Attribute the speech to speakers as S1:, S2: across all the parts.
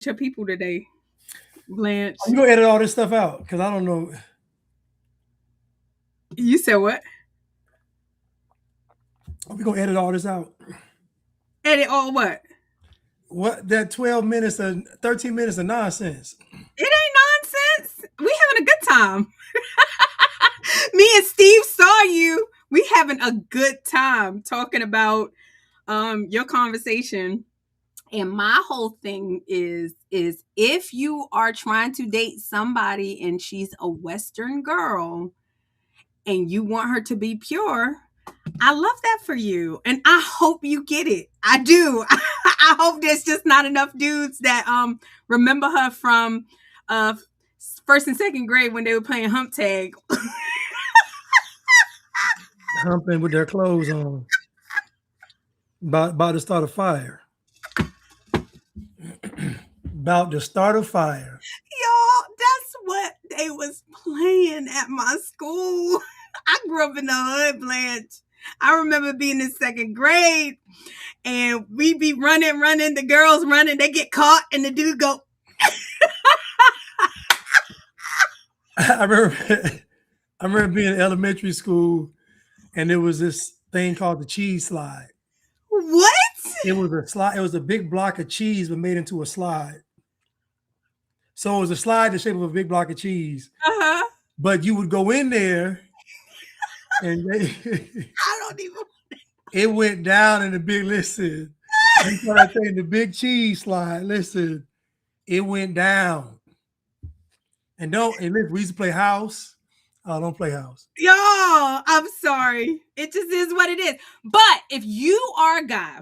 S1: your people today, Blanche.
S2: You gonna edit all this stuff out because I don't know.
S1: You said what?
S2: We gonna edit all this out.
S1: Edit all what?
S2: What that 12 minutes and 13 minutes of nonsense.
S1: It ain't nonsense. We having a good time. Me and Steve saw you. We having a good time talking about your conversation. And my whole thing is if you are trying to date somebody and she's a Western girl and you want her to be pure, I love that for you. And I hope you get it. I do. I hope there's just not enough dudes that remember her from first and second grade when they were playing hump tag.
S2: Humping with their clothes on. About to start a fire. About to start a fire.
S1: Y'all, that's what they was playing at my school. I grew up in the hood, Blanche. I remember being in second grade and we be running, the girls running, they get caught and the dude go.
S2: I remember being in elementary school and there was this thing called the cheese slide.
S1: What?
S2: It was a slide. It was a big block of cheese but made into a slide. So it was a slide the shape of a big block of cheese.
S1: Uh-huh.
S2: But you would go in there and
S1: I don't even.
S2: It went down in the big, listen. I think the big cheese slide, listen, it went down. And listen, we used to play house. Oh, don't play house.
S1: Y'all, I'm sorry. It just is what it is. But if you are a guy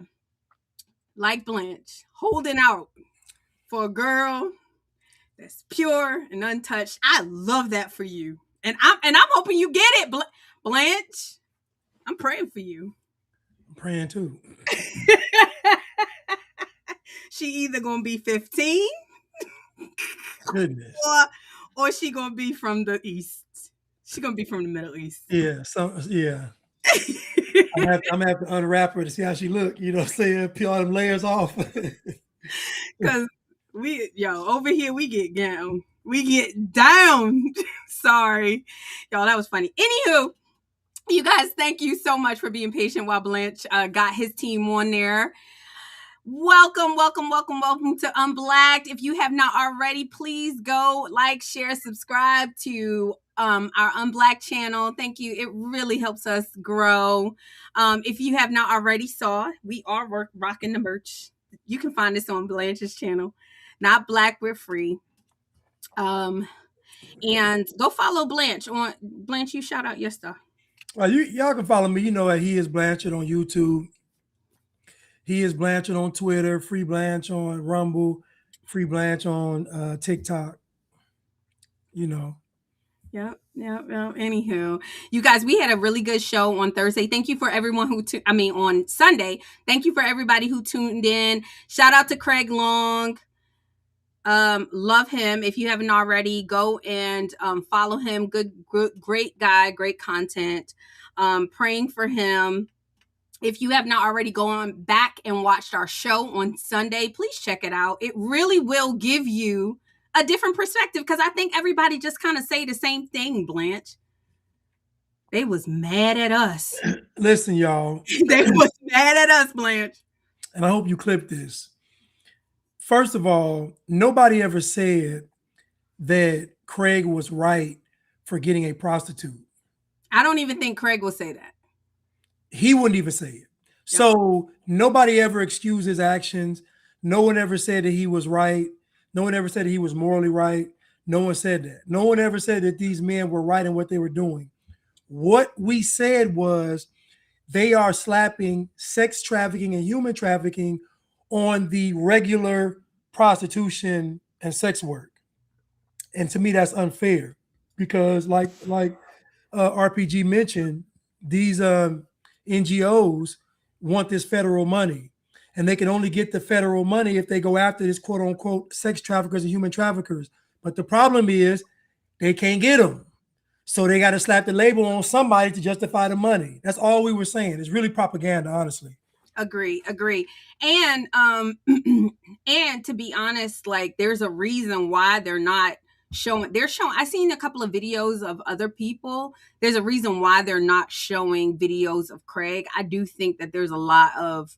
S1: like Blanche holding out for a girl that's pure and untouched, I love that for you. And I'm hoping you get it, Blanche. I'm praying for you.
S2: I'm praying too.
S1: She either gonna be 15,
S2: goodness,
S1: or she gonna be from the East. She gonna be from the Middle East.
S2: Yeah, yeah. I'm gonna have to unwrap her to see how she look. You know what I'm saying? Peel all them layers off.
S1: Because over here we get down. We get down. Sorry, y'all. That was funny. Anywho, you guys, thank you so much for being patient while Blanche got his team on there. Welcome to Unblacked. If you have not already, please go like, share, subscribe to our Unblacked channel. Thank you. It really helps us grow. If you have not already saw, we are rocking the merch. You can find this on Blanche's channel. Not Black, we're free. And go follow Blanche on Blanche. You shout out your stuff.
S2: Well, y'all can follow me. You know that he is Blanchard on YouTube. He is Blanchard on Twitter, Free Blanche on Rumble, Free Blanche on TikTok. You know.
S1: Yep. Anywho, you guys, we had a really good show on Thursday. Thank you for everyone on Sunday. Thank you for everybody who tuned in. Shout out to Craig Long. Love him. If you haven't already, go and follow him. Good, great guy, great content. Praying for him. If you have not already gone back and watched our show on Sunday, please check it out. It really will give you a different perspective because I think everybody just kind of say the same thing, Blanche. They was mad at us.
S2: Listen, y'all.
S1: They was mad at us, Blanche.
S2: And I hope you clip this. First of all, nobody ever said that Craig was right for getting a prostitute.
S1: I don't even think Craig will say that.
S2: He wouldn't even say it. Yep. So nobody ever excused his actions. No one ever said that he was right. No one ever said that he was morally right. No one said that. No one ever said that these men were right in what they were doing. What we said was they are slapping sex trafficking and human trafficking on the regular prostitution and sex work. And to me, that's unfair because like RPG mentioned, these NGOs want this federal money and they can only get the federal money if they go after this quote unquote sex traffickers and human traffickers. But the problem is they can't get them. So they got to slap the label on somebody to justify the money. That's all we were saying. It's really propaganda, honestly.
S1: Agree. And and to be honest, like there's a reason why they're showing. I seen a couple of videos of other people. There's a reason why they're not showing videos of Craig. I do think that there's a lot of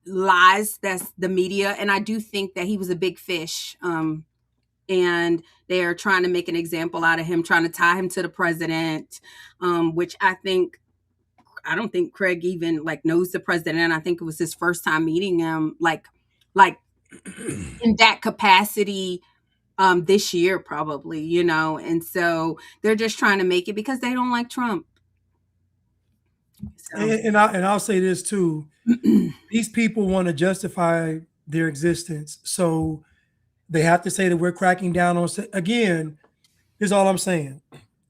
S1: lies, that's the media, and I do think that he was a big fish. And they're trying to make an example out of him, trying to tie him to the president, which I don't think Craig even like knows the president. I think it was his first time meeting him, like in that capacity, this year probably, you know. And so they're just trying to make it because they don't like Trump. So.
S2: And I'll say this too: these people want to justify their existence, so they have to say that we're cracking down on. Again, here's all I'm saying: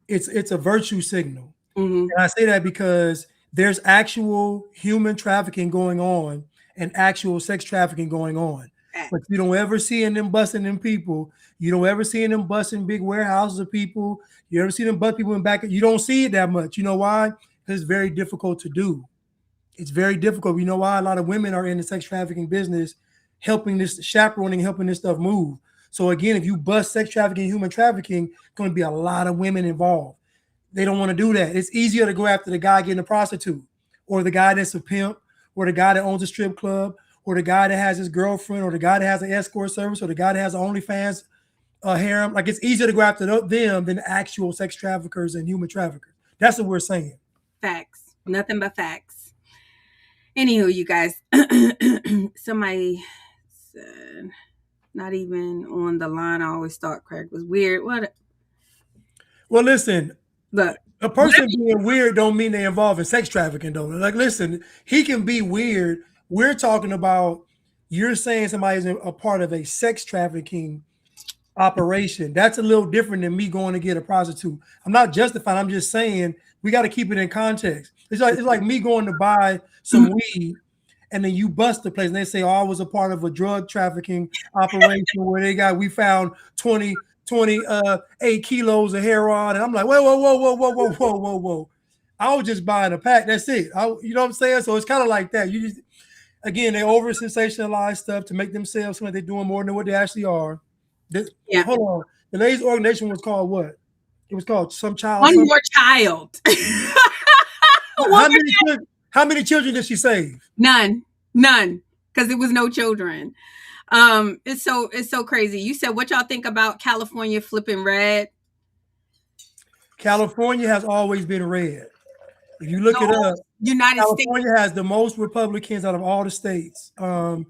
S2: it's a virtue signal, and I say that because there's actual human trafficking going on and actual sex trafficking going on. But you don't ever see them busting them people. You don't ever see them busting big warehouses of people. You ever see them bust people in back. You don't see it that much. You know why? Because it's very difficult to do. It's very difficult. You know why? A lot of women are in the sex trafficking business, helping this, chaperoning, helping this stuff move. So again, if you bust sex trafficking, human trafficking, going to be a lot of women involved. They don't want to do that. It's easier to go after the guy getting a prostitute, or the guy that's a pimp, or the guy that owns a strip club, or the guy that has his girlfriend, or the guy that has an escort service, or the guy that has an OnlyFans harem. Like, it's easier to go after them than actual sex traffickers and human traffickers. That's what we're saying.
S1: Facts. Nothing but facts. Anywho, you guys, somebody said, not even on the line. I always thought Craig was weird. What?
S2: Well, listen.
S1: Look,
S2: a person being weird don't mean they involve in sex trafficking, though. Like, listen, he can be weird. We're talking about, you're saying somebody's a part of a sex trafficking operation. That's a little different than me going to get a prostitute. I'm not justifying. I'm just saying we got to keep it in context. It's like me going to buy some weed, and then you bust the place, and they say, "Oh, I was a part of a drug trafficking operation where we found 28 kilos of heroin," and I'm like, whoa. I was just buying a pack. That's it. You know what I'm saying? So it's kind of like that. You just, again, they over sensationalize stuff to make themselves seem like they're doing more than what they actually are. Hold on. The lady's organization was called what? It was called Some Child.
S1: One More Child.
S2: How many children did she save?
S1: None, because it was no children. It's so crazy. You said, what y'all think about California flipping red?
S2: California has always been red. If you look it up, California has the most Republicans out of all the states, or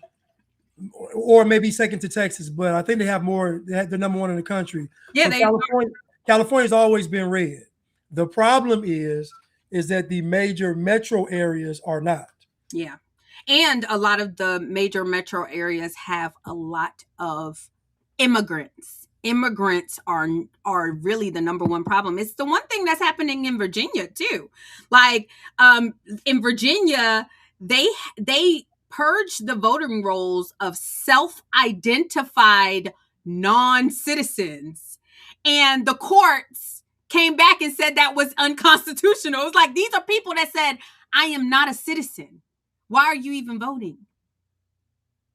S2: maybe second to Texas, but I think they have more. They're number one in the country.
S1: Yeah,
S2: so California's always been red. The problem is that the major metro areas are not.
S1: Yeah. And a lot of the major metro areas have a lot of immigrants. Immigrants are really the number one problem. It's the one thing that's happening in Virginia too. Like, in Virginia, they purged the voting rolls of self-identified non-citizens, and the courts came back and said that was unconstitutional. It was like, these are people that said, I am not a citizen. Why are you even voting?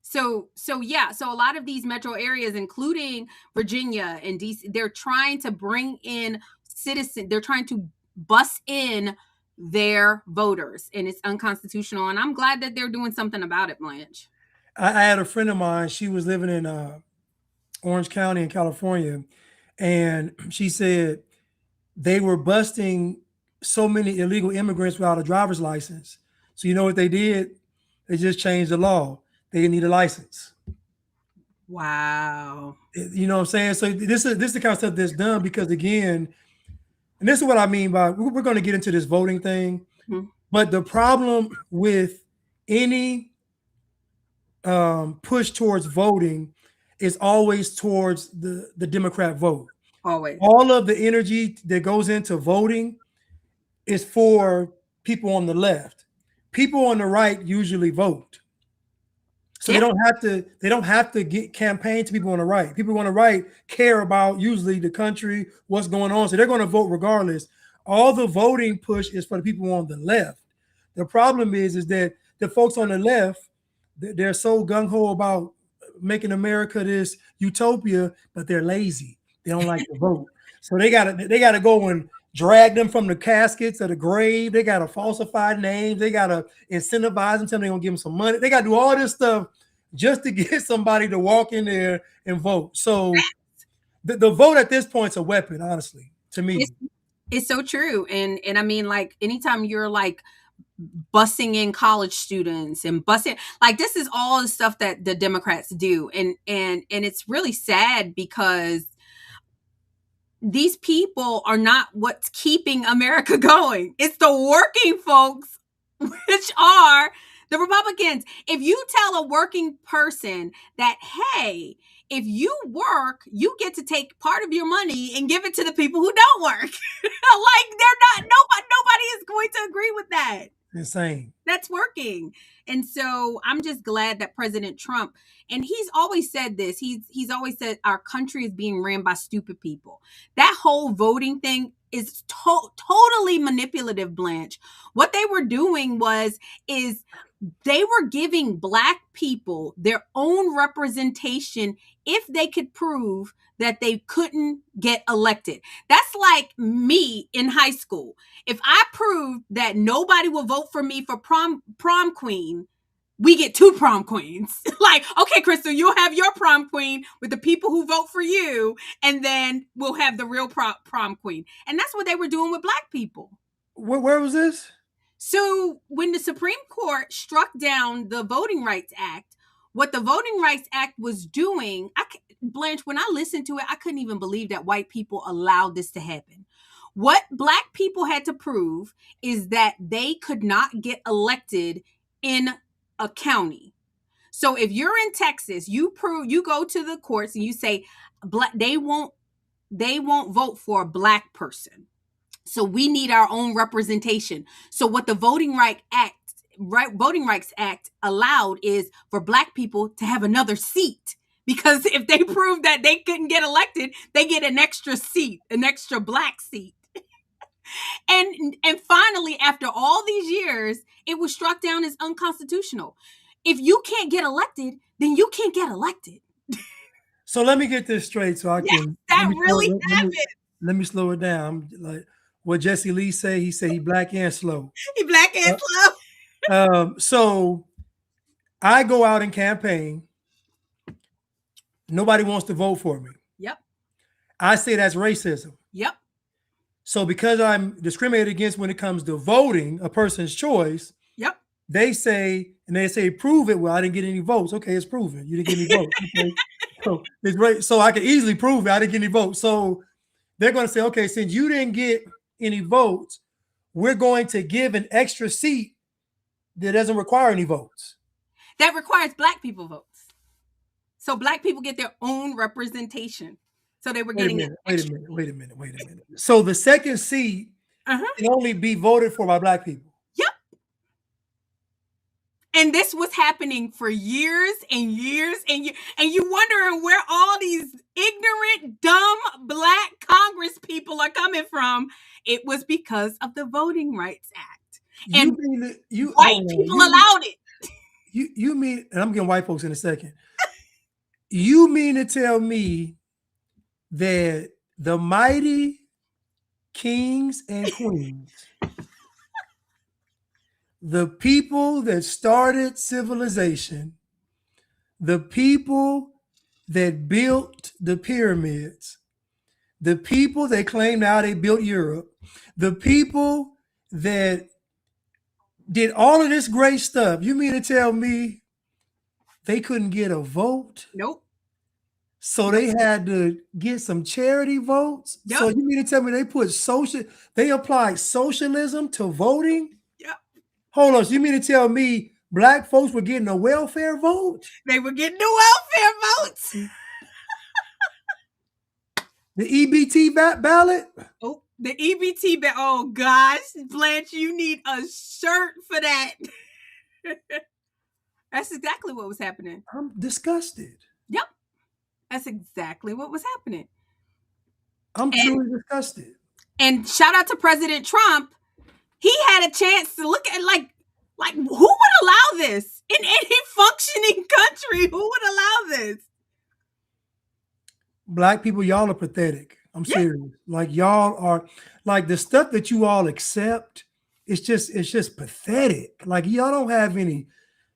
S1: So a lot of these metro areas, including Virginia and DC, they're trying to bring in citizens. They're trying to bus in their voters, and it's unconstitutional. And I'm glad that they're doing something about it, Blanche.
S2: I had a friend of mine. She was living in Orange County in California, and she said they were busting so many illegal immigrants without a driver's license. So you know what they did? They just changed the law. They didn't need a license.
S1: Wow.
S2: You know what I'm saying? So this is the kind of stuff that's done because, again, and this is what I mean by, we're going to get into this voting thing, but the problem with any push towards voting is always towards the Democrat vote.
S1: Always.
S2: All of the energy that goes into voting is for people on the left. People on the right usually vote. So they don't have to get campaign to people on the right. People on the right care about usually the country, what's going on. So they're going to vote regardless. All the voting push is for the people on the left. The problem is that the folks on the left, they're so gung ho about making America this utopia, but they're lazy. They don't like to vote, so they gotta go and drag them from the caskets of the grave. They gotta falsify names. They gotta incentivize them, tell them they're gonna give them some money. They gotta do all this stuff just to get somebody to walk in there and vote. So the vote at this point is a weapon, honestly, to me.
S1: It's so true. And I mean, like, anytime you're like busing in college students and busing, like, this is all the stuff that the Democrats do. And it's really sad because these people are not what's keeping America going. It's the working folks, which are the Republicans. If you tell a working person that, hey, if you work, you get to take part of your money and give it to the people who don't work. Like, nobody is going to agree with that.
S2: Insane.
S1: That's working. And so I'm just glad that President Trump, and he's always said this, he's always said our country is being ran by stupid people. That whole voting thing is totally manipulative, Blanche. What they were doing is they were giving Black people their own representation if they could prove that they couldn't get elected. That's like me in high school. If I proved that nobody will vote for me for prom queen, we get 2 prom queens. Like, okay, Crystal, you'll have your prom queen with the people who vote for you, and then we'll have the real prom queen. And that's what they were doing with Black people.
S2: Where was this?
S1: So when the Supreme Court struck down the Voting Rights Act, what the Voting Rights Act was doing, Blanche, when I listened to it, I couldn't even believe that white people allowed this to happen. What Black people had to prove is that they could not get elected in a county. So if you're in Texas, you go to the courts and you say they won't vote for a Black person. So we need our own representation. So what the Voting Rights Act allowed is for Black people to have another seat. Because if they prove that they couldn't get elected, they get an extra seat, an extra Black seat. And finally, after all these years, it was struck down as unconstitutional. If you can't get elected, then you can't get elected.
S2: So let me get this straight so I can.
S1: That really happened.
S2: Let me slow it down. Like what Jesse Lee say, he said he Black and slow.
S1: He Black and slow.
S2: So I go out and campaign. Nobody wants to vote for me.
S1: Yep.
S2: I say that's racism.
S1: Yep.
S2: So because I'm discriminated against when it comes to voting, a person's choice.
S1: Yep.
S2: They say prove it. Well, I didn't get any votes. Okay, it's proven. You didn't get any votes. Okay. So it's right. So I can easily prove it. I didn't get any votes. So they're going to say, okay, since you didn't get any votes, we're going to give an extra seat that doesn't require any votes.
S1: That requires Black people votes. So Black people get their own representation. So they were getting
S2: Wait a minute. So the second seat can only be voted for by Black people.
S1: Yep. And this was happening for years and years and years. And you wondering where all these ignorant, dumb Black Congress people are coming from. It was because of the Voting Rights Act. And white people allowed it.
S2: You mean, and I'm getting white folks in a second. You mean to tell me that the mighty kings and queens, the people that started civilization, the people that built the pyramids, the people that claim now they built Europe, the people that did all of this great stuff, you mean to tell me they couldn't get a vote?
S1: Nope.
S2: So they had to get some charity votes. Yep. So you mean to tell me they applied socialism to voting?
S1: Yep.
S2: Hold on. So you mean to tell me Black folks were getting a welfare vote?
S1: They were getting the welfare votes.
S2: The EBT ballot?
S1: Oh, the EBT ballot. Oh gosh, Blanche, you need a shirt for that. That's exactly what was happening.
S2: I'm disgusted.
S1: Yep. That's exactly what was happening.
S2: I'm truly disgusted.
S1: And shout out to President Trump. He had a chance to look at, like, Like, who would allow this in any functioning country? Who would allow this?
S2: Black people, y'all are pathetic. I'm
S1: Yeah.
S2: serious. Like y'all are like the stuff that you all accept, it's just pathetic. Like y'all don't have any,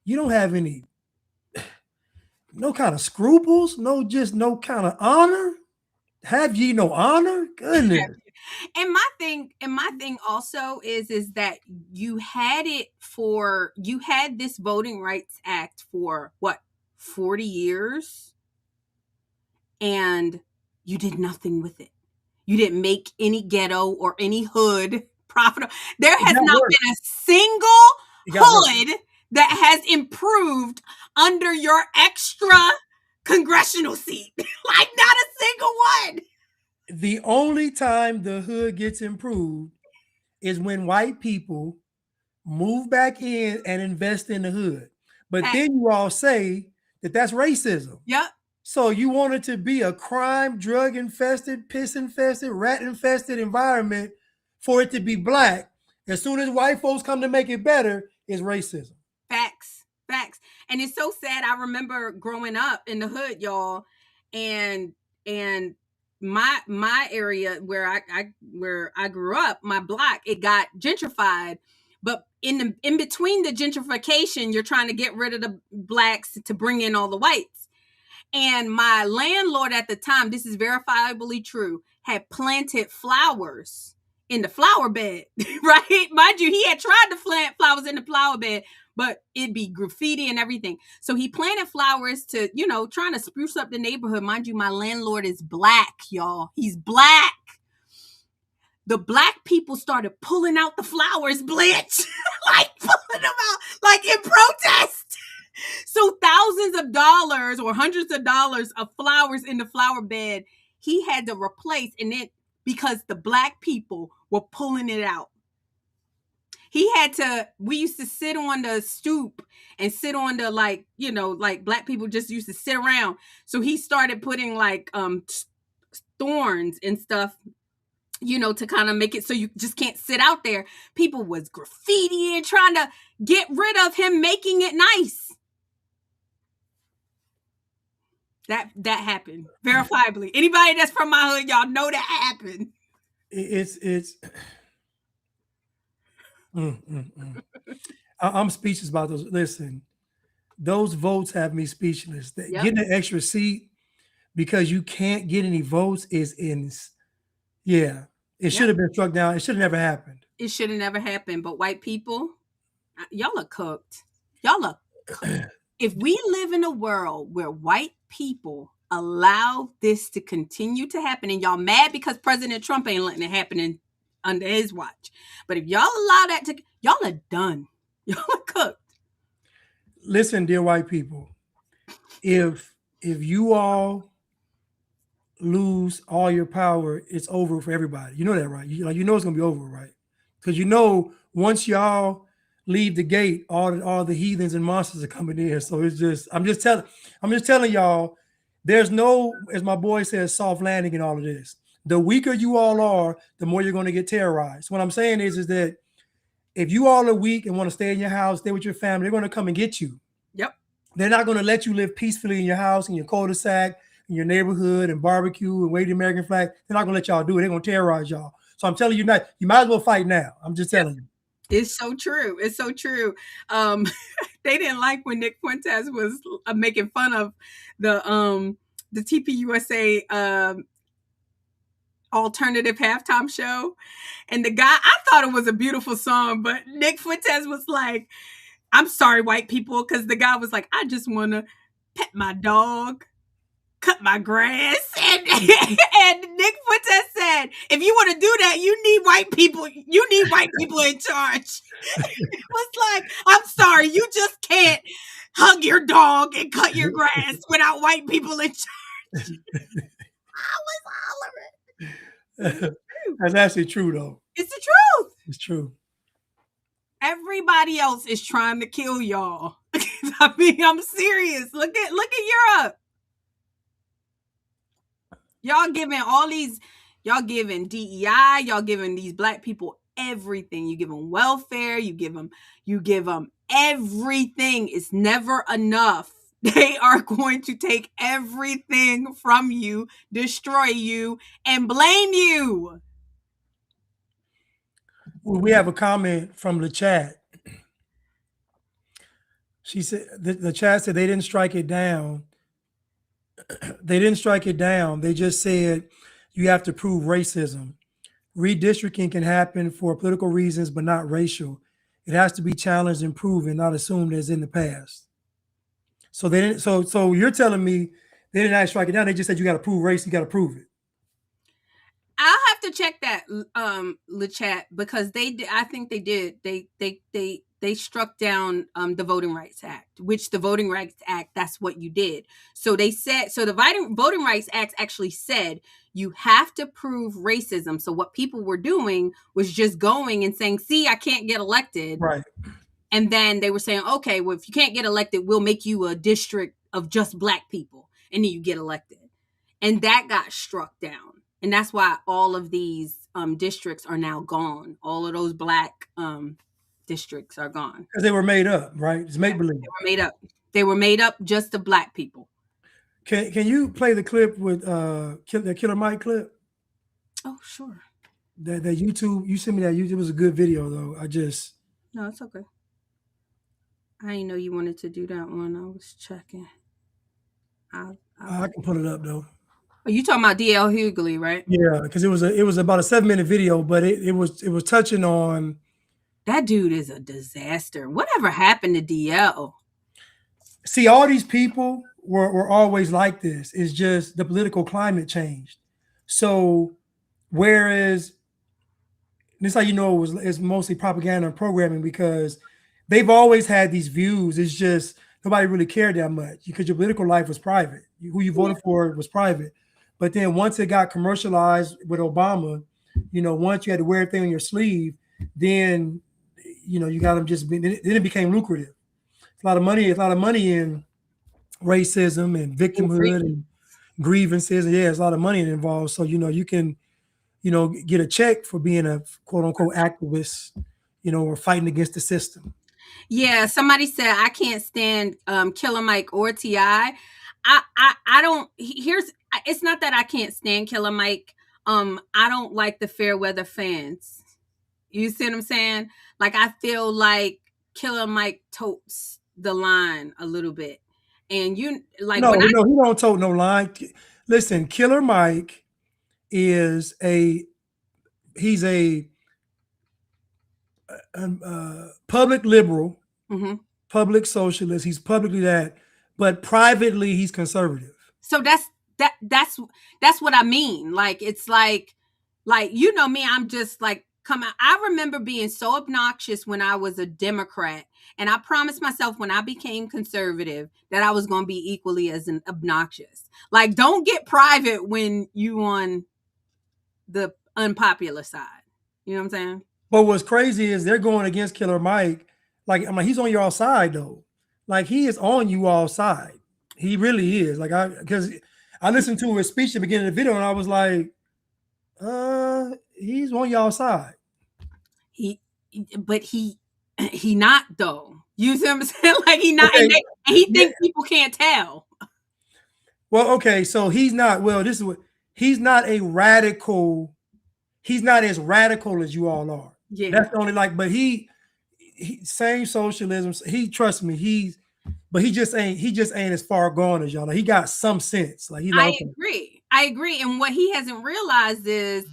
S2: you don't have any no kind of scruples, no kind of honor. Have ye no honor? Goodness.
S1: And my thing also is that you had this Voting Rights Act for what, 40 years, and you did nothing with it. You didn't make any ghetto or any hood profitable. There has not been a single hood that has improved under your extra congressional seat. Like, not a single one.
S2: The only time the hood gets improved is when white people move back in and invest in the hood. But then you all say that that's racism.
S1: Yep.
S2: So you want it to be a crime, drug infested, piss infested, rat infested environment for it to be black. As soon as white folks come to make it better, it's racism.
S1: Facts. And it's so sad. I remember growing up in the hood, y'all, and my area where I grew up, my block, it got gentrified. But in between the gentrification, you're trying to get rid of the blacks to bring in all the whites. And my landlord at the time, this is verifiably true, had planted flowers in the flower bed, right? Mind you, he had tried to plant flowers in the flower bed, but it'd be graffiti and everything. So he planted flowers to, trying to spruce up the neighborhood. Mind you, my landlord is black, y'all. He's black. The black people started pulling out the flowers, Blanche. Like, pulling them out, like in protest. So thousands of dollars or hundreds of dollars of flowers in the flower bed, he had to replace, and it because the black people were pulling it out. We used to sit on the stoop and sit on the, like black people just used to sit around. So he started putting like thorns and stuff, to kind of make it so you just can't sit out there. People was graffitiing, trying to get rid of him, making it nice. That happened verifiably. Anybody that's from my hood, y'all know that happened.
S2: It's I'm speechless about those. Listen, those votes have me speechless. Yep. Getting an extra seat because you can't get any votes is it should have been struck down. It should have never happened.
S1: It should have never happened. But white people, y'all are cooked. Y'all are cooked. If we live in a world where white people allow this to continue to happen, and y'all mad because President Trump ain't letting it happen under his watch, but if y'all allow that to, y'all are done. Y'all are cooked.
S2: Listen, dear white people, if you all lose all your power, it's over for everybody. You know that, right? You know it's gonna be over, right? Because once y'all leave the gate, all the heathens and monsters are coming in. So it's just I'm just telling y'all, there's no, as my boy says, soft landing in all of this. The weaker you all are, the more you're going to get terrorized. What I'm saying is that if you all are weak and want to stay in your house, stay with your family, they're going to come and get you.
S1: Yep.
S2: They're not going to let you live peacefully in your house, in your cul-de-sac, in your neighborhood, and barbecue and wave the American flag. They're not going to let y'all do it. They're going to terrorize y'all. So I'm telling you, you might as well fight now. I'm just telling you.
S1: It's so true. It's so true. They didn't like when Nick Fuentes was making fun of the TPUSA alternative halftime show. And the guy, I thought it was a beautiful song, but Nick Fuentes was like, I'm sorry, white people, because the guy was like, I just want to pet my dog, cut my grass. And Nick Fuentes said, if you want to do that, you need white people in charge. It was like, I'm sorry, you just can't hug your dog and cut your grass without white people in charge. I was hollering.
S2: That's actually true, though.
S1: It's the truth.
S2: It's true.
S1: Everybody else is trying to kill y'all. I mean, I'm serious. Look at Europe. Y'all giving DEI, y'all giving these black people everything. You give them welfare, you give them everything. It's never enough. They are going to take everything from you, destroy you, and blame you.
S2: We have a comment from the chat. She said the chat said they didn't strike it down. They didn't strike it down. They just said you have to prove racism. Redistricting can happen for political reasons, but not racial. It has to be challenged and proven, not assumed as in the past. So they didn't. So you're telling me they didn't actually strike it down. They just said you got to prove race. You got to prove it.
S1: I'll have to check that, chat, because they did. I think they did. They struck down the Voting Rights Act, which the Voting Rights Act, that's what you did. So they said, so the Voting Rights Act actually said you have to prove racism. So what people were doing was just going and saying, see, I can't get elected.
S2: Right.
S1: And then they were saying, okay, well, if you can't get elected, we'll make you a district of just Black people. And then you get elected. And that got struck down. And that's why all of these districts are now gone. All of those Black districts are gone.
S2: Because they were made up, right? It's make believe.
S1: They were made up. They were made up just to Black people.
S2: Can you play the clip with the Killer Mike clip?
S1: Oh, sure.
S2: That YouTube, you sent me that YouTube. It was a good video though.
S1: No, it's okay. I didn't know you wanted to do that one. I was checking.
S2: I can pull it up though.
S1: Are you talking about D.L. Hughley, right?
S2: Yeah, because it was about a 7-minute video, but it was touching on.
S1: That dude is a disaster. Whatever happened to DL?
S2: See, all these people were always like this. It's just the political climate changed. So whereas this is how you know it's mostly propaganda and programming, because they've always had these views. It's just nobody really cared that much because your political life was private. Who you voted for was private. But then once it got commercialized with Obama, once you had to wear everything on your sleeve, then you got them then it became lucrative. It's a lot of money in racism and victimhood and grievances. And yeah, there's a lot of money involved. So you can get a check for being a quote unquote activist, or fighting against the system.
S1: Yeah, somebody said I can't stand Killer Mike or T.I. I don't. It's not that I can't stand Killer Mike. I don't like the fair weather fans. You see what I'm saying? Like, I feel like Killer Mike totes the line a little bit. And he don't
S2: tote no line. Listen, Killer Mike he's a public liberal, public socialist. He's publicly that, but privately he's conservative.
S1: So that's what I mean. Like, it's like me, I'm just like, come out. I remember being so obnoxious when I was a Democrat, and I promised myself when I became conservative that I was going to be equally as obnoxious. Like, don't get private when you on the unpopular side. You know what I'm saying?
S2: But what's crazy is they're going against Killer Mike. Like, I'm like, he's on your side though. Like, he is on you all side. He really is. Like, because I listened to his speech at the beginning of the video, and I was like, he's on y'all side.
S1: But he not though. You see what I'm saying? Like, he not, okay. and he thinks people can't tell.
S2: Well, okay, so he's not. Well, this is what he's not a radical. He's not as radical as you all are.
S1: Yeah,
S2: that's the only like. But he same socialism. Trust me. But he just ain't as far gone as y'all. Like, he got some sense. Like,
S1: I agree. And what he hasn't realized is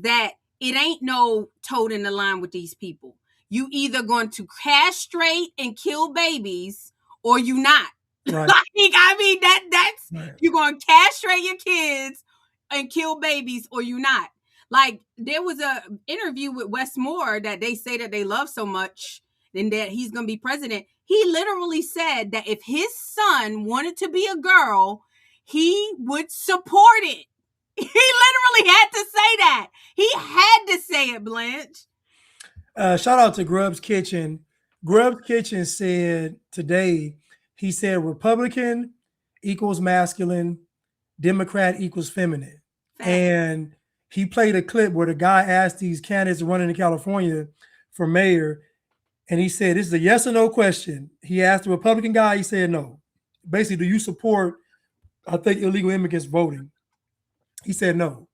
S1: that it ain't no toting the line with these people. You either going to castrate and kill babies, or you not.
S2: Right.
S1: Like, I mean, that's right. You're going to castrate your kids and kill babies, or you not. Like, there was a interview with Wes Moore that they say that they love so much and that he's going to be president. He literally said that if his son wanted to be a girl, he would support it. He literally had to say that. He had to say it, Blanche.
S2: Shout out to Grub's Kitchen. Grub's Kitchen said today, he said Republican equals masculine, Democrat equals feminine.
S1: Fact.
S2: And he played a clip where the guy asked these candidates running in California for mayor, and he said, "This is a yes or no question." He asked the Republican guy, he said no. Basically, do you support, I think, illegal immigrants voting? He said no.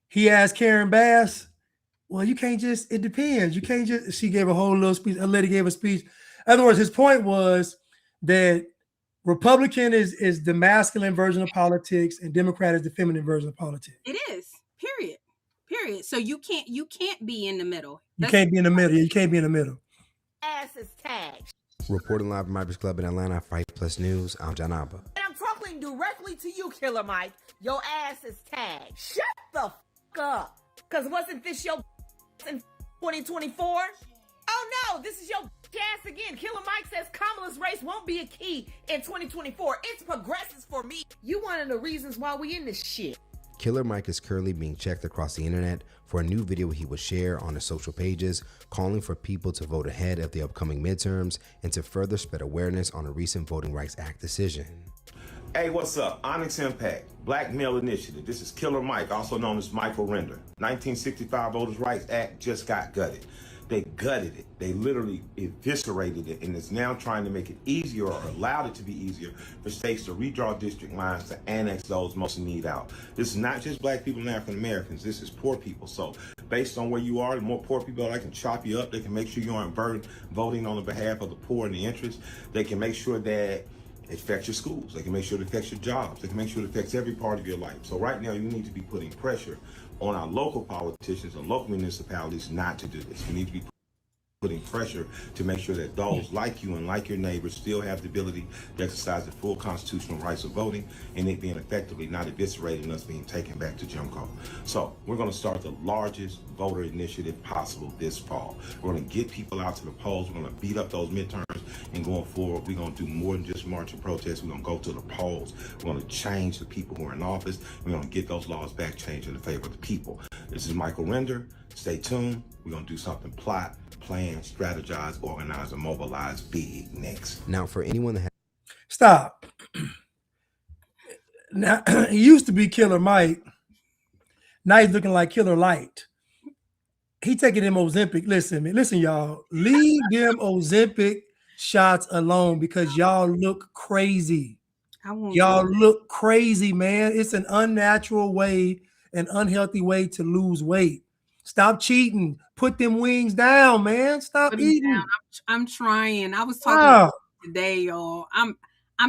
S2: He asked Karen Bass, well, you can't just, it depends. You can't just, she gave a whole little speech. A lady gave a speech. In other words, his point was that Republican is the masculine version of politics and Democrat is the feminine version of politics.
S1: It is. Period. So you can't be in the middle.
S2: You can't be in the middle. You can't be in the middle.
S3: Ass is tagged.
S4: Reporting live from Mybridge Club in Atlanta, Fight Plus News, I'm John Abba.
S3: And I'm talking directly to you, Killer Mike. Your ass is tagged. Shut the f*** up. Because wasn't this your in 2024? Oh no, this is your ass again. Killer Mike says Kamala's race won't be a key in 2024. It's progressives for me. You one of the reasons why we in this shit.
S4: Killer Mike is currently being checked across the internet for a new video he will share on his social pages, calling for people to vote ahead of the upcoming midterms and to further spread awareness on a recent Voting Rights Act decision.
S5: Hey, what's up? Onyx Impact, Black Male Initiative. This is Killer Mike, also known as Michael Render. 1965 Voters' Rights Act just got gutted. They gutted it. They literally eviscerated it, and it's now trying to make it easier, or allowed it to be easier, for states to redraw district lines to annex those most in need out. This is not just black people and African Americans. This is poor people. So based on where you are, the more poor people are, they can chop you up. They can make sure you aren't voting on the behalf of the poor and the interest. They can make sure that it affects your schools. They can make sure it affects your jobs. They can make sure it affects every part of your life. So right now, you need to be putting pressure on our local politicians and local municipalities not to do this. We need to be putting pressure to make sure that those like you and like your neighbors still have the ability to exercise their full constitutional rights of voting, and it being effectively not eviscerating us being taken back to Jim Crow. So we're going to start the largest voter initiative possible this fall. We're going to get people out to the polls. We're going to beat up those midterms, and going forward, we're going to do more than just march and protest. We're going to go to the polls. We're going to change the people who are in office. We're going to get those laws back changed in the favor of the people. This is Michael Render. Stay tuned. We're going to do something plot, plan, strategize, organize, and mobilize big next.
S4: Now, for anyone that has...
S2: Stop. Now, he used to be Killer Mike. Now he's looking like Killer Light. He taking them Ozempic. Listen, y'all. Leave them Ozempic shots alone because y'all look crazy. Y'all look crazy, man. It's an unnatural way, an unhealthy way to lose weight. Stop cheating. Put them wings down, man. Stop eating.
S1: I'm trying. I was talking today, y'all. I'm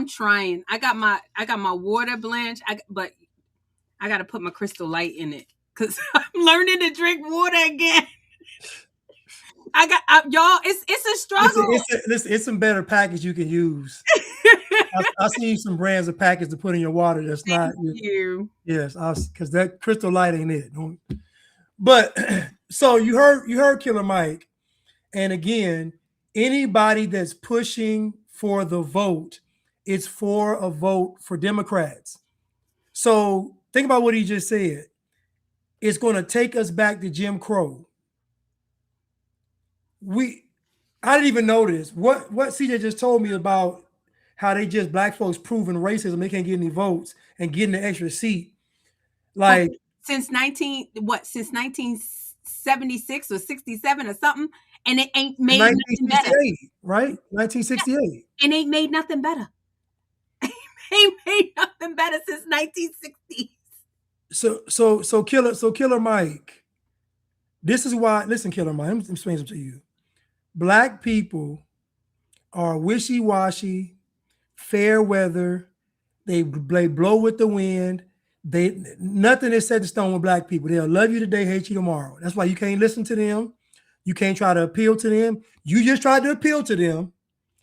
S1: trying. I got my water blanch, but I got to put my Crystal Light in it because I'm learning to drink water again. Y'all, it's a struggle.
S2: It's some better package you can use. I'll see you some brands of package to put in your water. That's not
S1: you.
S2: Yes, because that Crystal Light ain't it. But so you heard Killer Mike, and again, anybody that's pushing for the vote, it's for a vote for Democrats. So think about what he just said. It's going to take us back to Jim Crow. I didn't even know this. What CJ just told me about how they just black folks proving racism, they can't get any votes and getting the extra seat. Like
S1: since 1976 or 67 or something, and it ain't made nothing better.
S2: Right? 1968.
S1: And ain't made nothing better. Ain't made nothing better since 1960.
S2: So Killer Mike, this is why, listen, Killer Mike, I'm explaining something to you. Black people are wishy-washy, fair weather, they blow with the wind. Nothing is set in stone with black people. They'll love you today, hate you tomorrow. That's why you can't listen to them. You can't try to appeal to them. You just try to appeal to them,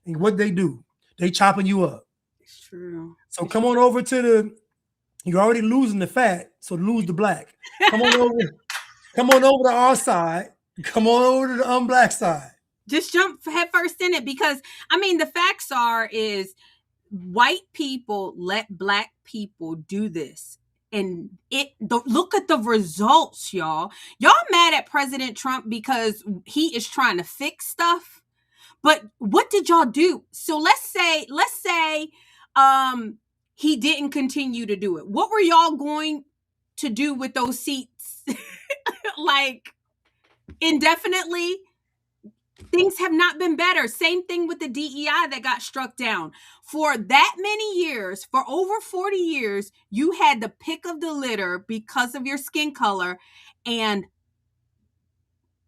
S2: and what they do, they chopping you up.
S1: It's true.
S2: So come on over to you're already losing the fat, so lose the black. Come on over to our side. Come on over to the unblack side.
S1: Just jump head first in it because, I mean, the facts is white people let black people do this. And look at the results, y'all. Y'all mad at President Trump because he is trying to fix stuff. But what did y'all do? So let's say he didn't continue to do it. What were y'all going to do with those seats like indefinitely. Things have not been better. Same thing with the DEI that got struck down. For that many years, for over 40 years, you had the pick of the litter because of your skin color. And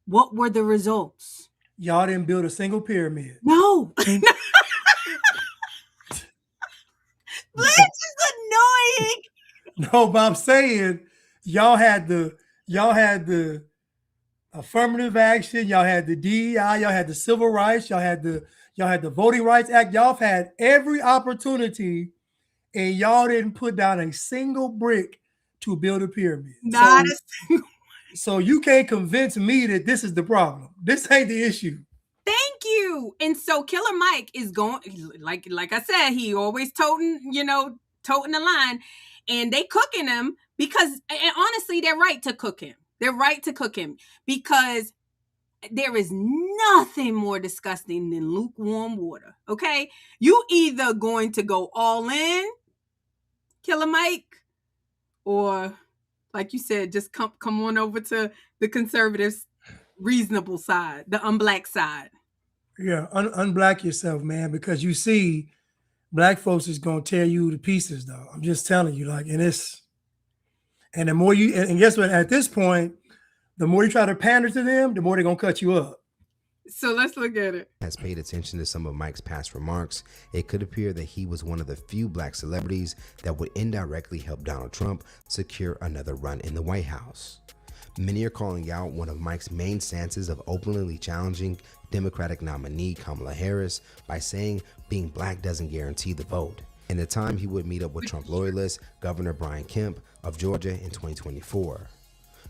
S1: what were the results?
S2: Y'all didn't build a single pyramid.
S1: No. Blanche is annoying.
S2: No, but I'm saying y'all had the affirmative action, y'all had the DEI, y'all had the civil rights, y'all had the Voting Rights Act. Y'all have had every opportunity, and y'all didn't put down a single brick to build a pyramid.
S1: Not a single.
S2: So you can't convince me that this is the problem. This ain't the issue.
S1: Thank you. And so Killer Mike is going, like I said, he always toting the line, and they cooking him because, and honestly, they're right to cook him. They're right to cook him because there is nothing more disgusting than lukewarm water. Okay, you either going to go all in, Killer Mike, or like you said, just come on over to the conservatives' reasonable side, the unblack side.
S2: Yeah, unblack yourself, man, because you see, black folks is gonna tear you to pieces, though. I'm just telling you, like, and the more you, and guess what? At this point, the more you try to pander to them, the more they're gonna cut you up.
S1: So let's look at it.
S4: Has paid attention to some of Mike's past remarks, it could appear that he was one of the few black celebrities that would indirectly help Donald Trump secure another run in the White House. Many are calling out one of Mike's main stances of openly challenging Democratic nominee Kamala Harris by saying being black doesn't guarantee the vote. In the time he would meet up with Trump loyalist Governor Brian Kemp of Georgia in 2024.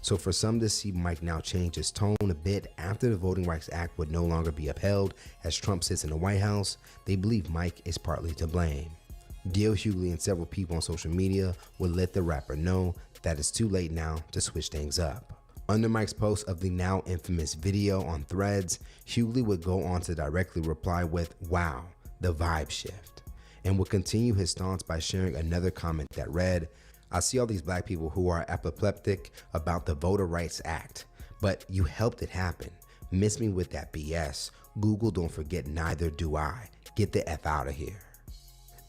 S4: So for some to see Mike now change his tone a bit after the Voting Rights Act would no longer be upheld as Trump sits in the White House, they believe Mike is partly to blame. D.L. Hughley and several people on social media would let the rapper know that it's too late now to switch things up. Under Mike's post of the now infamous video on Threads, Hughley would go on to directly reply with, "Wow, the vibe shift," and would continue his stance by sharing another comment that read, "I see all these black people who are apoplectic about the Voter Rights Act, but you helped it happen. Miss me with that BS. Google don't forget, neither do I. Get the F out of here."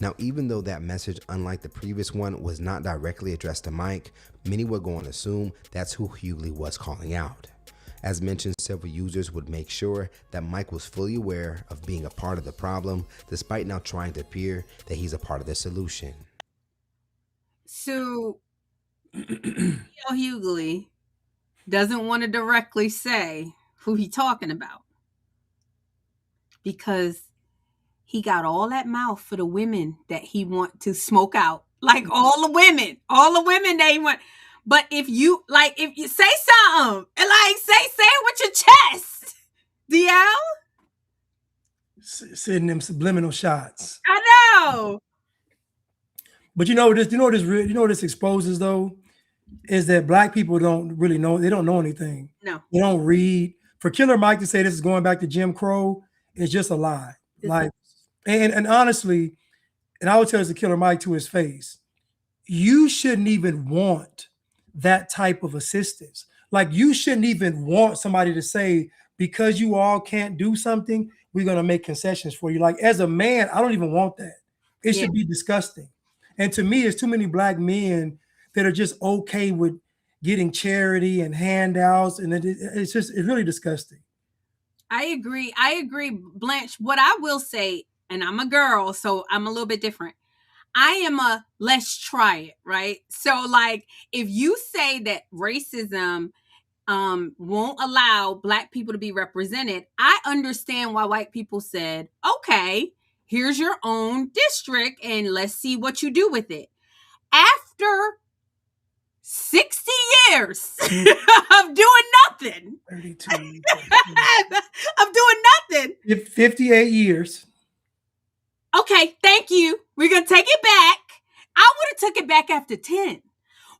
S4: Now, even though that message, unlike the previous one, was not directly addressed to Mike, many were going to assume that's who Hughley was calling out. As mentioned, several users would make sure that Mike was fully aware of being a part of the problem, despite now trying to appear that he's a part of the solution.
S1: So, Hughley doesn't want to directly say who he talking about because he got all that mouth for the women that he want to smoke out, like all the women that he want. But if you say something and say it with your chest, DL.
S2: Sending them subliminal shots.
S1: I know.
S2: But you know what this exposes though, is that black people don't really know. They don't know anything.
S1: No,
S2: they don't read. For Killer Mike to say this is going back to Jim Crow is just a lie. And honestly, and I would tell this to Killer Mike to his face, you shouldn't even want that type of assistance. Like, you shouldn't even want somebody to say, because you all can't do something, we're going to make concessions for you. Like, as a man, I don't even want that. It should be disgusting. And to me, it's too many black men that are just okay with getting charity and handouts. And it's really disgusting.
S1: I agree, Blanche. What I will say, and I'm a girl, so I'm a little bit different. I am a let's try it, right? So, like, if you say that racism won't allow black people to be represented, I understand why white people said, okay, here's your own district and let's see what you do with it. After 60 years of doing nothing.
S2: 32.
S1: Of doing nothing.
S2: 58 years.
S1: Okay, thank you. We're going to take it back. I would have took it back after 10.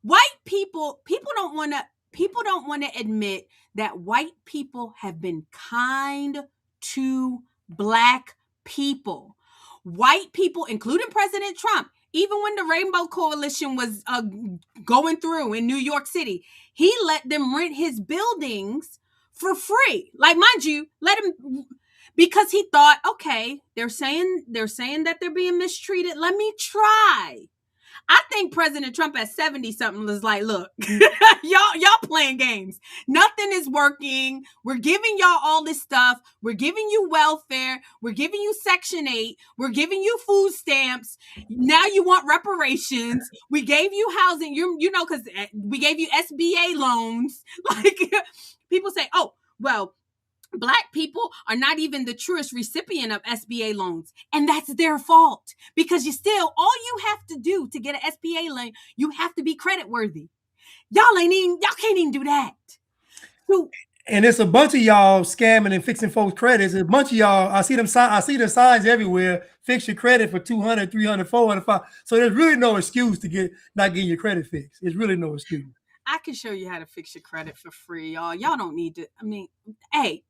S1: White people don't want to admit that white people have been kind to black people. White people, including President Trump, even when the Rainbow Coalition was going through in New York City, he let them rent his buildings for free. Like, mind you, let him, because he thought, okay, they're saying that they're being mistreated. Let me try. I think President Trump at 70 something was like, look, y'all playing games. Nothing is working. We're giving y'all all this stuff. We're giving you welfare. We're giving you Section 8. We're giving you food stamps. Now you want reparations. We gave you housing. You know, because we gave you SBA loans. Like, people say, oh, well, Black people are not even the truest recipient of SBA loans. And that's their fault, because all you have to do to get an SBA loan, you have to be credit worthy. Y'all can't even do that. So,
S2: and it's a bunch of y'all scamming and fixing folks' credits. A bunch of y'all, I see the signs everywhere. Fix your credit for 200, 300, 400, 500. So there's really no excuse to not getting your credit fixed. There's really no excuse.
S1: I can show you how to fix your credit for free, y'all. Y'all don't need to. I mean, hey,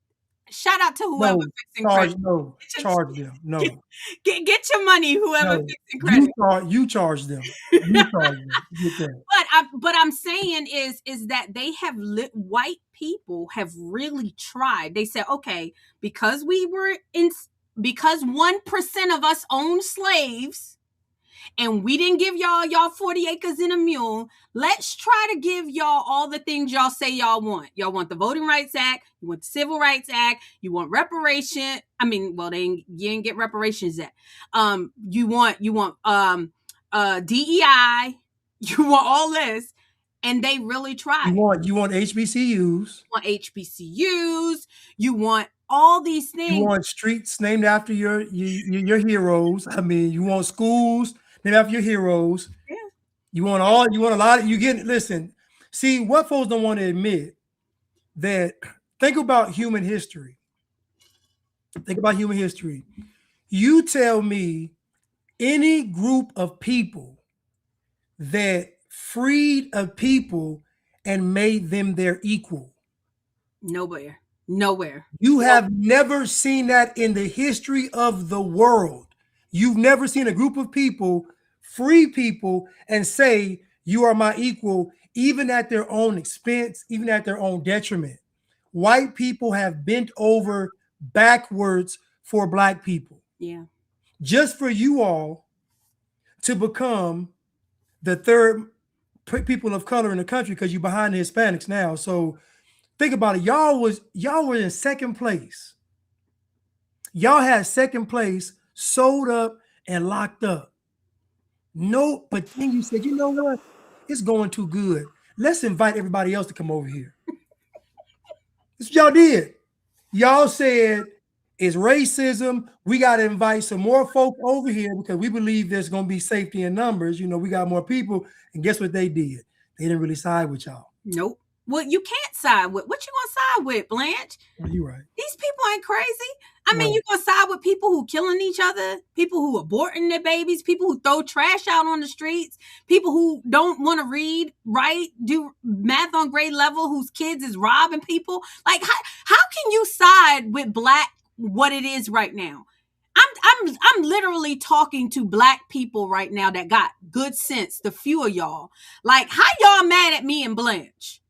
S1: shout out to whoever fixing credit.
S2: No, charge them. No.
S1: Get your money, whoever fixing credit.
S2: You charge them. You charge them. Get that.
S1: But I'm saying is that they have white people have really tried. They said, okay, because 1% of us own slaves, and we didn't give y'all 40 acres and a mule, let's try to give y'all all the things y'all say y'all want. Y'all want the Voting Rights Act. You want the Civil Rights Act. You want reparation. I mean, well, you didn't get reparations yet. You want DEI. You want all this. And they really tried.
S2: You want HBCUs.
S1: You want HBCUs. You want all these things.
S2: You want streets named after your heroes. I mean, you want schools named after your heroes.
S1: Yeah.
S2: You want a lot of, listen, see, what folks don't want to admit that, think about human history. Think about human history. You tell me any group of people that freed a people and made them their equal.
S1: Nowhere.
S2: You have never seen that in the history of the world. You've never seen a group of people free people and say, you are my equal, even at their own expense, even at their own detriment. White people have bent over backwards for Black people.
S1: Yeah. Just
S2: for you all to become the third people of color in the country, because you're behind the Hispanics now. So think about it. Y'all were in second place. Y'all had second place, sold up and locked up. No, but then you said, you know what? It's going too good. Let's invite everybody else to come over here. That's what y'all did. Y'all said it's racism. We got to invite some more folk over here because we believe there's going to be safety in numbers. You know, we got more people. And guess what they did? They didn't really side with y'all.
S1: Nope. Well, you can't side with. What you gonna side with, Blanche?
S2: Well, you're right.
S1: These people ain't crazy. I mean, you're gonna side with people who killing each other, people who aborting their babies, people who throw trash out on the streets, people who don't want to read, write, do math on grade level, whose kids is robbing people. Like, how can you side with Black what it is right now? I'm literally talking to Black people right now that got good sense, the few of y'all. Like, how y'all mad at me and Blanche?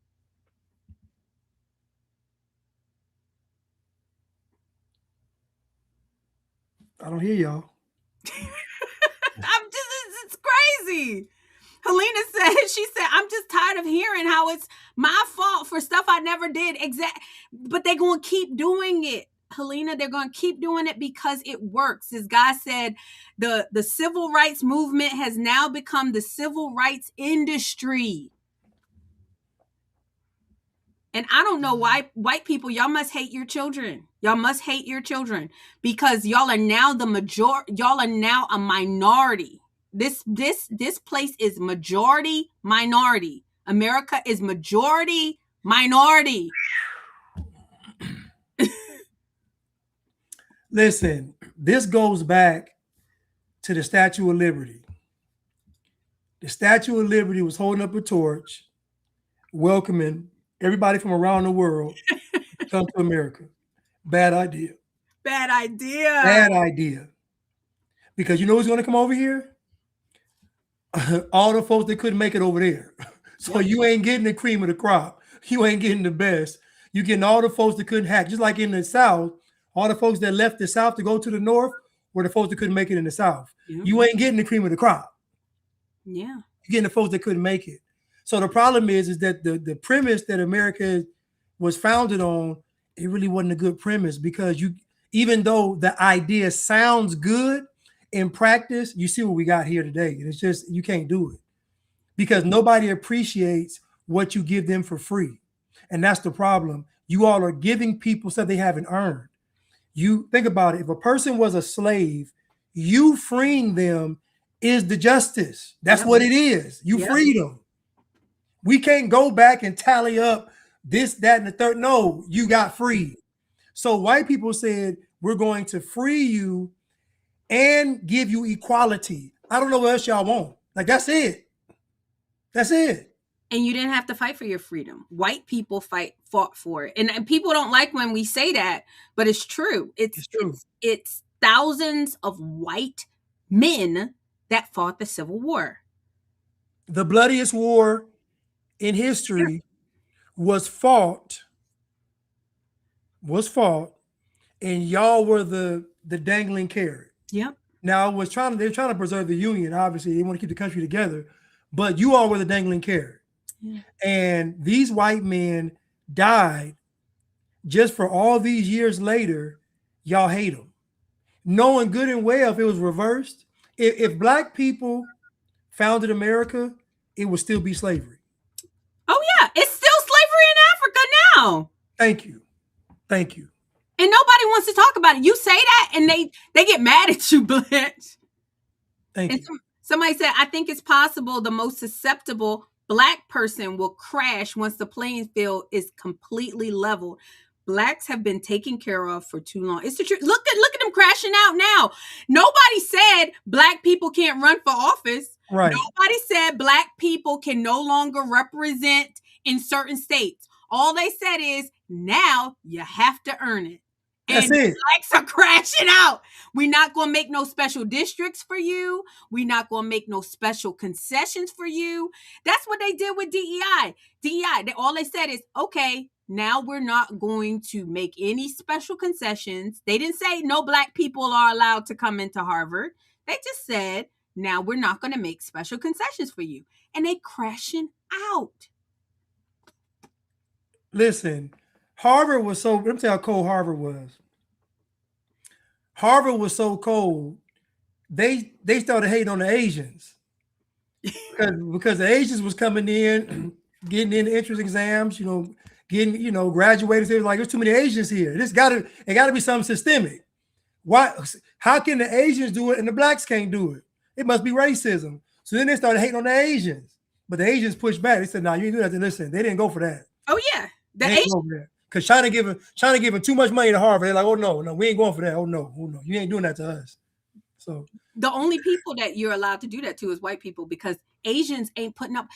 S2: I don't hear y'all.
S1: It's crazy. Helena she said, I'm just tired of hearing how it's my fault for stuff I never did. But they're going to keep doing it. Helena, they're going to keep doing it because it works. This guy said the civil rights movement has now become the civil rights industry. And I don't know why white people, y'all must hate your children. Y'all must hate your children because y'all are now y'all are now a minority. This place is majority minority. America is majority minority.
S2: Listen, this goes back to the Statue of Liberty. The Statue of Liberty was holding up a torch, welcoming everybody from around the world to come to America. Bad idea.
S1: Bad idea.
S2: Bad idea. Because you know who's going to come over here? all the folks that couldn't make it over there. So you ain't getting the cream of the crop. You ain't getting the best. You getting all the folks that couldn't hack. Just like in the South, all the folks that left the South to go to the North were the folks that couldn't make it in the South. You ain't getting the cream of the crop.
S1: Yeah.
S2: You're getting the folks that couldn't make it. So the problem is that the premise that America was founded on, it really wasn't a good premise, because even though the idea sounds good in practice, you see what we got here today. And it's just, you can't do it because nobody appreciates what you give them for free. And that's the problem. You all are giving people stuff they haven't earned. You think about it. If a person was a slave, you freeing them is the justice. That's what it is. You freed them. We can't go back and tally up this, that, and the third. No, you got freed. So white people said, we're going to free you and give you equality. I don't know what else y'all want. Like, that's it. That's it.
S1: And you didn't have to fight for your freedom. White people fought for it. And people don't like when we say that, but it's true. It's true. It's thousands of white men that fought the Civil War.
S2: The bloodiest war in history was fought, and y'all were the dangling carrot.
S1: Yep.
S2: Now they're trying to preserve the Union. Obviously, they want to keep the country together, but you all were the dangling carrot. Yeah. And these white men died just for all these years later. Y'all hate them, knowing good and well if it was reversed. If black people founded America, it would still be slavery.
S1: Oh yeah, it's still slavery in Africa now.
S2: Thank you.
S1: And nobody wants to talk about it. You say that, and they get mad at you, Blanche.
S2: Thank you.
S1: Somebody said, I think it's possible the most susceptible Black person will crash once the playing field is completely leveled. Blacks have been taken care of for too long. It's the truth. Look at them crashing out now. Nobody said Black people can't run for office.
S2: Right.
S1: Nobody said Black people can no longer represent in certain states. All they said is now you have to earn it.
S2: That's
S1: and
S2: it.
S1: Blacks are crashing out. We're not going to make no special districts for you. We're not going to make no special concessions for you. That's what they did with DEI. All they said is, okay, now we're not going to make any special concessions. They didn't say no Black people are allowed to come into Harvard. They just said, now we're not going to make special concessions for you. And they crashing out.
S2: Listen, Harvard was so, let me tell you how cold Harvard was. Harvard was so cold, they started hating on the Asians. because the Asians was coming in, getting in the entrance exams, getting, graduating. They was like, there's too many Asians here. It gotta be something systemic. Why? How can the Asians do it and the Blacks can't do it? It must be racism. So then they started hating on the Asians. But the Asians pushed back. They said, no, you ain't do that. Listen, they didn't go for that.
S1: Oh, yeah.
S2: Because China giving too much money to Harvard. They're like, oh no, we ain't going for that. Oh no, you ain't doing that to us. So
S1: the only people that you're allowed to do that to is white people, because Asians ain't putting up.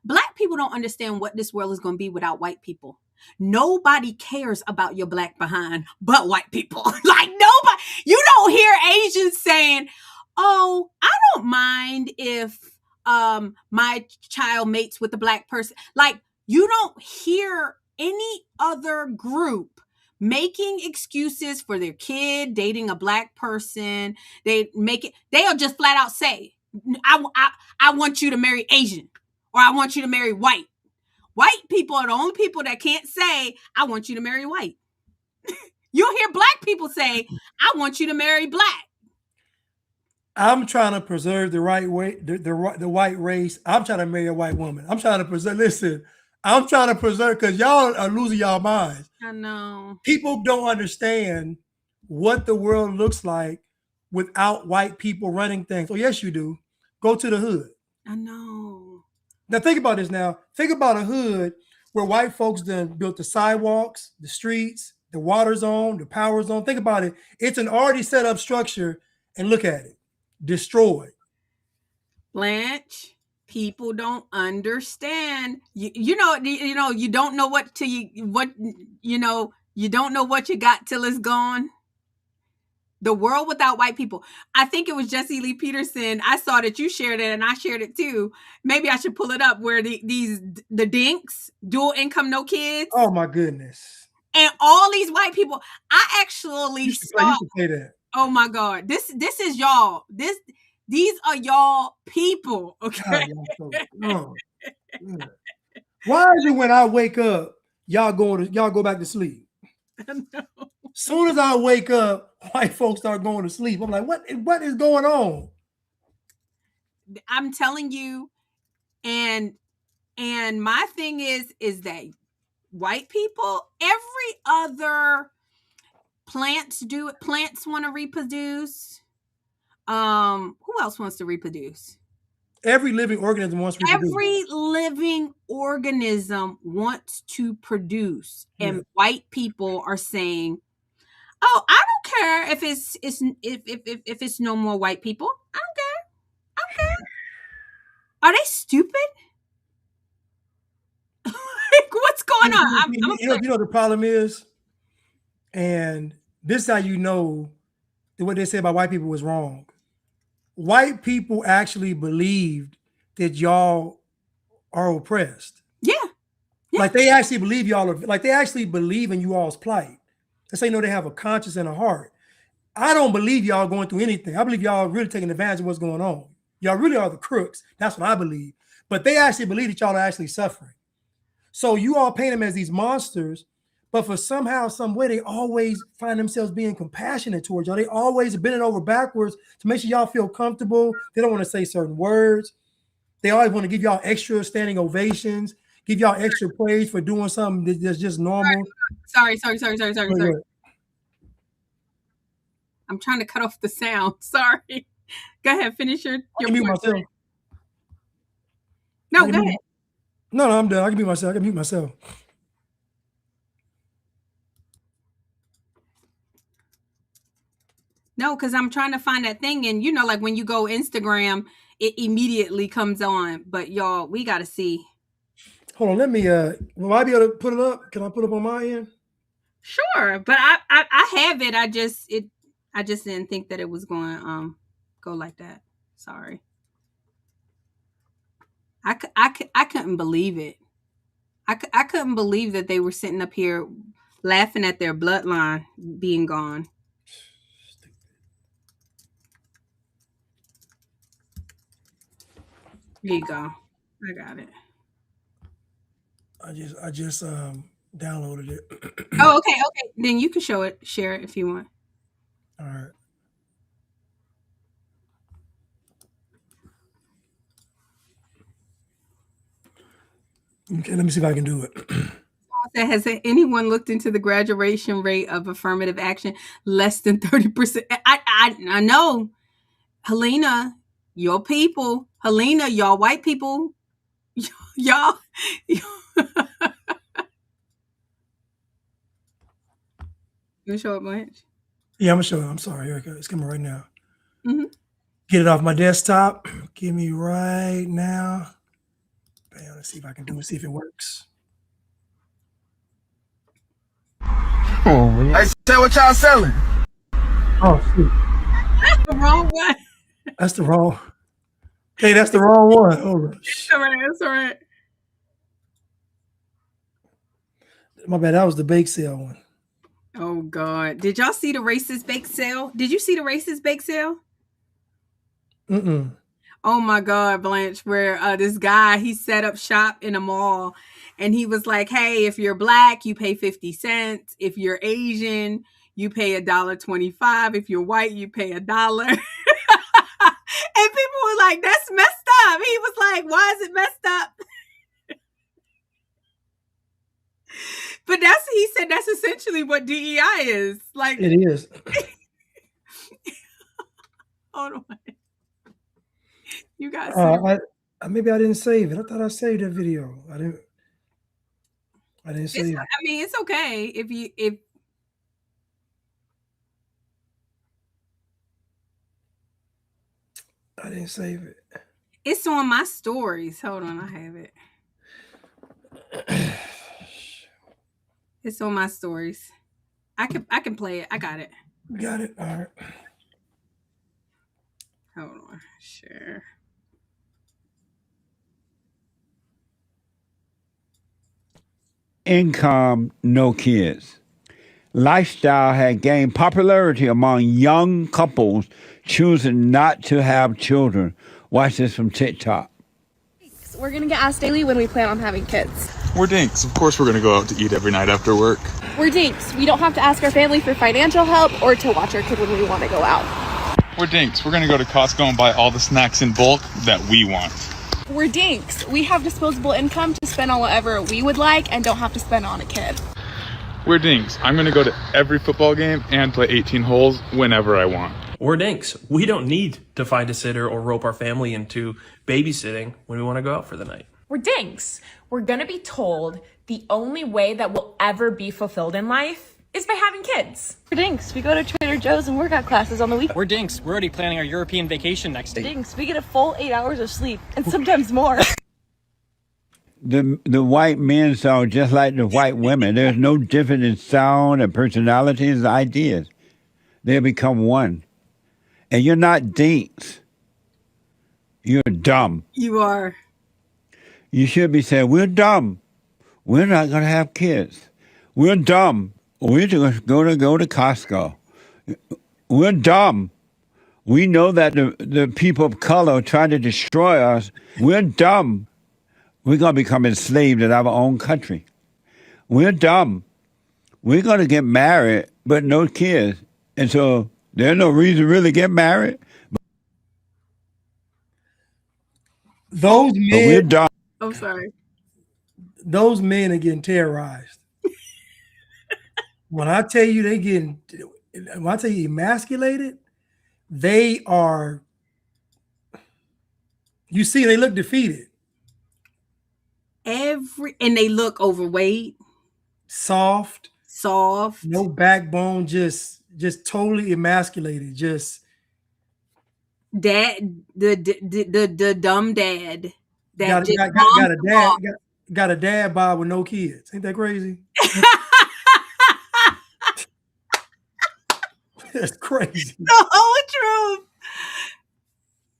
S1: Black people don't understand what this world is going to be without white people. Nobody cares about your Black behind but white people. Like nobody. You don't hear Asians saying, oh, I don't mind if my child mates with a Black person. Like you don't hear any other group making excuses for their kid dating a Black person. They'll just flat out say, I want you to marry Asian, or I want you to marry white. White people are the only people that can't say, I want you to marry white. You'll hear Black people say, I want you to marry Black.
S2: I'm trying to preserve the right way, the white race. I'm trying to marry a white woman. I'm trying to preserve, because y'all are losing y'all minds.
S1: I know.
S2: People don't understand what the world looks like without white people running things. Oh, yes, you do. Go to the hood.
S1: I know.
S2: Now, think about this now. Think about a hood where white folks done built the sidewalks, the streets, the water zone, the power zone. Think about it. It's an already set up structure, and look at it. Destroyed.
S1: Blanche, people don't understand. You don't know you don't know what you got till it's gone. The world without white people. I think it was Jesse Lee Peterson. I saw that you shared it and I shared it too. Maybe I should pull it up where the DINKs, dual income, no kids.
S2: Oh my goodness.
S1: And all these white people. I actually
S2: You should say that.
S1: Oh my God. This is y'all. These are y'all people. Okay.
S2: God, why is it when I wake up, y'all go back to sleep? Soon as I wake up, white folks start going to sleep. I'm like, what is going on?
S1: I'm telling you, and my thing is that white people, every other plants do it. Plants want to reproduce. Who else wants to reproduce?
S2: Every living organism wants to reproduce.
S1: Every living organism wants to produce, and white people are saying, "Oh, I don't care if it's no more white people. I don't care. Are they stupid? Like, what's going on?"
S2: You know what the problem is, and this is how you know that what they say about white people was wrong. White people actually believed that y'all are oppressed.
S1: Yeah.
S2: Like they actually believe y'all are, like they actually believe in you all's plight. They say no, they have a conscience and a heart. I don't believe y'all going through anything. I believe y'all really taking advantage of what's going on. Y'all really are the crooks. That's what I believe. But they actually believe that y'all are actually suffering. So you all paint them as these monsters, but for somehow, some way, they always find themselves being compassionate towards y'all. They always bending over backwards to make sure y'all feel comfortable. They don't want to say certain words. They always want to give y'all extra standing ovations, give y'all extra praise for doing something that's just normal.
S1: Sorry. I'm trying to cut off the sound. Sorry. Go ahead. Finish your
S2: mute myself.
S1: No, go ahead.
S2: No, I'm done. I can mute myself.
S1: No, because I'm trying to find that thing. And, like when you go Instagram, it immediately comes on. But, y'all, we got to see.
S2: Hold on. Let me, will I be able to put it up? Can I put it up on my end?
S1: Sure. But I have it. I just didn't think that it was going to go like that. Sorry. I couldn't believe it. I couldn't believe that they were sitting up here laughing at their bloodline being gone. There you go. I got it.
S2: I just downloaded it.
S1: Oh, okay. Then you can share it if you want.
S2: All right. Okay, let me see if I can do it.
S1: Has anyone looked into the graduation rate of affirmative action? Less than 30%. I know. Helena, your people. Helena, y'all white people. Y'all. You gonna show it, Blanche?
S2: Yeah, I'm gonna show it. I'm sorry. Here it goes. It's coming right now.
S1: Mm-hmm.
S2: Get it off my desktop. Give me right now. Bam, let's see if I can do it. See if it works.
S6: Oh, man. Hey, say what y'all selling?
S2: Oh, shoot.
S1: That's the wrong one.
S2: That's the wrong. Hey, that's the wrong one. Hold on.
S1: That's all right.
S2: My bad. That was the bake sale one.
S1: Oh, God. Did y'all see the racist bake sale? Did you see the racist bake sale?
S2: Mm-mm.
S1: Oh, my God, Blanche, where this guy, he set up shop in a mall. And he was like, hey, if you're black, you pay 50 cents. If you're Asian, you pay $1.25. If you're white, you pay $1. And people were like, that's messed up. He was like, why is it messed up? But he said that's essentially what DEI is. Like,
S2: it is.
S1: Hold on. You guys
S2: maybe I didn't save it. I thought I saved that video. I didn't save it.
S1: I mean, it's okay if
S2: I didn't save it.
S1: It's on my stories. Hold on, I have it. It's on my stories. I can play it. I got it.
S2: Got it. All right.
S1: Hold on. Sure.
S7: Income, no kids. Lifestyle had gained popularity among young couples choosing not to have children. Watch this from TikTok.
S8: We're gonna get asked daily when we plan on having kids.
S9: We're dinks. Of course we're gonna go out to eat every night after work.
S8: We're dinks. We don't have to ask our family for financial help or to watch our kid when we want to go out.
S9: We're dinks. We're gonna go to Costco and buy all the snacks in bulk that we want.
S8: We're dinks. We have disposable income to spend on whatever we would like and don't have to spend on a kid.
S9: We're dinks. I'm gonna go to every football game and play 18 holes whenever I want.
S10: We're dinks. We don't need to find a sitter or rope our family into babysitting when we want to go out for the night.
S11: We're dinks. We're gonna be told the only way that we'll ever be fulfilled in life is by having kids.
S8: We're dinks. We go to Trader Joe's and workout classes on the weekend.
S12: We're dinks. We're already planning our European vacation next week.
S8: Dinks. We get a full 8 hours of sleep and sometimes more.
S7: The white men sound just like the white women. There's no difference in sound and personalities and ideas. They become one. And you're not dinks. You're dumb.
S1: You are.
S7: You should be saying, we're dumb. We're not going to have kids. We're dumb. We're just going to go to Costco. We're dumb. We know that the people of color try to destroy us. We're dumb. We're going to become enslaved in our own country. We're dumb. We're going to get married, but no kids. And so there's no reason to really get married.
S2: Those
S7: But we're
S2: men,
S7: dumb.
S1: I'm sorry.
S2: those men are getting terrorized. When I tell you when I tell you emasculated, they are. You see, they look defeated,
S1: And they look overweight,
S2: soft,
S1: soft.
S2: no backbone, just totally emasculated. Just
S1: Dad, the dumb dad that
S2: got,
S1: just
S2: got,
S1: bombs
S2: got a
S1: the
S2: dad
S1: ball.
S2: got a dad bod with no kids. Ain't that crazy? That's crazy.
S1: The whole truth.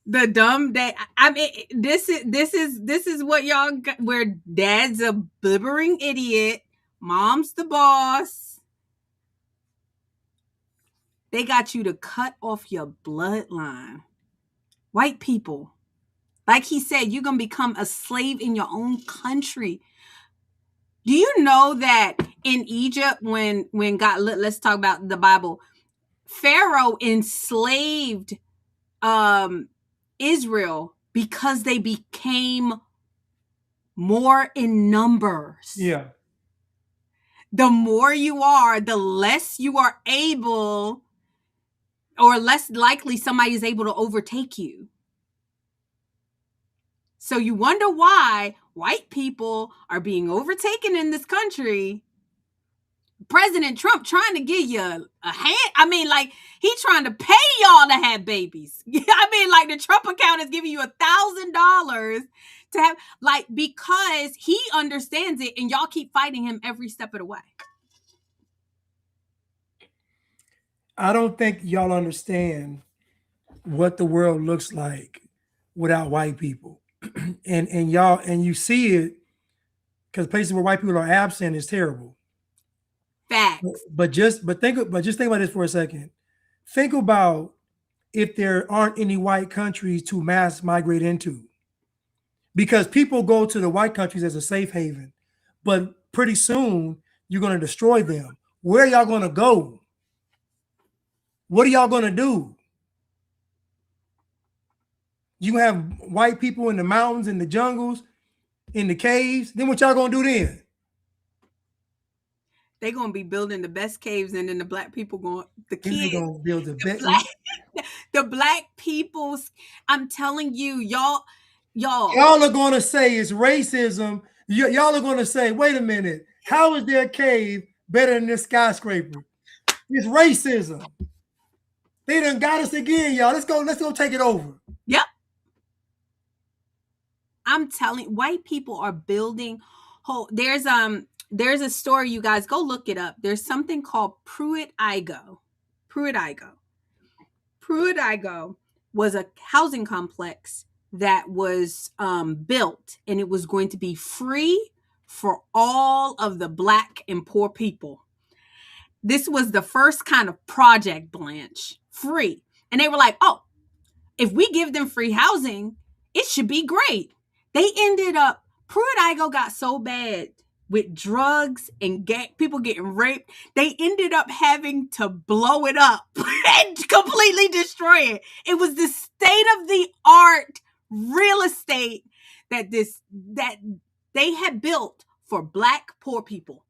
S1: The dumb dad. I mean, this is what y'all got, where dad's a blibbering idiot, mom's the boss. They got you to cut off your bloodline. White people, like he said, you're gonna become a slave in your own country. Do you know that in Egypt, when God, let's talk about the Bible, Pharaoh enslaved Israel because they became more in numbers.
S2: Yeah.
S1: The more you are, the less you are able, or less likely somebody is able to overtake you. So you wonder why white people are being overtaken in this country. President Trump trying to give you a hand. I mean, like, he's trying to pay y'all to have babies. I mean, like, the Trump account is giving you $1,000 to have, like, because he understands it and y'all keep fighting him every step of the way.
S2: I don't think y'all understand what the world looks like without white people. and you see it because places where white people are absent is terrible.
S1: Facts.
S2: But just think about this for a second. Think about if there aren't any white countries to mass migrate into. Because people go to the white countries as a safe haven, but pretty soon you're going to destroy them. Where are y'all going to go? What are y'all going to do? You have white people in the mountains, in the jungles, in the caves. Then what y'all going to do then?
S1: They're going to be building the best caves, and then the black people the kids.
S2: They're going to build
S1: the black people's, I'm telling you, y'all
S2: are going to say it's racism. Y'all are going to say, wait a minute, how is their cave better than this skyscraper? It's racism. They done got us again, y'all. Let's go take it over.
S1: Yep. I'm telling, white people are building there's a story, you guys go look it up. There's something called Pruitt-Igoe. Pruitt-Igoe. Pruitt-Igoe was a housing complex that was built, and it was going to be free for all of the Black and poor people. This was the first kind of project, Blanche, free. And they were like, oh, if we give them free housing, it should be great. They ended up, Pruitt-Igoe got so bad with drugs and people getting raped, they ended up having to blow it up and completely destroy it. It was the state-of-the-art real estate that they had built for Black poor people.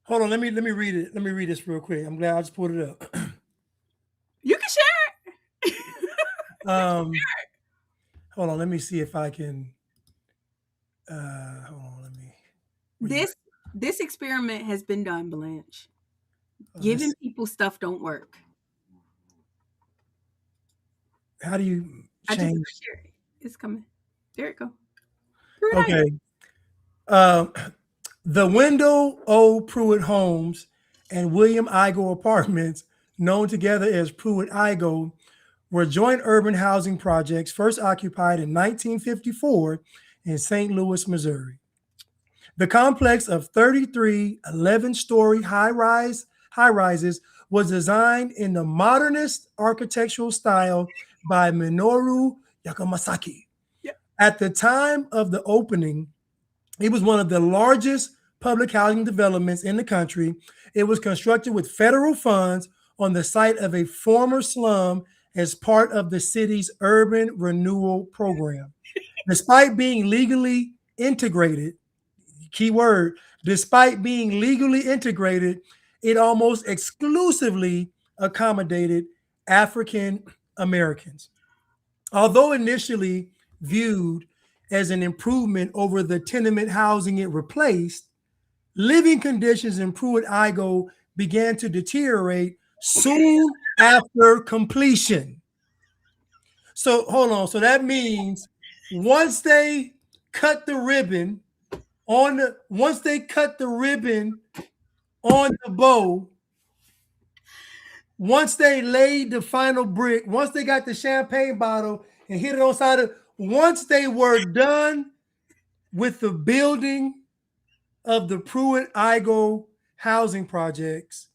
S2: Hold on, let me read it. Let me read this real quick. I'm glad I just pulled it up.
S1: You can share it.
S2: Hold on, let me see if I can. Hold on, let me.
S1: This experiment has been done, Blanche. Giving people stuff don't work.
S2: How do you change?
S1: I just share it. It's coming. There it go.
S2: Okay. The Wendell O. Pruitt homes and William Igoe apartments, known together as Pruitt-Igoe, were joint urban housing projects first occupied in 1954 in St. Louis, Missouri. The complex of 33 11-story high-rises was designed in the modernist architectural style by Minoru Yamasaki.
S1: Yeah.
S2: At the time of the opening, it was one of the largest public housing developments in the country. It was constructed with federal funds on the site of a former slum as part of the city's urban renewal program. Despite being legally integrated, keyword, despite being legally integrated, it almost exclusively accommodated African Americans. Although initially viewed as an improvement over the tenement housing it replaced, living conditions in Pruitt-Igoe began to deteriorate soon after completion. So hold on. So that means once they cut the ribbon on the bow, once they laid the final brick, once they got the champagne bottle and hit it on side of, once they were done with the building of the Pruitt-Igoe housing projects,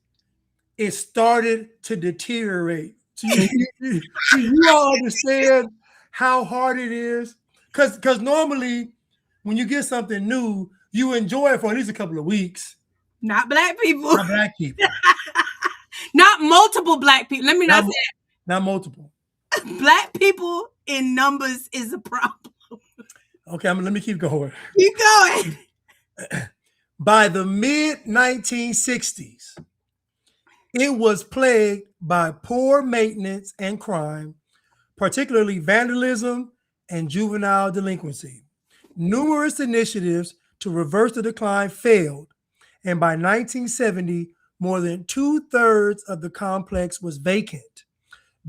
S2: it started to deteriorate. So you all understand how hard it is? Because normally when you get something new, you enjoy it for at least a couple of weeks.
S1: Not Black people.
S2: Not Black people.
S1: Not multiple Black people. Let me not say that.
S2: Not multiple.
S1: Black people in numbers is a problem.
S2: Okay, let me keep going.
S1: Keep going.
S2: By the mid-1960s, it was plagued by poor maintenance and crime, particularly vandalism and juvenile delinquency. Numerous initiatives to reverse the decline failed, and by 1970, more than 2/3 of the complex was vacant.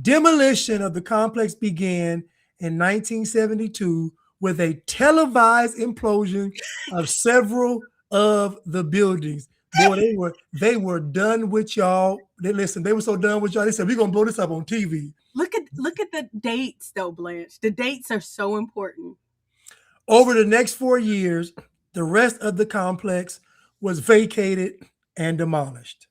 S2: Demolition of the complex began in 1972 with a televised implosion of several of the buildings. Boy, they were done with y'all. They were so done with y'all. They said, we're gonna blow this up on TV.
S1: Look at the dates though, Blanche. The dates are so important.
S2: Over the next 4 years, the rest of the complex was vacated and demolished.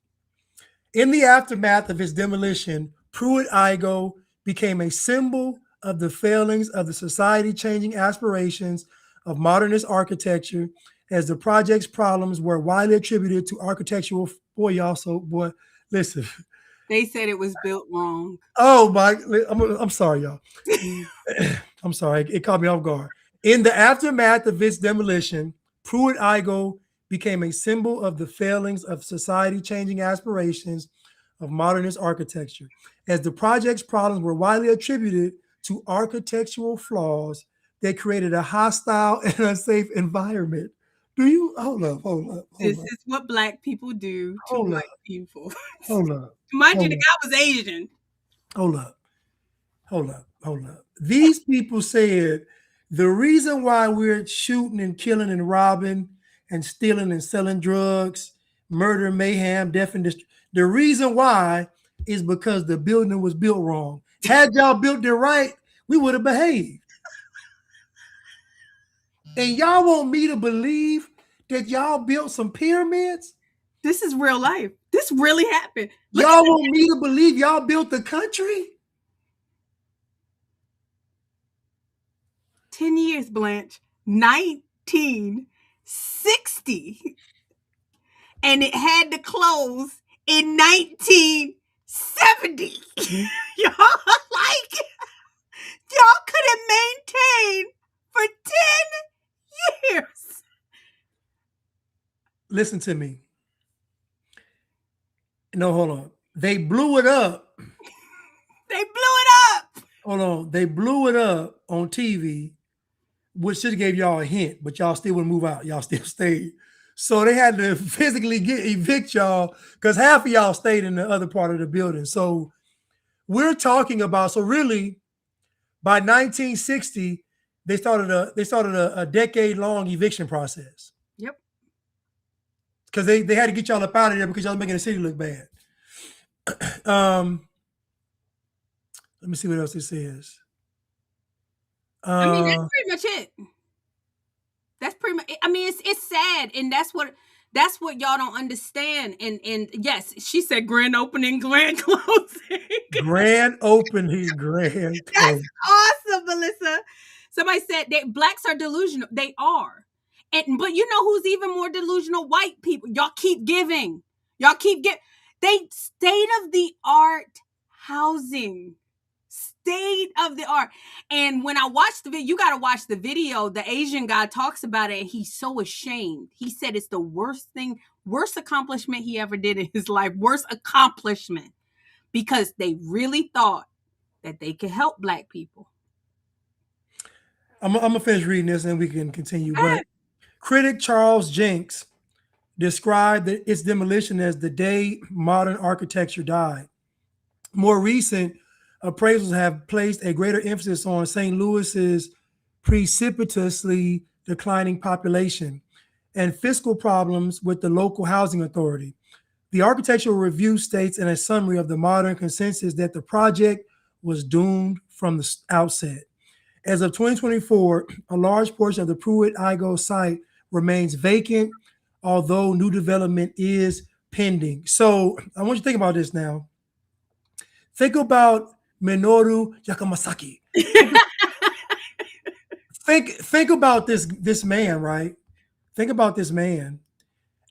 S2: In the aftermath of its demolition, Pruitt-Igoe became a symbol of the failings of the society-changing aspirations of modernist architecture, as the project's problems were widely attributed to architectural. Listen.
S1: They said it was built wrong.
S2: Oh my! I'm sorry, y'all. I'm sorry. It caught me off guard. In the aftermath of its demolition, Pruitt-Igoe became a symbol of the failings of society-changing aspirations of modernist architecture, as the project's problems were widely attributed to architectural flaws that created a hostile and unsafe environment. Hold up.
S1: This is what Black people do to white people.
S2: Hold up.
S1: Mind you, the guy was Asian.
S2: Hold up. These people said the reason why we're shooting and killing and robbing and stealing and selling drugs, murder, mayhem, death, and destruction, the reason why is because the building was built wrong. Had y'all built it right, we would have behaved. And y'all want me to believe that y'all built some pyramids?
S1: This is real life. This really happened.
S2: Y'all want me to believe y'all built the country?
S1: 10 years, Blanche. 1960. And it had to close in 1970. Y'all couldn't maintain for 10 years.
S2: Listen to me. No, hold on. They blew it up.
S1: They blew it up.
S2: Hold on. They blew it up on TV, which should have gave y'all a hint, but y'all still wouldn't move out. Y'all still stayed. So they had to physically evict y'all because half of y'all stayed in the other part of the building. So we're talking about, so really by 1960, they started a decade-long eviction process.
S1: Yep.
S2: Because they had to get y'all up out of there because y'all making the city look bad. Let me see what else it says.
S1: I mean, that's pretty much it. That's pretty much. I mean, it's sad, and that's what y'all don't understand. And yes, she said grand opening, grand closing.
S2: Grand opening, grand closing.
S1: That's awesome, Melissa. Somebody said that blacks are delusional. They are. But you know who's even more delusional? White people. Y'all keep giving. They state-of-the-art housing. State of the art. And when I watched the video, you got to watch the video. The Asian guy talks about it and he's so ashamed. He said it's the worst accomplishment he ever did in his life. Worst accomplishment. Because they really thought that they could help black people.
S2: I'm going to finish reading this and we can continue. But critic Charles Jenks described its demolition as the day modern architecture died. More recent appraisals have placed a greater emphasis on St. Louis's precipitously declining population and fiscal problems with the local housing authority. The architectural review states in a summary of the modern consensus that the project was doomed from the outset. As of 2024, a large portion of the Pruitt-Igoe site remains vacant, although new development is pending. So I want you to think about this now. Think about Minoru Yamasaki. think about this man, right? Think about this man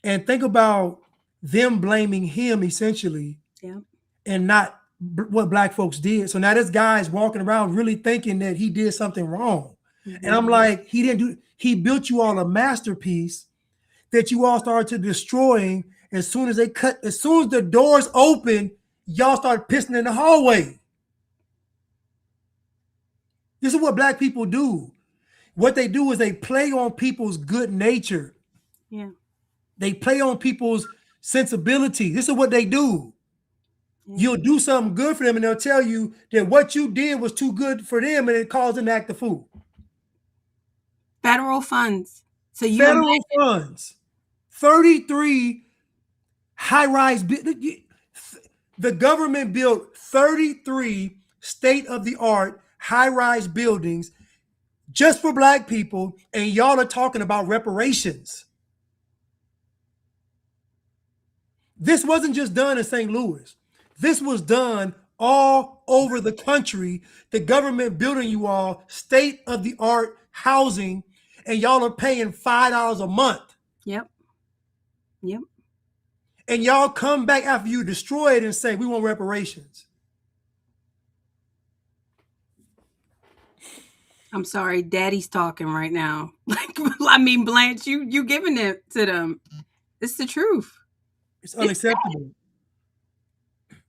S2: and think about them blaming him essentially, and not what black folks did. So now this guy is walking around really thinking that he did something wrong. Mm-hmm. And I'm like, he built you all a masterpiece that you all started to destroying. As soon as the doors open, y'all start pissing in the hallway. This is what black people do. What they do is they play on people's good nature.
S1: Yeah.
S2: They play on people's sensibility. This is what they do. Yeah. You'll do something good for them and they'll tell you that what you did was too good for them and it caused them to act a fool.
S1: Federal funds.
S2: Federal funds. 33 high-rise. The government built 33 state-of-the-art high-rise buildings just for black people, and y'all are talking about reparations. This wasn't just done in St. Louis. This was done all over the country. The government building you all state-of-the-art housing, and y'all are paying $5 a month.
S1: Yep.
S2: And y'all come back after you destroy it and say, we want reparations.
S1: I'm sorry, Daddy's talking right now. I mean, Blanche, you giving it to them. It's the truth.
S2: It's unacceptable.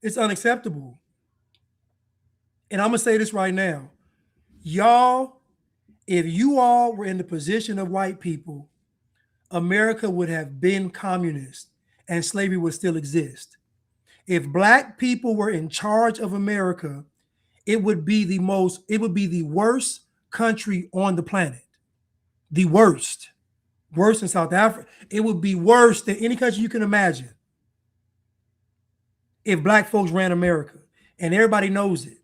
S2: It's unacceptable. And I'm going to say this right now. Y'all, if you all were in the position of white people, America would have been communist and slavery would still exist. If black people were in charge of America, it would be the worst country on the planet. The worst. Worse than South Africa. It would be worse than any country you can imagine. if black folks ran America, and everybody knows it.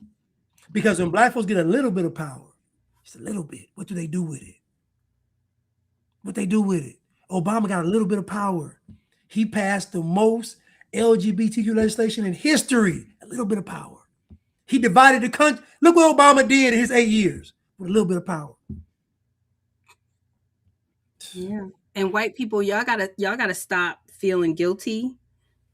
S2: Because when black folks get a little bit of power, just a little bit, what do they do with it? What they do with it? Obama got a little bit of power. He passed the most LGBTQ legislation in history. A little bit of power. He divided the country. Look what Obama did in his 8 years with a little bit of power.
S1: Yeah. And white people, y'all gotta stop feeling guilty.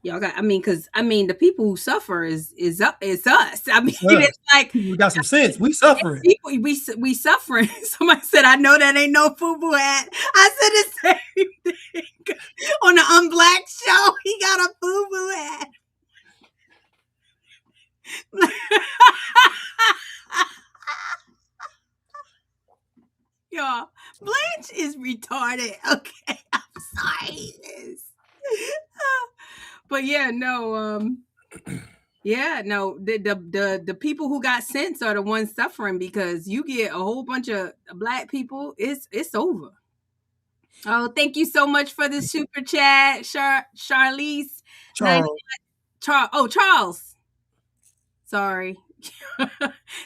S1: Y'all got, because the people who suffer is us. I mean, it's like
S2: we got some sense. We suffering.
S1: People, we suffering. Somebody said, "I know that ain't no FUBU hat." I said the same thing on the Unblack show. He got a FUBU hat. Y'all, Blanche is retarded. Okay, I'm sorry. But yeah, no, the people who got sense are the ones suffering, because you get a whole bunch of black people, it's over. Oh, thank you so much for the super chat, Charlize. Charles. Sorry.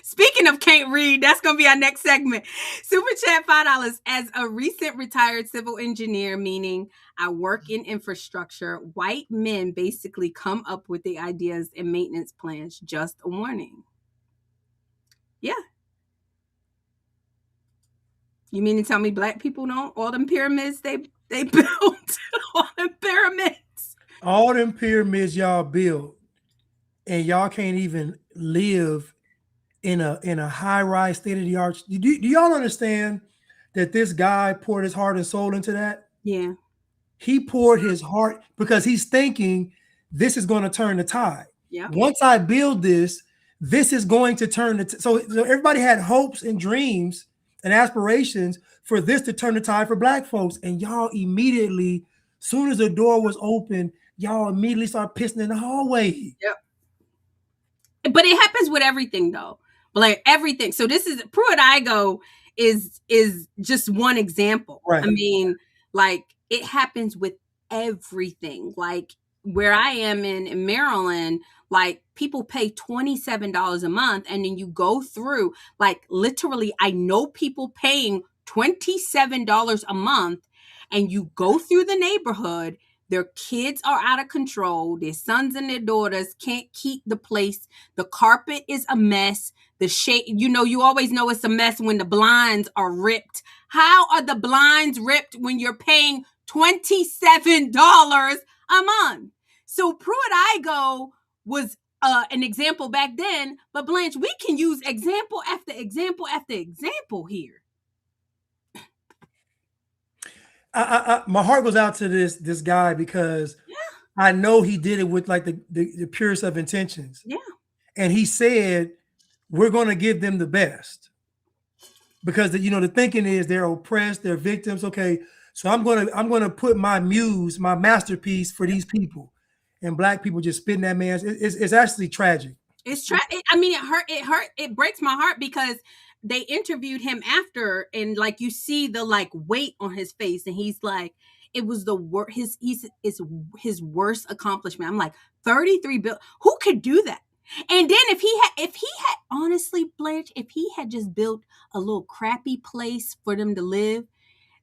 S1: Speaking of can't read, that's going to be our next segment. Super chat $5. As a recent retired civil engineer, meaning I work in infrastructure, white men basically come up with the ideas and maintenance plans. Just a warning. Yeah. You mean to tell me black people don't? All them pyramids they built? All them pyramids?
S2: All them pyramids y'all built, and y'all can't even live in a high-rise, state-of-the-art. Do y'all understand that this guy poured his heart and soul into that?
S1: Yeah.
S2: He poured his heart because he's thinking this is going to turn the tide.
S1: Yeah.
S2: Once I build this is going to turn the so everybody had hopes and dreams and aspirations for this to turn the tide for black folks. And y'all immediately, soon as the door was open, y'all immediately start pissing in the hallway.
S1: Yep. But it happens with everything, though. Like everything. So this is Pruitt-Igoe is just one example.
S2: Right.
S1: I mean, like it happens with everything. Like where I am in Maryland, like people pay $27 a month, and then you go through, like literally, I know people paying $27 a month, and you go through the neighborhood. Their kids are out of control. Their sons and their daughters can't keep the place. The carpet is a mess. The shade, you always know it's a mess when the blinds are ripped. How are the blinds ripped when you're paying $27 a month? So Pruitt-Igoe was an example back then, but Blanche, we can use example after example after example here.
S2: My heart goes out to this guy because I know he did it with like the purest of intentions.
S1: Yeah.
S2: And he said, we're going to give them the best because the thinking is they're oppressed, they're victims. Okay. So I'm going to put my muse, my masterpiece for these people, and black people just spitting that man. It's actually tragic.
S1: It's tragic. I mean, it hurt. It breaks my heart because they interviewed him after, and like you see the like weight on his face, and he's like, it was the worst. His worst accomplishment. I'm like, 33 billion. Who could do that? And then if he had honestly, Blanche, if he had just built a little crappy place for them to live,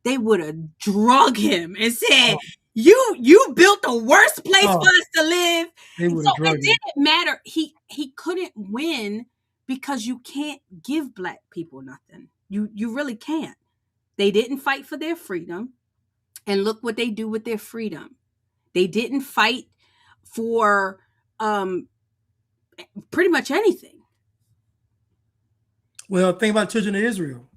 S1: they would have drug him and said, you built the worst place for us to live. So it didn't matter. He couldn't win because you can't give black people nothing. You really can't. They didn't fight for their freedom. And look what they do with their freedom. They didn't fight for pretty much anything.
S2: Well, think about children of Israel.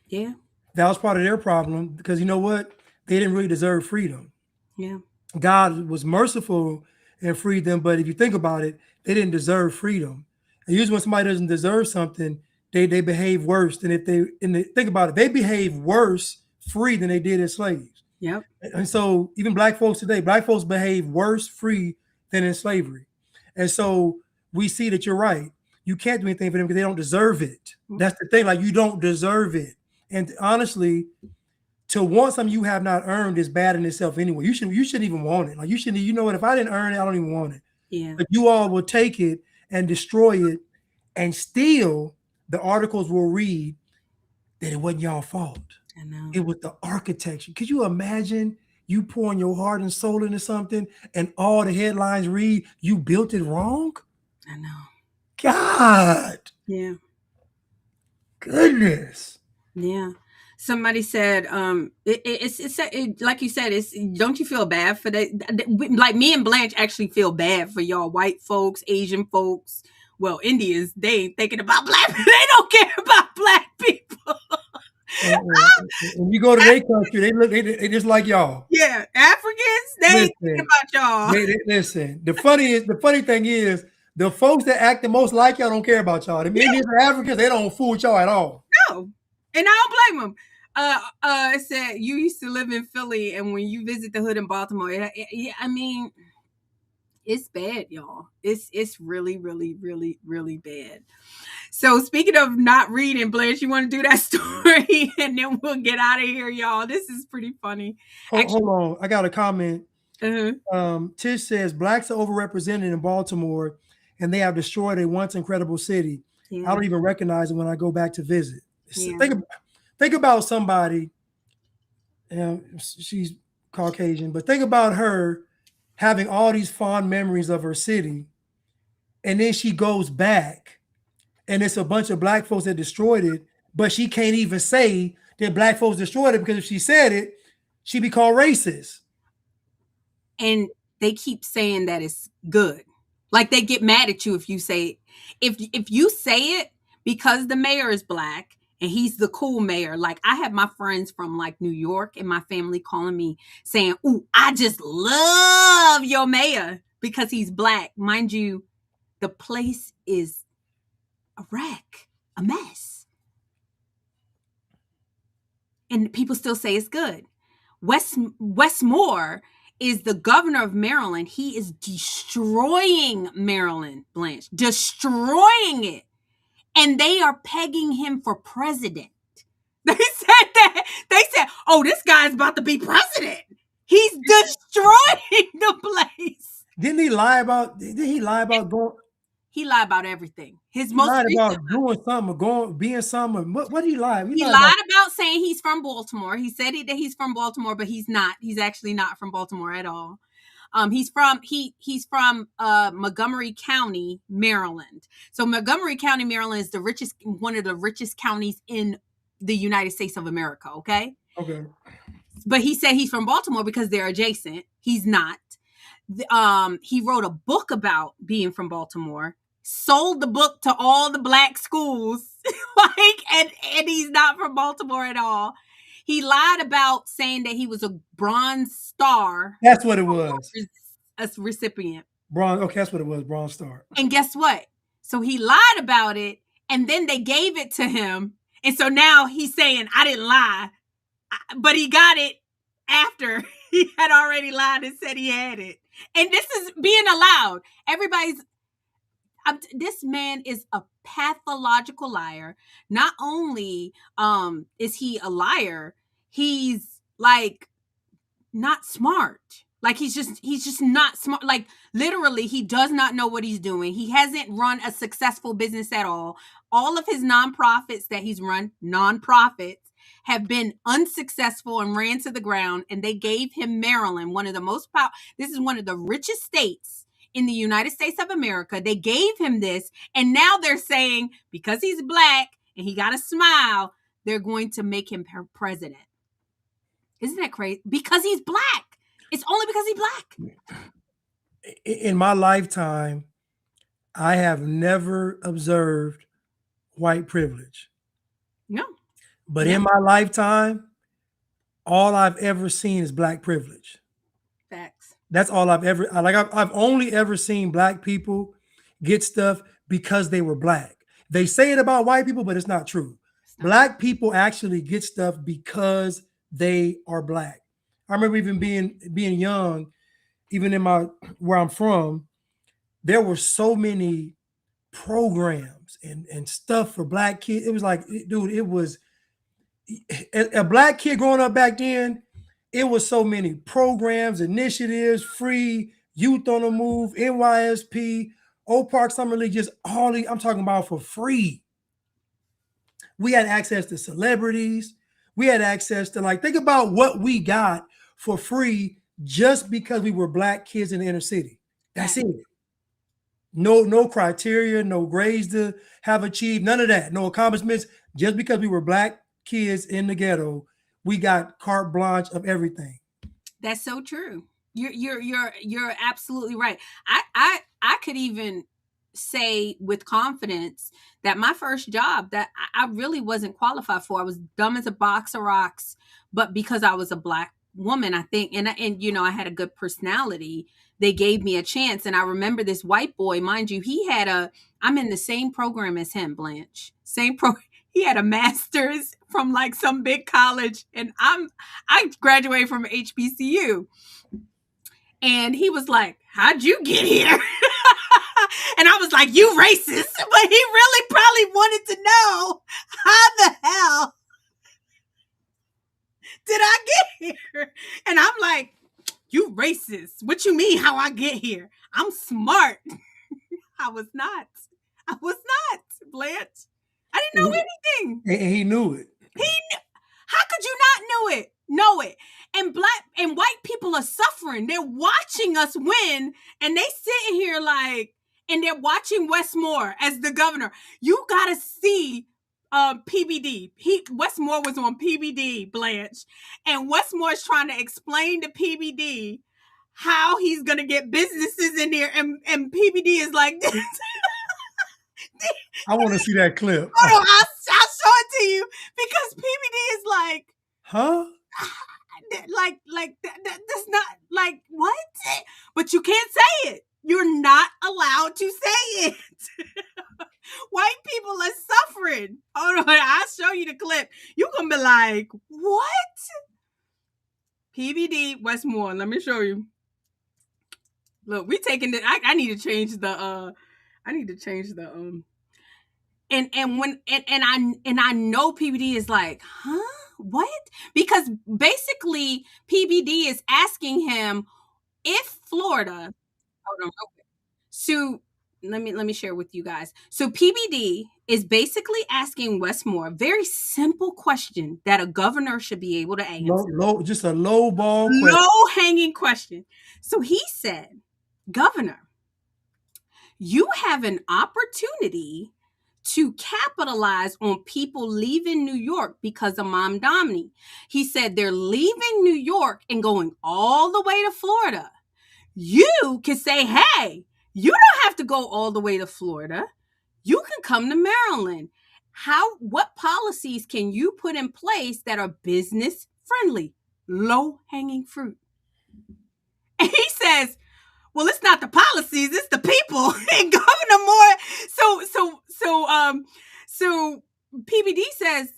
S1: Yeah.
S2: That was part of their problem because you know what? They didn't really deserve freedom.
S1: Yeah.
S2: God was merciful and freed them, but if you think about it, they didn't deserve freedom. And usually when somebody doesn't deserve something, they behave worse than if think about it, they behave worse free than they did as slaves.
S1: Yep.
S2: And so even black folks today, black folks behave worse free than in slavery. And so we see that you're right. You can't do anything for them because they don't deserve it. That's the thing. Like you don't deserve it. And honestly, to want something you have not earned is bad in itself anyway. You shouldn't even want it. Like you shouldn't. You know what? If I didn't earn it, I don't even want it.
S1: Yeah.
S2: But you all will take it and destroy it, and still the articles will read that it wasn't y'all fault.
S1: I know.
S2: It was the architecture. Could you imagine you pouring your heart and soul into something and all the headlines read you built it wrong?
S1: I know.
S2: God.
S1: Yeah.
S2: Goodness.
S1: Yeah. Somebody said, it's like you said, don't you feel bad for that? Like me and Blanche actually feel bad for y'all white folks, Asian folks. Well, Indians, they ain't thinking about black people. They don't care about black people.
S2: When you go to their country, they just like y'all.
S1: Yeah, Africans, they ain't thinking about y'all.
S2: Listen, the funny thing is, the folks that act the most like y'all don't care about y'all. The Indians and Africans, they don't fool with y'all at all.
S1: No, and I don't blame them. It said you used to live in Philly, and when you visit the hood in Baltimore, I mean, it's bad, y'all. It's really, really, really, really bad. So speaking of not reading, Blanche, you want to do that story, and then we'll get out of here, y'all. This is pretty funny.
S2: Hold on, I got a comment. Tish says blacks are overrepresented in Baltimore, and they have destroyed a once incredible city.
S1: Yeah.
S2: I don't even recognize it when I go back to visit.
S1: Yeah.
S2: Think about somebody. She's Caucasian, but think about her having all these fond memories of her city, and then she goes back, and it's a bunch of black folks that destroyed it, but she can't even say that black folks destroyed it, because if she said it, she'd be called racist.
S1: And they keep saying that it's good. Like they get mad at you if you say it. If you say it because the mayor is black and he's the cool mayor. Like I have my friends from like New York and my family calling me saying, "Ooh, I just love your mayor because he's black." Mind you, the place is a wreck, a mess. And people still say it's good. Wes Moore is the governor of Maryland. He is destroying Maryland, Blanche, destroying it. And they are pegging him for president. They said that. They said, "Oh, this guy's about to be president. He's destroying the place."
S2: Didn't he lie about going?
S1: He lied about everything. His
S2: He
S1: most
S2: lied
S1: recent
S2: about doing something or being something. What did he lie?
S1: He lied about saying he's from Baltimore. He said that he's from Baltimore, but he's not. He's actually not from Baltimore at all. He's from Montgomery County, Maryland. So Montgomery County, Maryland is one of the richest counties in the United States of America. Okay.
S2: Okay.
S1: But he said he's from Baltimore because they're adjacent. He's not. He wrote a book about being from Baltimore. Sold the book to all the black schools, and he's not from Baltimore at all. He lied about saying that he was a Bronze Star.
S2: That's what it was.
S1: A recipient.
S2: Bronze. Okay, that's what it was. Bronze Star.
S1: And guess what? So he lied about it, and then they gave it to him, and so now he's saying I didn't lie, but he got it after he had already lied and said he had it. And this is being allowed. This man is a pathological liar. Not only is he a liar, he's like not smart. Like he's just not smart. Like literally, he does not know what he's doing. He hasn't run a successful business at all. All of his nonprofits that he's run, have been unsuccessful and ran to the ground. And they gave him Maryland, this is one of the richest states in the United States of America. They gave him this, and now they're saying because he's black and he got a smile, they're going to make him president. Isn't that crazy? Because he's black. It's only because he's black.
S2: In my lifetime, I have never observed white privilege.
S1: No.
S2: But in my lifetime, all I've ever seen is black privilege.
S1: Facts.
S2: That's all I've only ever seen black people get stuff because they were black. They say it about white people, but it's not true. Black people actually get stuff because they are black. I remember even being young, even in where I'm from, there were so many programs and stuff for black kids. It was like, dude, it was a black kid growing up back then. It was so many programs, initiatives, free Youth on the Move, NYSP, Old Park Summer League, just all the, I'm talking about for free. We had access to celebrities. We had access to, like, think about what we got for free just because we were black kids in the inner city. That's it. No criteria, no grades to have achieved, none of that, no accomplishments. Just because we were black kids in the ghetto, we got carte blanche of everything.
S1: That's so true. You're absolutely right. I could even say with confidence that my first job that I really wasn't qualified for. I was dumb as a box of rocks, but because I was a black woman, I think, and you know, I had a good personality, they gave me a chance. And I remember this white boy, mind you, I'm in the same program as him, Blanche. He had a master's from like some big college, and I graduated from HBCU. And he was like, "How'd you get here?" And I was like, "You racist." But he really probably wanted to know, how the hell did I get here? And I'm like, "You racist. What you mean how I get here? I'm smart." I was not, Blanche. I didn't know anything.
S2: And he knew it.
S1: How could you not know it? And black and white people are suffering. They're watching us win, and they sitting here like, and they're watching Wes Moore as the governor. You gotta see PBD. Wes Moore was on PBD, Blanche, and Wes Moore is trying to explain to PBD how he's gonna get businesses in there, and PBD is like this.
S2: I want to see that clip.
S1: Hold on, I'll show it to you, because PBD is like,
S2: huh?
S1: Like that's not like what? But you can't say it. You're not allowed to say it. White people are suffering. Hold on, I'll show you the clip. You're gonna be like, what? PBD Westmore. Let me show you. Look, we taking the. I need to change the. And I know PBD is like, huh? What? Because basically PBD is asking him if Florida. Hold on. Okay. So let me share with you guys. So PBD is basically asking Westmore a very simple question that a governor should be able to answer.
S2: Just a low ball question.
S1: Low hanging question. So he said, "Governor, you have an opportunity to capitalize on people leaving New York because of Mom Domney." He said they're leaving New York and going all the way to Florida. You can say, "Hey, you don't have to go all the way to Florida. You can come to Maryland. What policies can you put in place that are business friendly?" Low hanging fruit. And he says, "Well, it's not the policies, it's the people." And Governor Moore, so PBD says,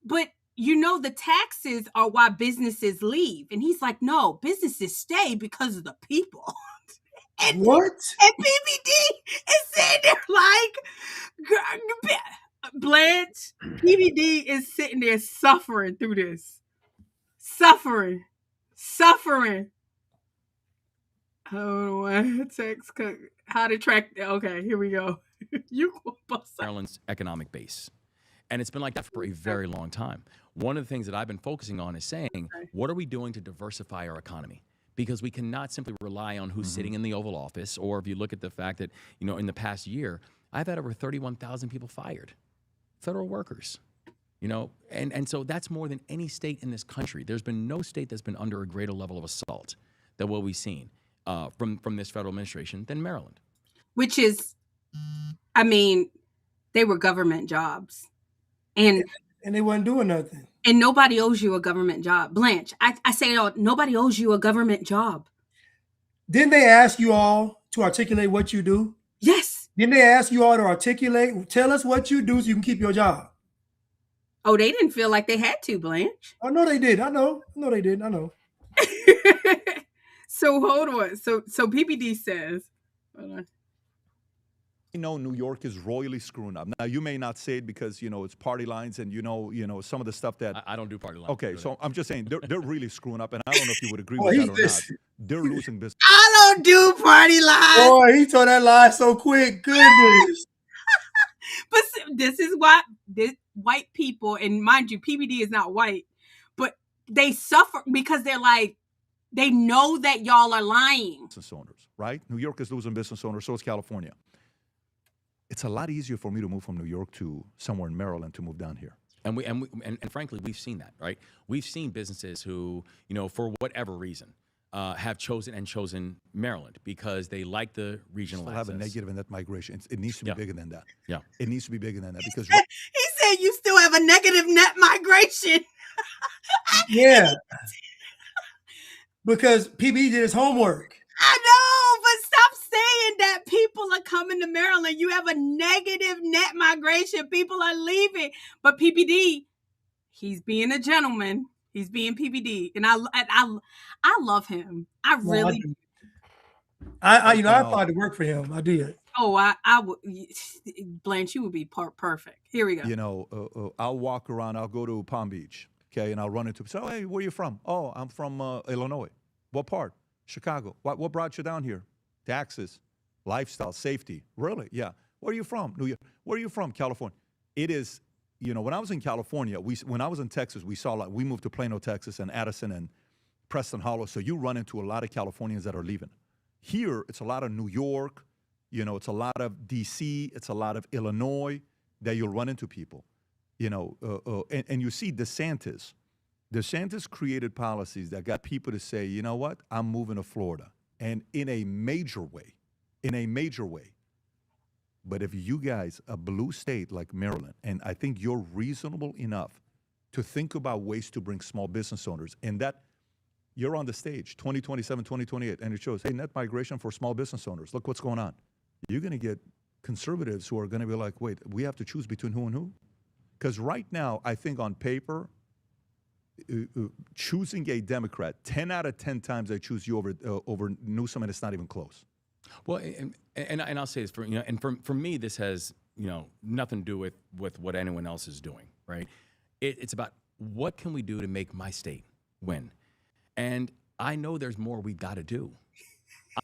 S1: "But you know the taxes are why businesses leave." And he's like, "No, businesses stay because of the people." And
S2: what?
S1: And PBD is sitting there like, Blanche, PBD is sitting there suffering through this. Suffering. Oh, text how to track. Okay, here we go.
S13: Maryland's economic base. And it's been like that for a very long time. One of the things that I've been focusing on is saying, what are we doing to diversify our economy? Because we cannot simply rely on who's sitting in the Oval Office. Or if you look at the fact that, you know, in the past year, I've had over 31,000 people fired, federal workers. You know, and so that's more than any state in this country. There's been no state that's been under a greater level of assault than what we've seen from this federal administration than Maryland.
S1: Which is, I mean, they were government jobs. And
S2: they weren't doing nothing.
S1: And nobody owes you a government job. Blanche, I say it all, nobody owes you a government job.
S2: Didn't they ask you all to articulate what you do?
S1: Yes.
S2: Didn't they ask you all to articulate, tell us what you do so you can keep your job?
S1: Oh, they didn't feel like they had to, Blanche.
S2: Oh, no, they did. I know. No, they did. I know.
S1: So hold on. So PBD says, hold on.
S14: You know, New York is royally screwing up. Now, you may not say it because, you know, it's party lines and, you know, some of the stuff that...
S13: I don't do party lines.
S14: Okay, so I'm just saying they're really screwing up, and I don't know if you would agree with that or not. They're losing business.
S1: I don't do party lies.
S2: Boy, he told that lie so quick. Goodness.
S1: But this is why this white people, and mind you, PBD is not white, but they suffer because they're like, they know that y'all are lying.
S14: Business owners, right? New York is losing business owners, so is California. It's a lot easier for me to move from New York to somewhere in Maryland to move down here.
S13: And frankly, we've seen that, right? We've seen businesses who, for whatever reason, have chosen Maryland because they like the regional access.
S14: Have a negative net migration. It needs to be bigger than that.
S13: Yeah,
S14: it needs to be bigger than that because
S1: he said you still have a negative net migration.
S2: Yeah, because PB did his homework.
S1: I know, but stop saying that people are coming to Maryland. You have a negative net migration. People are leaving, but PPD, he's being a gentleman. He's being PPD, and I love him. I really,
S2: I applied to work for him. I did.
S1: Oh, I would, Blanche, you would be perfect. Here we
S14: go. I'll walk around. I'll go to Palm Beach, okay, and I'll run into. So, hey, where are you from? Oh, I'm from Illinois. What part? Chicago. What brought you down here? Taxes, lifestyle, safety. Really? Yeah. Where are you from? New York. Where are you from? California. It is. When I was in California, when I was in Texas, we moved to Plano, Texas, and Addison and Preston Hollow. So you run into a lot of Californians that are leaving. Here, it's a lot of New York. It's a lot of D.C. It's a lot of Illinois that you'll run into people. And you see DeSantis. DeSantis created policies that got people to say, you know what, I'm moving to Florida. And in a major way. But if you guys, a blue state like Maryland, and I think you're reasonable enough to think about ways to bring small business owners, and that you're on the stage, 2027, 2028, and it shows, hey, net migration for small business owners. Look what's going on. You're going to get conservatives who are going to be like, wait, we have to choose between who and who? Because right now, I think on paper, choosing a Democrat, 10 out of 10 times I choose you over Newsom, and it's not even close.
S13: Well, and I'll say this for me, this has nothing to do with what anyone else is doing, right? It's about what can we do to make my state win, and I know there's more we got to do.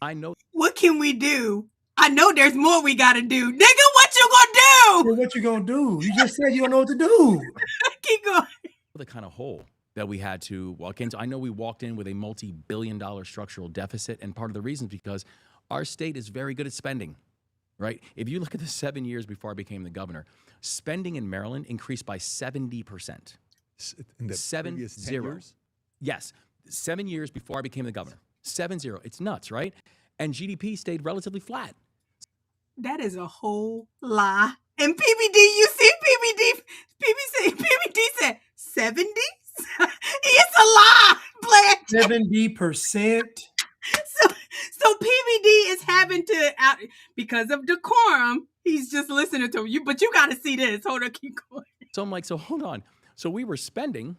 S13: I know.
S1: What can we do? I know there's more we got to do, nigga. What you gonna do?
S2: Well, what you gonna do? You just said you don't know what to do.
S1: Keep going.
S13: The kind of hole that we had to walk into. I know we walked in with a multi-billion-dollar structural deficit, and part of the reason is because our state is very good at spending, right? If you look at the 7 years before I became the governor, spending in Maryland increased by 70%.
S14: In the
S13: 7-0.
S14: years?
S13: Yes, 7 years before I became the governor. 7-0. It's nuts, right? And GDP stayed relatively flat.
S1: That is a whole lie. And PBD, you see PBD said 70? It's a lie, Blanche.
S2: 70%.
S1: So PBD is having to, because of decorum, he's just listening to you. But you got to see this. Hold on, keep going.
S13: So I'm like, so hold on. So we were spending,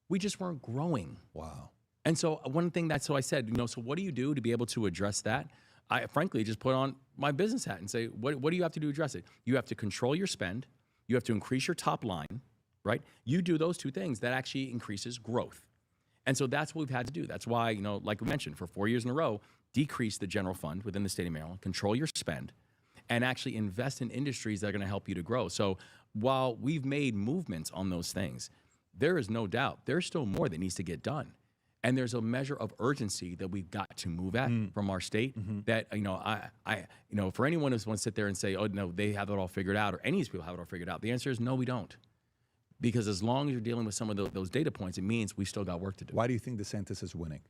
S13: we just weren't growing.
S14: Wow.
S13: And so one thing so I said, so what do you do to be able to address that? I frankly just put on my business hat and say, what do you have to do to address it? You have to control your spend. You have to increase your top line, right? You do those two things, that actually increases growth. And so that's what we've had to do. That's why, like we mentioned, for 4 years in a row, decrease the general fund within the state of Maryland, control your spend, and actually invest in industries that are going to help you to grow. So while we've made movements on those things, there is no doubt there's still more that needs to get done. And there's a measure of urgency that we've got to move at from our state that, for anyone who wants to sit there and say, oh, no, they have it all figured out, or any of these people have it all figured out, the answer is no, we don't. Because as long as you're dealing with some of those data points, it means we still got work to do.
S14: Why do you think DeSantis is winning?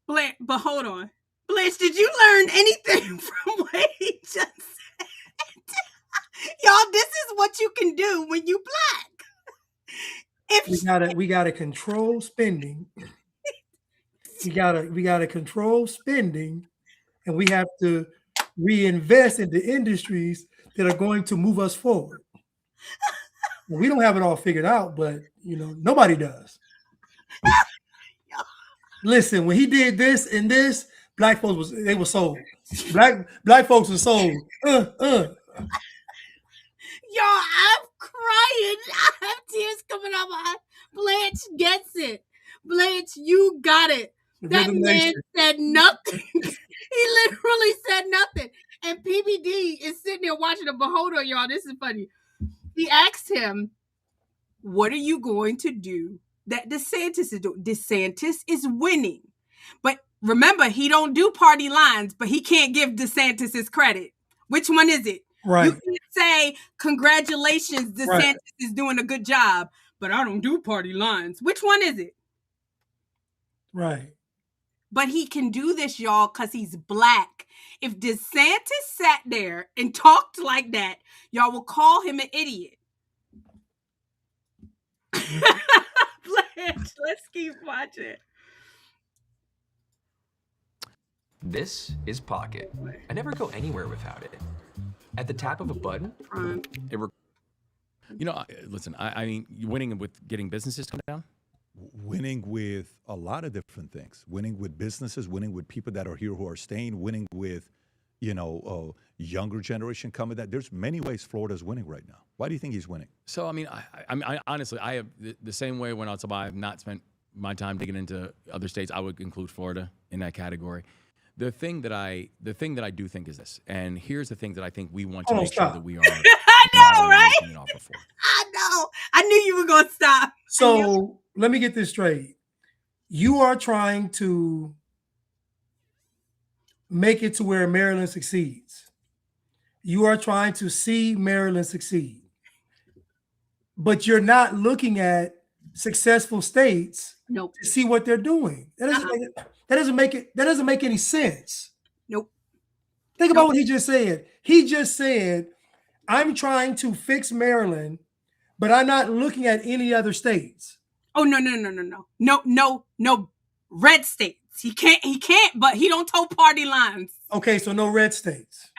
S1: Blanche, but hold on. Blanche, did you learn anything from what he just said? Y'all, this is what you can do when you black.
S2: We gotta control spending. We gotta control spending, and we have to reinvest into industries that are going to move us forward. We don't have it all figured out, but nobody does. Listen, when he did this and this, black folks were sold. Black folks were sold.
S1: Y'all, I'm crying. I have tears coming out my eyes. Blanche gets it. Blanche, you got it. That man said nothing. He literally said nothing. And PBD is sitting there watching the beholder, y'all. This is funny. He asked him, what are you going to do that DeSantis is doing? DeSantis is winning. But remember, he don't do party lines, but he can't give DeSantis his credit. Which one is it?
S2: Right.
S1: You can't say, congratulations, DeSantis is doing a good job, but I don't do party lines. Which one is it?
S2: Right.
S1: But he can do this, y'all, because he's black. If DeSantis sat there and talked like that, y'all will call him an idiot. Blanche, let's keep watching.
S15: This is Pocket. I never go anywhere without it. At the tap of a button,
S13: listen, I mean, winning with getting businesses to come down?
S14: Winning with a lot of different things. Winning with businesses, winning with people that are here who are staying, winning with, younger generation coming. There's many ways Florida's winning right now. Why do you think he's winning?
S13: So, I mean, I honestly, I have the same way when I have not spent my time digging into other states. I would include Florida in that category. The thing that I do think is this, and here's the thing that I think we want to make sure that we are.
S1: I know, right? I know. I knew you were going to stop.
S2: So let me get this straight. You are trying to make it to where Maryland succeeds. You are trying to see Maryland succeed. But you're not looking at successful states to see what they're doing. That doesn't make any sense.
S1: Nope.
S2: Think about what he just said. He just said, I'm trying to fix Maryland, but I'm not looking at any other states.
S1: Oh, no. No red states. He can't, but he don't toe party lines.
S2: Okay, so no red states.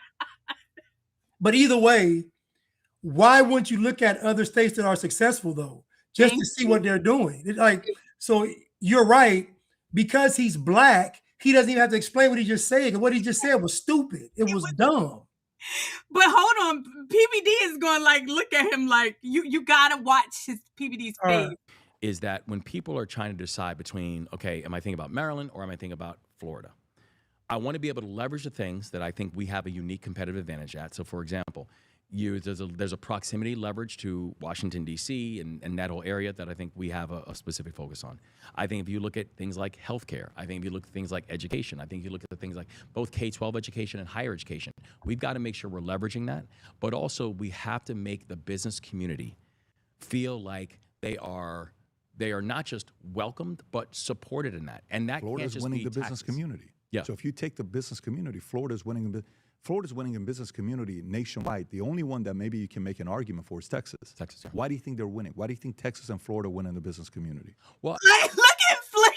S2: But either way, why wouldn't you look at other states that are successful though? Just to see what they're doing. So you're right. Because he's black, he doesn't even have to explain what he just said. What he just said was stupid. It was dumb.
S1: But hold on, PBD is going like look at him like you gotta watch his PBD's face.
S13: Is that when people are trying to decide between, okay, am I thinking about Maryland or am I thinking about Florida? I want to be able to leverage the things that I think we have a unique competitive advantage at. So, for example, there's a proximity leverage to Washington, D.C. and that whole area that I think we have a specific focus on. I think if you look at things like healthcare, I think if you look at things like education, I think if you look at things like both K-12 education and higher education, we've got to make sure we're leveraging that. But also, we have to make the business community feel like they are not just welcomed, but supported in that. And that
S14: Florida's
S13: can't just
S14: winning
S13: be
S14: the
S13: taxes.
S14: business community.
S13: Yeah.
S14: So if you take the business community, Florida's winning in business community nationwide. The only one that maybe you can make an argument for is Texas.
S13: Texas. Yeah.
S14: Why do you think they're winning? Why do you think Texas and Florida win in the business community?
S13: Well,
S1: look at Flint.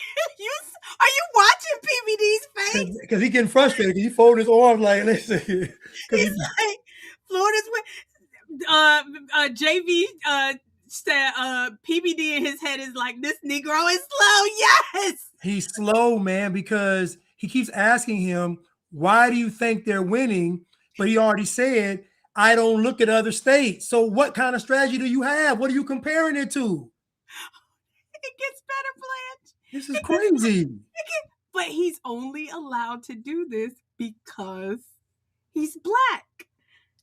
S1: Are you watching PBD's face?
S2: Because he's getting frustrated. He folded his arms like, listen.
S1: He's like, Florida's with JV PBD in his head is like, this Negro is slow. Yes.
S2: He's slow, man, because he keeps asking him, why do you think they're winning? But he already said, I don't look at other states. So what kind of strategy do you have? What are you comparing it to?
S1: It gets better, Blanche.
S2: This is crazy.
S1: But he's only allowed to do this because he's black.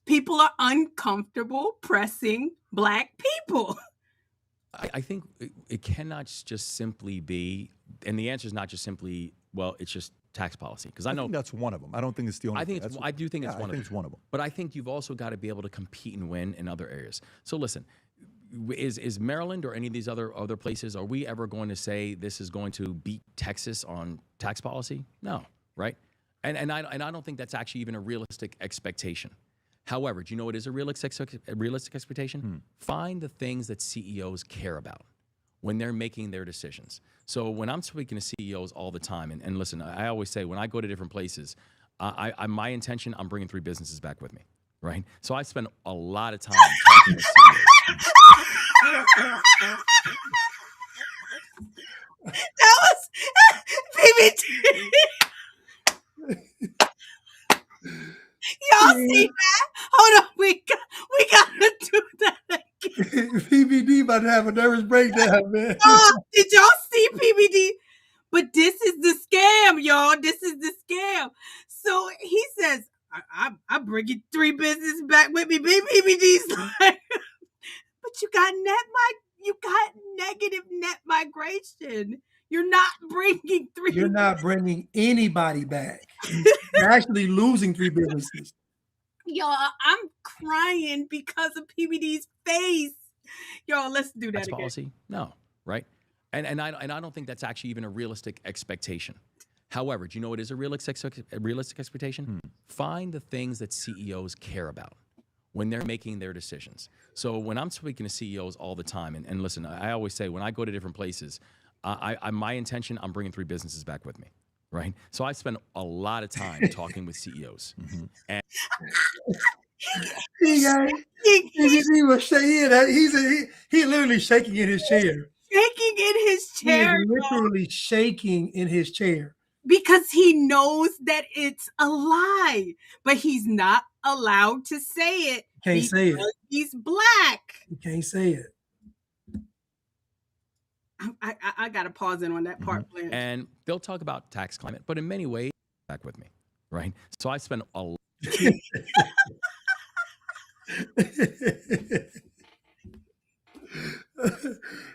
S1: People are uncomfortable pressing black people.
S13: I think it cannot just simply be, and the answer is not just simply, well, it's just tax policy. Because I know
S14: think that's one of them. I don't think it's the only.
S13: I do think it's one of them.
S14: It's one of them.
S13: But I think you've also got to be able to compete and win in other areas. So listen, is Maryland or any of these other places, are we ever going to say this is going to beat Texas on tax policy? No, right? And I don't think that's actually even a realistic expectation. However, do you know what is a realistic expectation? Find the things that CEOs care about when they're making their decisions. So when I'm speaking to CEOs all the time, and listen, I always say when I go to different places, my intention, I'm bringing 3 businesses back with me, right? So I spend a lot of time talking to CEOs.
S1: That was PBT. Y'all see that? Hold on, we gotta do that again.
S2: PBD about to have a nervous breakdown, man.
S1: Did y'all see PBD? But this is the scam, y'all. This is the scam. So I bring you 3 businesses back with me. BBD's like, but you got negative net migration. You're not bringing 3.
S2: You're not bringing anybody back. You're actually losing 3 businesses.
S1: Y'all, I'm crying because of PBD's face. Y'all, let's do that
S13: That's
S1: again.
S13: policy? No, right? And I don't think that's actually even a realistic expectation. However, do you know what is a realistic expectation? Find the things that CEOs care about when they're making their decisions. So when I'm speaking to CEOs all the time, and listen, I always say when I go to different places, my intention, I'm bringing 3 businesses back with me, right? So I spend a lot of time talking with CEOs. And
S2: He was shaking. He literally shaking in his chair.
S1: Shaking in his chair.
S2: He is literally shaking in his chair.
S1: Because he knows that it's a lie, but he's not allowed to say it.
S2: Can't say it.
S1: He's black.
S2: You can't say it.
S1: I got to pause in on that part.
S13: And they'll talk about tax climate, but in many ways, back with me, right? So I spend a lot.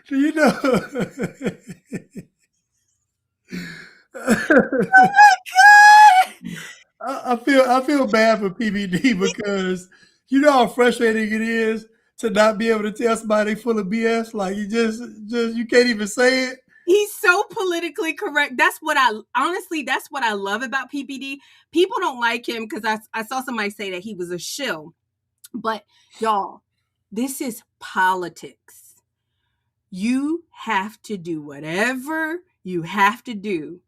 S2: Do you know?
S1: Oh my God!
S2: I feel bad for PBD because you know how frustrating it is to not be able to tell somebody full of BS. Like you just you can't even say it.
S1: He's so politically correct. That's what I love about PBD. People don't like him because I saw somebody say that he was a shill. But y'all, this is politics. You have to do whatever you have to do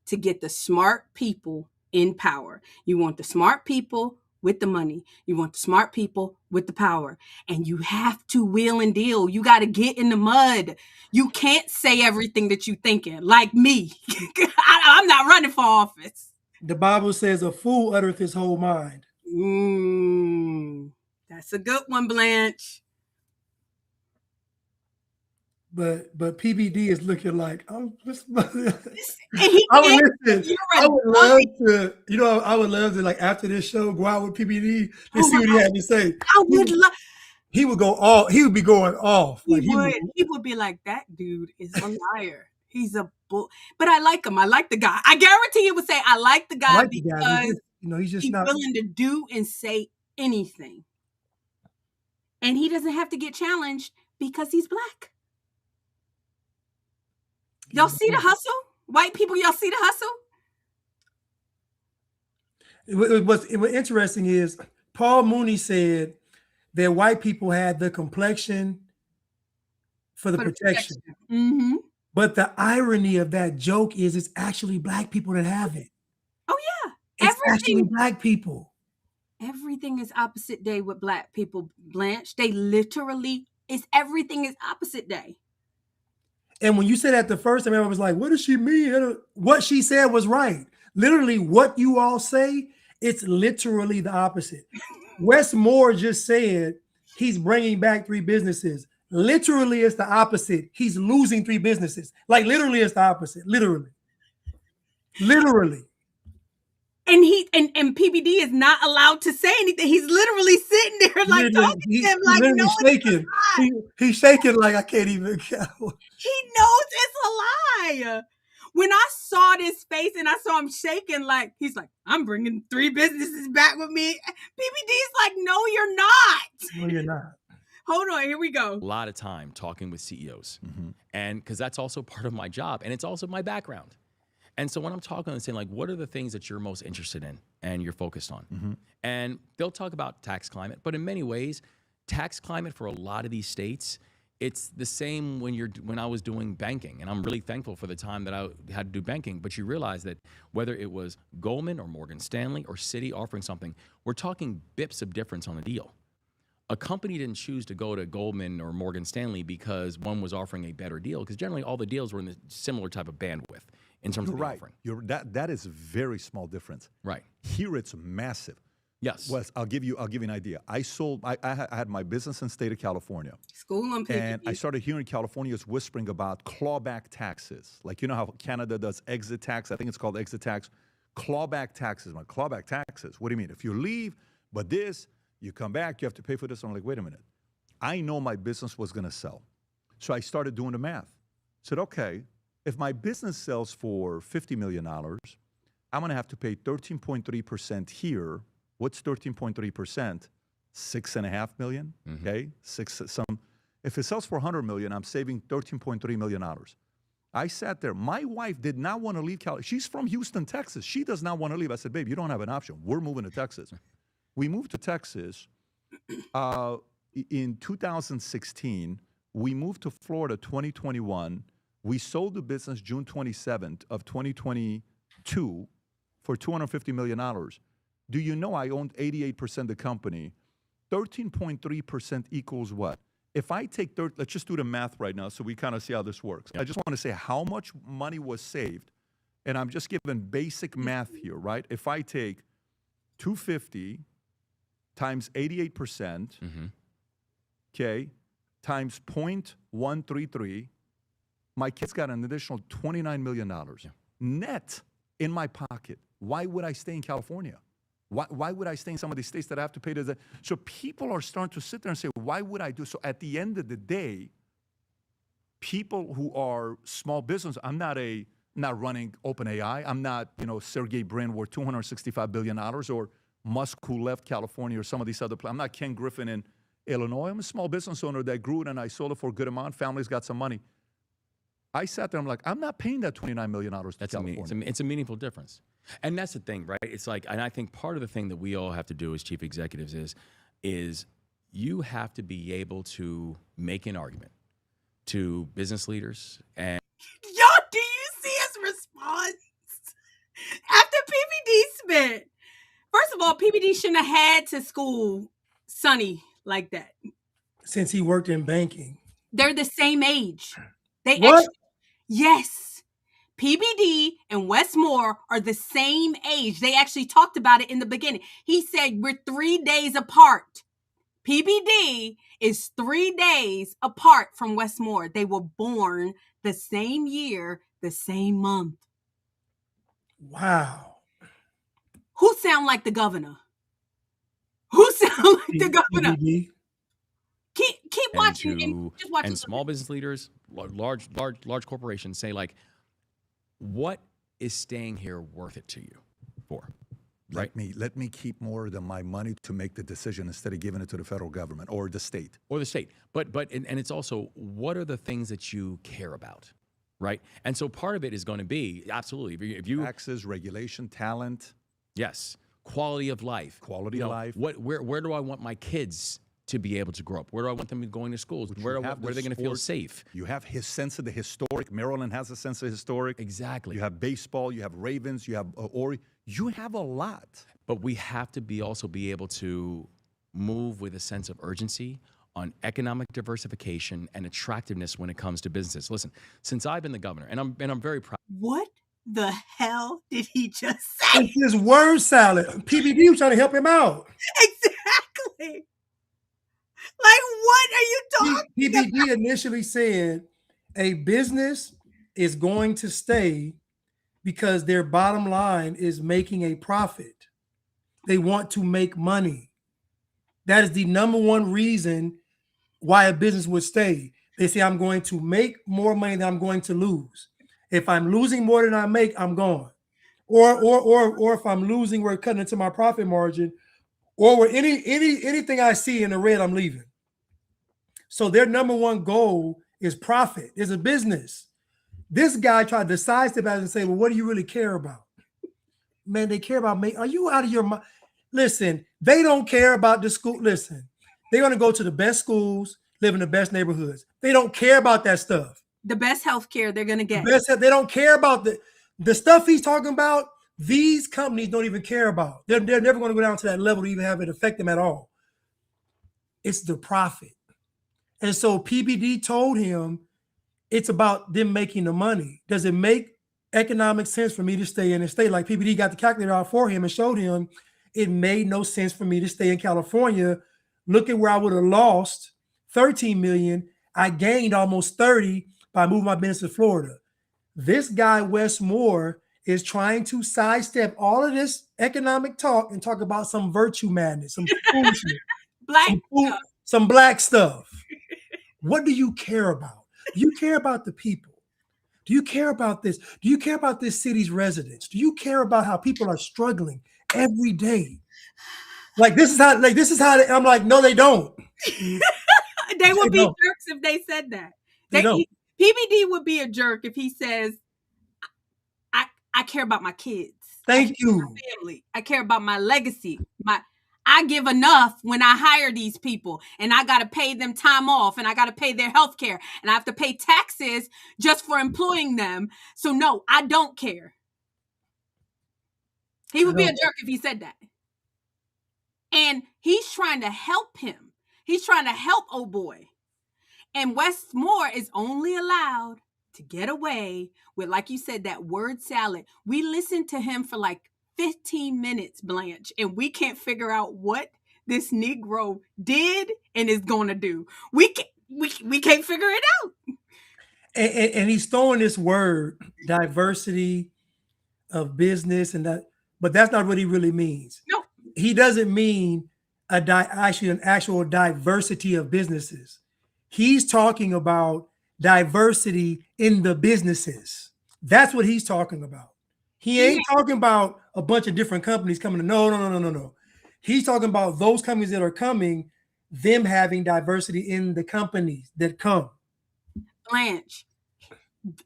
S1: to get the smart people in power. You want the smart people with the money. You want the smart people with the power. And you have to wheel and deal. You got to get in the mud. You can't say everything that you're thinking, like me. I'm not running for office.
S2: The Bible says a fool uttereth his whole mind.
S1: That's a good one, Blanche.
S2: But PBD is looking like I would love to like after this show go out with PBD and see what he had to say.
S1: I would love.
S2: He would go off. He would be going off.
S1: He would be like, that dude is a liar. He's a bull. But I like him. I like the guy. I guarantee he would say, I like the guy because he's not willing to do and say anything. And he doesn't have to get challenged because he's black. Y'all see the hustle? White people, y'all see the hustle?
S2: What's interesting is Paul Mooney said that white people had the complexion for the protection.
S1: Mm-hmm.
S2: But the irony of that joke is it's actually black people that have it.
S1: Oh, yeah.
S2: It's actually black people.
S1: Everything is opposite day with black people, Blanche. They literally, everything is opposite day.
S2: And when you said that the first time, everyone was like, what does she mean? What she said was right. Literally, what you all say, it's literally the opposite. Wes Moore just said he's bringing back 3 businesses. Literally, it's the opposite. He's losing 3 businesses. Like, literally, it's the opposite. Literally.
S1: And PBD is not allowed to say anything. He's literally sitting there like talking to him like no,
S2: shaking. He's shaking like I can't even count.
S1: He knows it's a lie. When I saw this face and I saw him shaking, like he's like, I'm bringing 3 businesses back with me. PBD's like, no, you're not.
S2: No, you're not.
S1: Hold on, here we go.
S13: A lot of time talking with CEOs, and because that's also part of my job, and it's also my background. And so when I'm talking and saying, like, what are the things that you're most interested in and you're focused on? And they'll talk about tax climate, but in many ways, tax climate for a lot of these states, it's the same when I was doing banking. And I'm really thankful for the time that I had to do banking. But you realize that whether it was Goldman or Morgan Stanley or Citi offering something, we're talking bips of difference on the deal. A company didn't choose to go to Goldman or Morgan Stanley because one was offering a better deal, because generally all the deals were in the similar type of bandwidth. In terms of the offering.
S14: That is a very small difference.
S13: Right.
S14: Here it's massive.
S13: Yes.
S14: Wes, I'll give you an idea. I had my business in the state of California.
S1: School on PBD.
S14: And I started hearing Californians whispering about clawback taxes. Like, you know how Canada does exit tax? I think it's called exit tax. Clawback taxes. My clawback taxes. What do you mean? If you leave, but this, you come back, you have to pay for this. I'm like, wait a minute. I know my business was going to sell. So I started doing the math. Said, okay, if my business sells for $50 million, I'm going to have to pay 13.3% here. What's 13.3%? $6.5 million. Okay, If it sells for $100 million, I'm saving $13.3 million. I sat there. My wife did not want to leave California. She's from Houston, Texas. She does not want to leave. I said, babe, you don't have an option. We're moving to Texas. We moved to Texas in 2016. We moved to Florida 2021. We sold the business June 27th of 2022 for $250 million. Do you know I owned 88% of the company? 13.3% equals what? If I take, let's just do the math right now so we kind of see how this works. I just want to say how much money was saved. And I'm just giving basic math here, right? If I take 250 times 88%, okay, times 0.133, my kids got an additional $29 million net in my pocket. Why would I stay in California? Why would I stay in some of these states that I have to pay to? So people are starting to sit there and say, why would I do? So at the end of the day, people who are small business, I'm not running OpenAI. I'm not, Sergey Brin worth $265 billion or Musk who left California or some of these other places. I'm not Ken Griffin in Illinois. I'm a small business owner that grew it and I sold it for a good amount. Family's got some money. I sat there, I'm like, I'm not paying that $29 million to California.
S13: It's a meaningful difference. And that's the thing, right? It's like, and I think part of the thing that we all have to do as chief executives is you have to be able to make an argument to business leaders. And
S1: yo, do you see his response after PPD spent? First of all, PPD shouldn't have had to school Sonny like that.
S2: Since he worked in banking.
S1: They're the same age.
S2: What?
S1: Yes. PBD and Westmore are the same age. They actually talked about it in the beginning. He said we're 3 days apart. PBD is 3 days apart from Westmore. They were born the same year, the same month.
S2: Wow.
S1: Who sound like the governor? Who sound like the governor?
S2: PBD.
S1: Keep watching and just watch.
S13: And small business leaders, large corporations say, like, what is staying here worth it to you for? Right?
S14: Let me keep more than my money to make the decision instead of giving it to the federal government or the state.
S13: But it's also, what are the things that you care about, right? And so part of it is going to be, absolutely, if you
S14: taxes, regulation, talent.
S13: Yes. Quality of life.
S14: Quality of life.
S13: Where do I want my kids to be able to grow up? Where do I want them going to schools? Where are they going to feel safe?
S14: You have his sense of the historic. Maryland has a sense of historic.
S13: Exactly.
S14: You have baseball. You have Ravens. You have Ori. You have a lot.
S13: But we have to also be able to move with a sense of urgency on economic diversification and attractiveness when it comes to businesses. Listen, since I've been the governor, and I'm very proud.
S1: What the hell did he just say?
S2: It's his word salad. PBD was trying to help him out.
S1: Exactly. Like, what are you talking about?
S2: PBD initially said a business is going to stay because their bottom line is making a profit. They want to make money. That is the number one reason why a business would stay. They say, I'm going to make more money than I'm going to lose. If I'm losing more than I make, I'm gone. Or if I'm losing, we're cutting into my profit margin. Or anything I see in the red, I'm leaving. So their number one goal is profit. It's a business. This guy tried to sidestep and say, well, what do you really care about? Man, they care about me. Are you out of your mind? Listen, they don't care about the school. Listen, they're going to go to the best schools, live in the best neighborhoods. They don't care about that stuff.
S1: The best health care they're going to get.
S2: They don't care about the stuff he's talking about. These companies don't even care about. They're never going to go down to that level to even have it affect them at all. It's the profit. And so PBD told him it's about them making the money. Does it make economic sense for me to stay in a state? Like PBD got the calculator out for him and showed him it made no sense for me to stay in California. Look at where I would have lost 13 million. I gained almost 30 by moving my business to Florida. This guy, Wes Moore, is trying to sidestep all of this economic talk and talk about some virtue madness, some foolishness, some black stuff. What do you care about? Do you care about the people? Do you care about this? Do you care about this city's residents? Do you care about how people are struggling every day? This is how I'm like, no, they don't.
S1: They would be jerks if they said that. PBD would be a jerk if he says, I care about my kids.
S2: Thank you.
S1: My family. I care about my legacy. I give enough when I hire these people, and I got to pay them time off, and I got to pay their health care, and I have to pay taxes just for employing them. So no, I don't care. He would be a jerk if he said that. And he's trying to help him. He's trying to help old boy. And Westmore is only allowed to get away with, like you said, that word salad. We listened to him for like 15 minutes, Blanche, and we can't figure out what this Negro did and is going to do. We can't figure it out.
S2: And he's throwing this word, diversity of business, and that, but that's not what he really means.
S1: No.
S2: He doesn't mean an actual diversity of businesses. He's talking about diversity in the businesses. That's what he's talking about. He ain't talking about a bunch of different companies coming to no. He's talking about those companies that are coming, them having diversity in the companies that come.
S1: Blanche,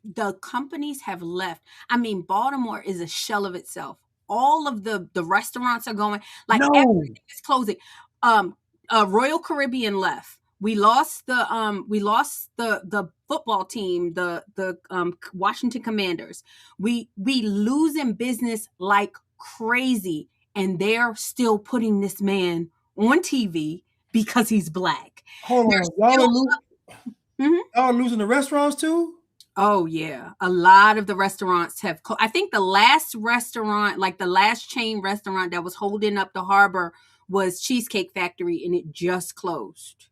S1: the companies have left. I mean, Baltimore is a shell of itself. All of the restaurants are going, like everything is closing. Royal Caribbean left. We lost the football team, the Washington Commanders. We losing business like crazy, and they're still putting this man on TV because he's black.
S2: Hold on, y'all are losing the restaurants too?
S1: Oh yeah, a lot of the restaurants have. I think the last restaurant, like the last chain restaurant that was holding up the harbor, was Cheesecake Factory, and it just closed.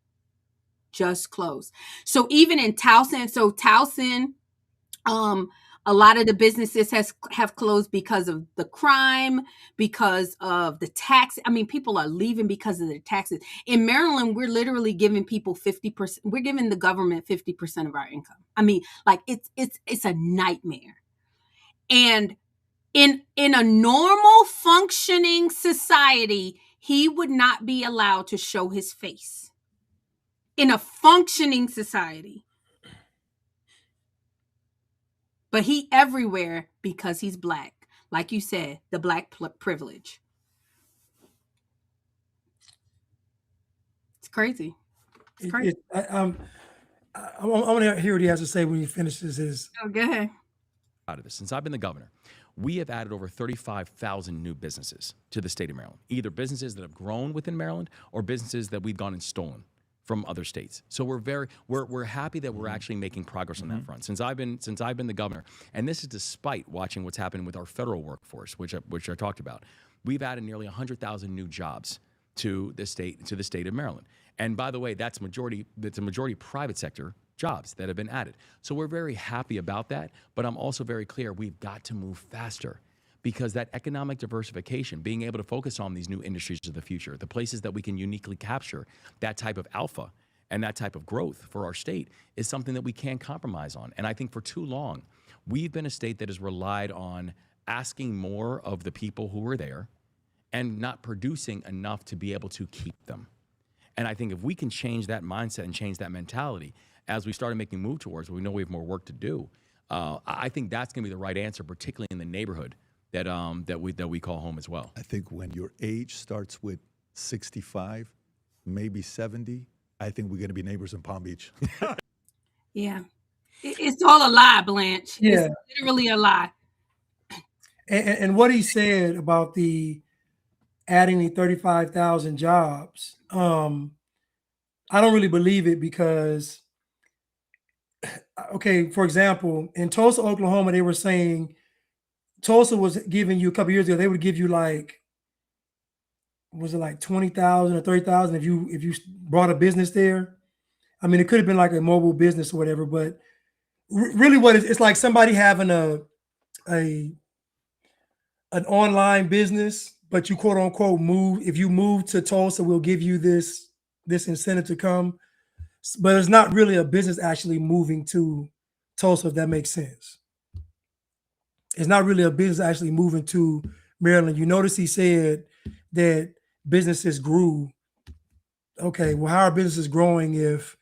S1: So even in Towson, a lot of the businesses have closed because of the crime, because of the tax. I mean, people are leaving because of the taxes. In Maryland, we're literally giving people 50%. We're giving the government 50% of our income. I mean, like it's a nightmare. And in a normal functioning society, he would not be allowed to show his face. In a functioning society. But he everywhere because he's black. Like you said, the black privilege. It's crazy. It's crazy.
S2: I want to hear what he has to say when he finishes his.
S1: Oh, go ahead.
S13: Out of this, since I've been the governor, we have added over 35,000 new businesses to the state of Maryland. Either businesses that have grown within Maryland or businesses that we've gone and stolen from other states. So we're happy that we're actually making progress on that front since I've been the governor. And this is despite watching what's happening with our federal workforce, which I talked about. We've added nearly 100,000 new jobs to the state of Maryland. And by the way, that's a majority private sector jobs that have been added. So we're very happy about that, but I'm also very clear we've got to move faster. Because that economic diversification, being able to focus on these new industries of the future, the places that we can uniquely capture that type of alpha and that type of growth for our state is something that we can't compromise on. And I think for too long, we've been a state that has relied on asking more of the people who are there and not producing enough to be able to keep them. And I think if we can change that mindset and change that mentality as we started making move towards, we know we have more work to do. I think that's going to be the right answer, particularly in the neighborhood that we call home as well.
S14: I think when your age starts with 65, maybe 70, I think we're going to be neighbors in Palm Beach.
S1: Yeah. It's all a lie, Blanche.
S2: Yeah.
S1: It's literally a lie.
S2: And what he said about the adding the 35,000 jobs, I don't really believe it because, okay, for example, in Tulsa, Oklahoma, they were saying Tulsa was giving you a couple years ago, they would give you like, was it like 20,000 or 30,000 if you brought a business there? I mean, it could have been like a mobile business or whatever, but really what it's like somebody having a an online business, but you quote unquote move. If you move to Tulsa, we'll give you this incentive to come. But it's not really a business actually moving to Tulsa, if that makes sense. It's not really a business actually moving to Maryland. You notice he said that businesses grew. Okay, well, how are businesses growing if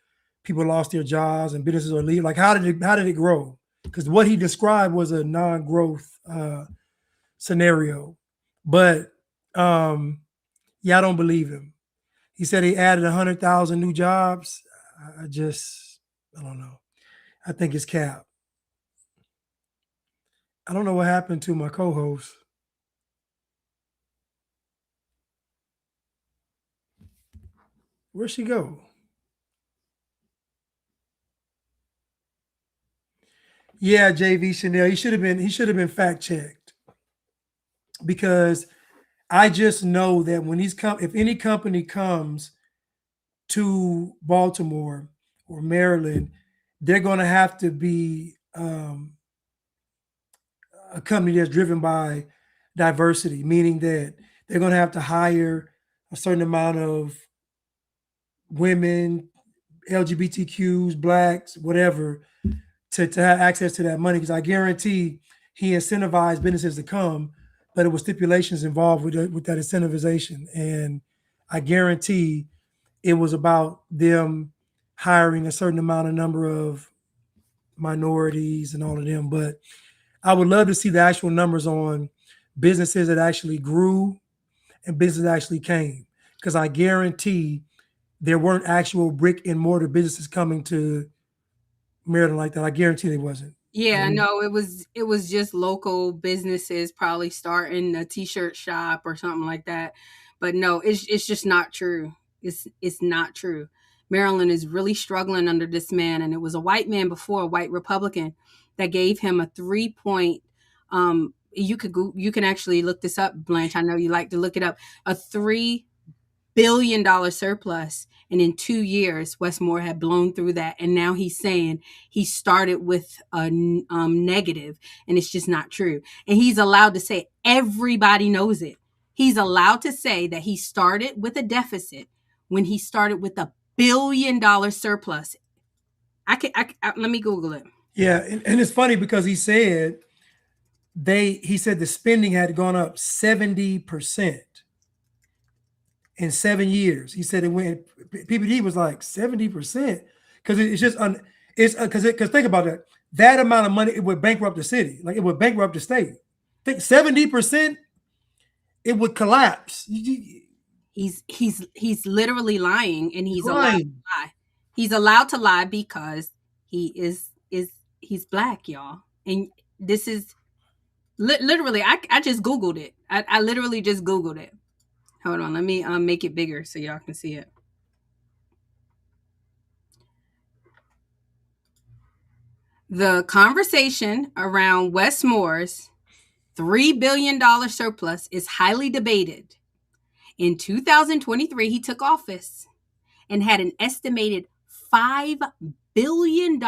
S2: people lost their jobs and businesses are leaving? Like, how did it grow? Because what he described was a non-growth scenario. But yeah, I don't believe him. He said he added 100,000 new jobs. I don't know. I think it's cap. I don't know what happened to my co-host. Where'd she go? Yeah, JV Chanel. He should have been fact checked, because I just know that when if any company comes to Baltimore or Maryland, they're going to have to be a company that's driven by diversity, meaning that they're going to have to hire a certain amount of women, LGBTQs, blacks, whatever, to have access to that money. Because I guarantee he incentivized businesses to come, but it was stipulations involved with that incentivization. And I guarantee it was about them hiring a certain number of minorities and all of them. But I would love to see the actual numbers on businesses that actually grew and businesses that actually came, because I guarantee there weren't actual brick and mortar businesses coming to Maryland like that. I guarantee there wasn't.
S1: Yeah, no, it was just local businesses probably starting a t-shirt shop or something like that. But no, it's just not true. It's not true. Maryland is really struggling under this man, and it was a white man before, a white Republican, that gave him a 3-point. You can actually look this up, Blanche. I know you like to look it up. A $3 billion surplus, and in 2 years Westmore had blown through that, and now he's saying he started with a negative, and it's just not true. And he's allowed to say, everybody knows it, he's allowed to say that he started with a deficit when he started with a $1 billion surplus. Let me Google it.
S2: Yeah, and it's funny because he said the spending had gone up 70% in 7 years. He said it went. PPD was like 70%, because it's just because think about that. That amount of money, it would bankrupt the city. Like, it would bankrupt the state. Think 70%, it would collapse.
S1: He's literally lying, and he's allowed to lie. He's allowed to lie because he's black, y'all. And this is literally, I just Googled it. I literally just Googled it. Hold on, let me make it bigger so y'all can see it. The conversation around Westmore's $3 billion surplus is highly debated. In 2023, he took office and had an estimated $5 billion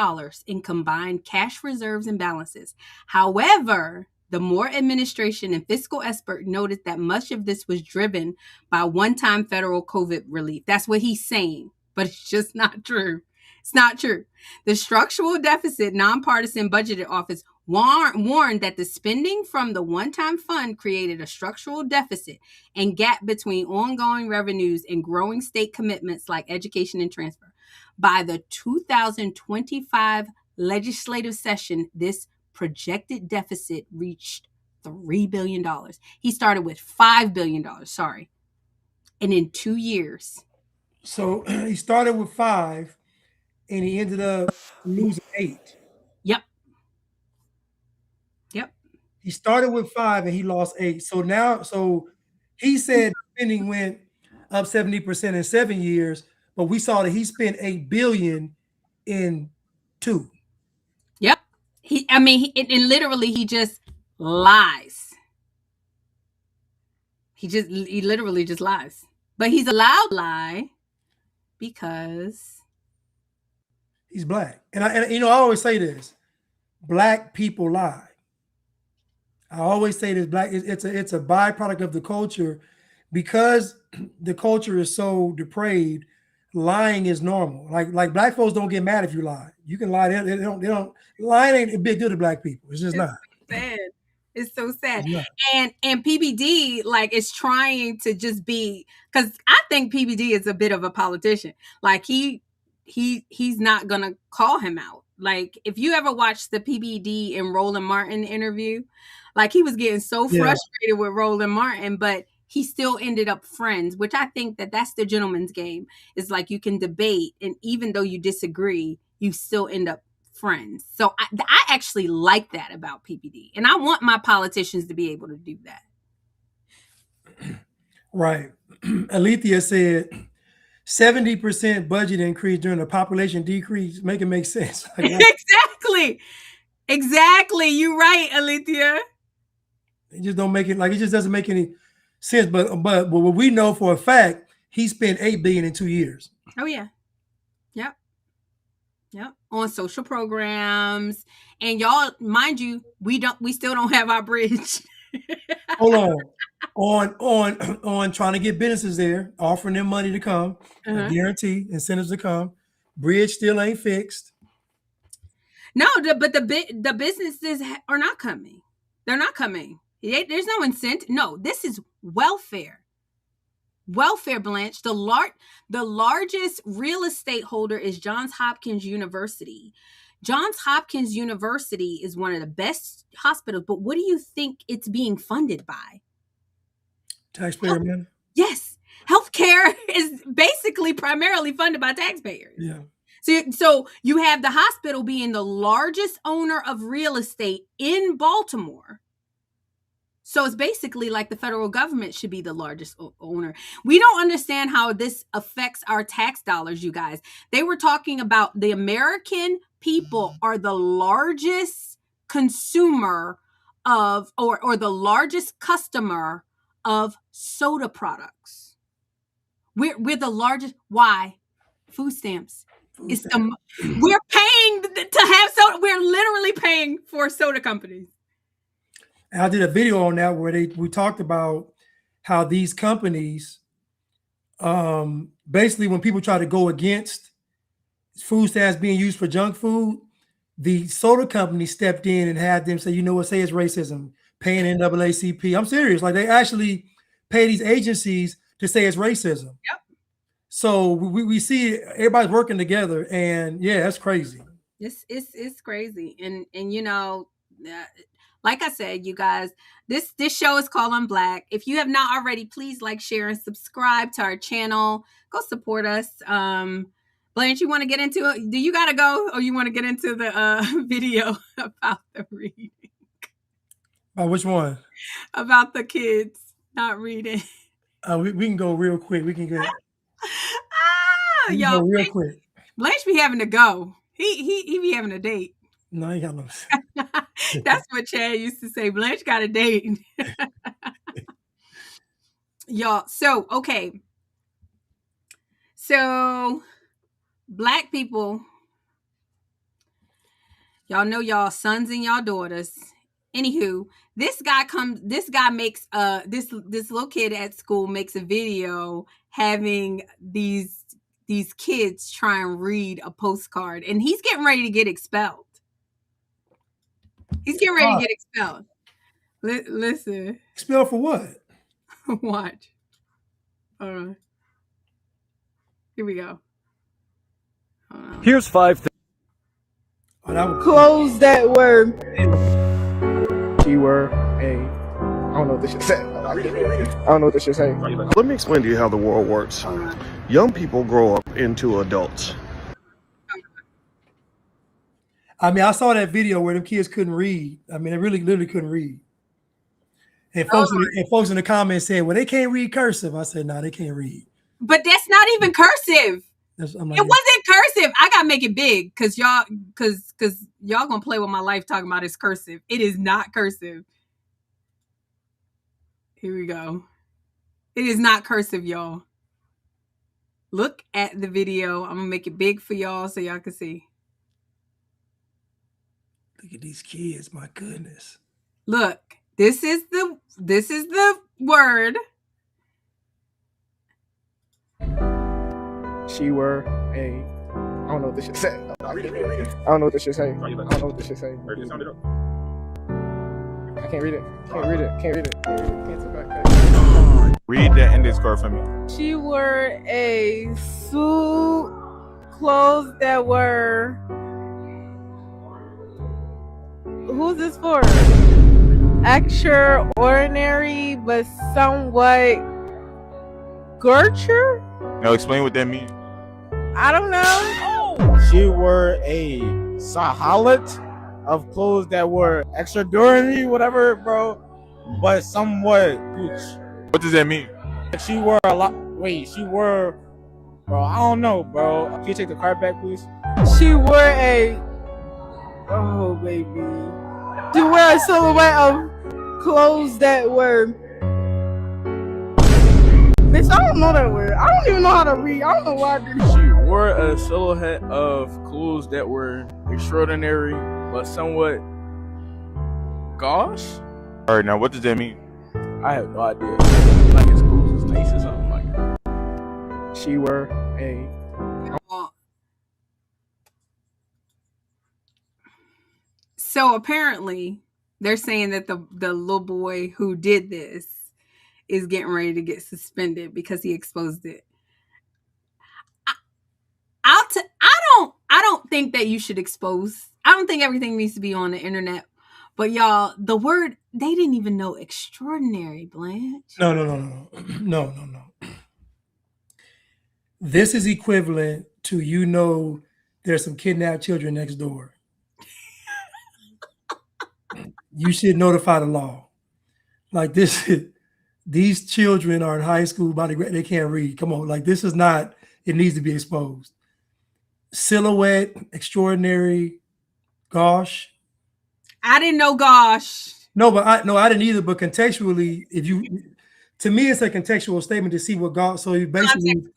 S1: in combined cash reserves and balances. However, the Moore administration and fiscal expert noted that much of this was driven by one-time federal COVID relief. That's what he's saying, but it's just not true. It's not true. The Structural Deficit Nonpartisan Budget Office warned that the spending from the one-time fund created a structural deficit and gap between ongoing revenues and growing state commitments like education and transfer. By the 2025 legislative session, this projected deficit reached $3 billion. He started with $5 billion, and in 2 years.
S2: So he started with 5, and he ended up losing 8.
S1: Yep.
S2: He started with 5 and he lost 8. So he said spending went up 70% in 7 years, but we saw that he spent $8 billion in 2.
S1: Yep. He literally, he just lies. He literally just lies. But he's allowed to lie because
S2: he's black. And I always say this: black people lie. I always say this: black. It's a byproduct of the culture, because the culture is so depraved. Lying is normal. Like black folks don't get mad if you lie. You can lie. They don't. Lying ain't a big deal to black people. It's just not.
S1: Sad. It's so sad.
S2: Yeah.
S1: And PBD like is trying to just be, because I think PBD is a bit of a politician. Like he's not gonna call him out. Like if you ever watched the PBD and Roland Martin interview, like he was getting so frustrated with Roland Martin, but he still ended up friends, which I think that's the gentleman's game. It's like you can debate, and even though you disagree, you still end up friends. So I actually like that about PPD, and I want my politicians to be able to do that.
S2: Right. Alethea said 70% budget increase during a population decrease. Make it make sense.
S1: Exactly. You're right, Alethea.
S2: It just don't make it, like, it just doesn't make any sense. But what we know for a fact, he spent $8 billion in 2 years.
S1: Oh yeah. Yep. On social programs. And y'all, mind you, we still don't have our bridge.
S2: Hold on trying to get businesses there, offering them money to come, I guarantee incentives to come. Bridge still ain't fixed.
S1: No, but the businesses are not coming. They're not coming. There's no incentive. No, this is welfare. Welfare, Blanche. The largest real estate holder is Johns Hopkins University. Johns Hopkins University is one of the best hospitals, but what do you think it's being funded by?
S2: Taxpayer money?
S1: Yes. Healthcare is basically primarily funded by taxpayers.
S2: Yeah.
S1: So you have the hospital being the largest owner of real estate in Baltimore. So it's basically like the federal government should be the largest owner. We don't understand how this affects our tax dollars, you guys. They were talking about the American people are the largest consumer of, or the largest customer of soda products. We're the largest. Why? Food stamps. We're paying to have soda. We're literally paying for soda companies.
S2: And I did a video on that where we talked about how these companies, basically when people try to go against food stamps being used for junk food, the soda company stepped in and had them say, you know what, say it's racism, paying NAACP. I'm serious. Like they actually pay these agencies to say it's racism.
S1: Yep.
S2: So we see everybody's working together, and yeah, that's crazy.
S1: It's crazy. And you know, like I said, you guys, this show is called Unblack. If you have not already, please like, share, and subscribe to our channel. Go support us. Blanche, you want to get into it? Do you got to go, or you want to get into the video about the reading?
S2: About which one?
S1: About the kids not reading.
S2: We can go real quick. We can go.
S1: Y'all,
S2: go real quick.
S1: Blanche be having to go. He be having a date.
S2: No, he got no.
S1: That's what Chad used to say. Blanche got a date. Y'all, so okay. So Black people, y'all know y'all sons and y'all daughters. Anywho, this guy makes this little kid at school makes a video having these kids try and read a postcard, and he's getting ready to get expelled. He's getting ready to get expelled. Listen.
S2: Expelled for what?
S1: Watch. Here we go.
S12: Here's 5 things.
S16: Close that word. G-word. Hey. I don't know what this shit say. I don't know what this shit say.
S6: Let me explain to you how the world works. Young people grow up into adults.
S2: I mean, I saw that video where them kids couldn't read. I mean, they literally couldn't read. And folks in the comments said, well, they can't read cursive. I said, no, they can't read.
S1: But that's not even cursive. It wasn't cursive. I gotta make it big because y'all gonna play with my life talking about it's cursive. It is not cursive. Here we go. It is not cursive, y'all. Look at the video. I'm gonna make it big for y'all so y'all can see.
S2: Look at these kids, my goodness.
S1: Look, This is the word.
S16: She were a. I don't know what this shit say. Read it. I don't know what this shit say. I don't know what this shit say. I can't read it. Can't read it.
S9: Read the end discourse for me.
S17: She wore a suit, clothes that were. Who's this for? Extraordinary, but somewhat Gertrude?
S9: Now explain what that means.
S17: I don't know.
S16: She wore a sahalat of clothes that were extraordinary, whatever, bro, but somewhat gooch.
S9: What does that mean?
S16: She wore a lot. Wait, she wore. Bro, I don't know, bro. Can you take the card back, please?
S17: She wore a. Oh, baby. She wore a silhouette of clothes that were. Bitch, I don't know that word. I don't even know how to read. I don't know why I did.
S18: She wore a silhouette of clothes that were extraordinary, but somewhat gauche.
S9: All right, now what does that mean?
S18: I have no idea. Like his clothes is nice or something like that.
S16: She wore a.
S1: So apparently, they're saying that the little boy who did this is getting ready to get suspended because he exposed it. I don't think that you should expose. I don't think everything needs to be on the internet. But y'all, the word, they didn't even know extraordinary, Blanche.
S2: No. This is equivalent to, there's some kidnapped children next door. You should notify the law. Like these children are in high school, they can't read. Come on, like this is not, it needs to be exposed. Silhouette, extraordinary, gosh.
S1: I didn't know gosh.
S2: No, I didn't either. But contextually, to me, it's a contextual statement to see what gosh. So basically,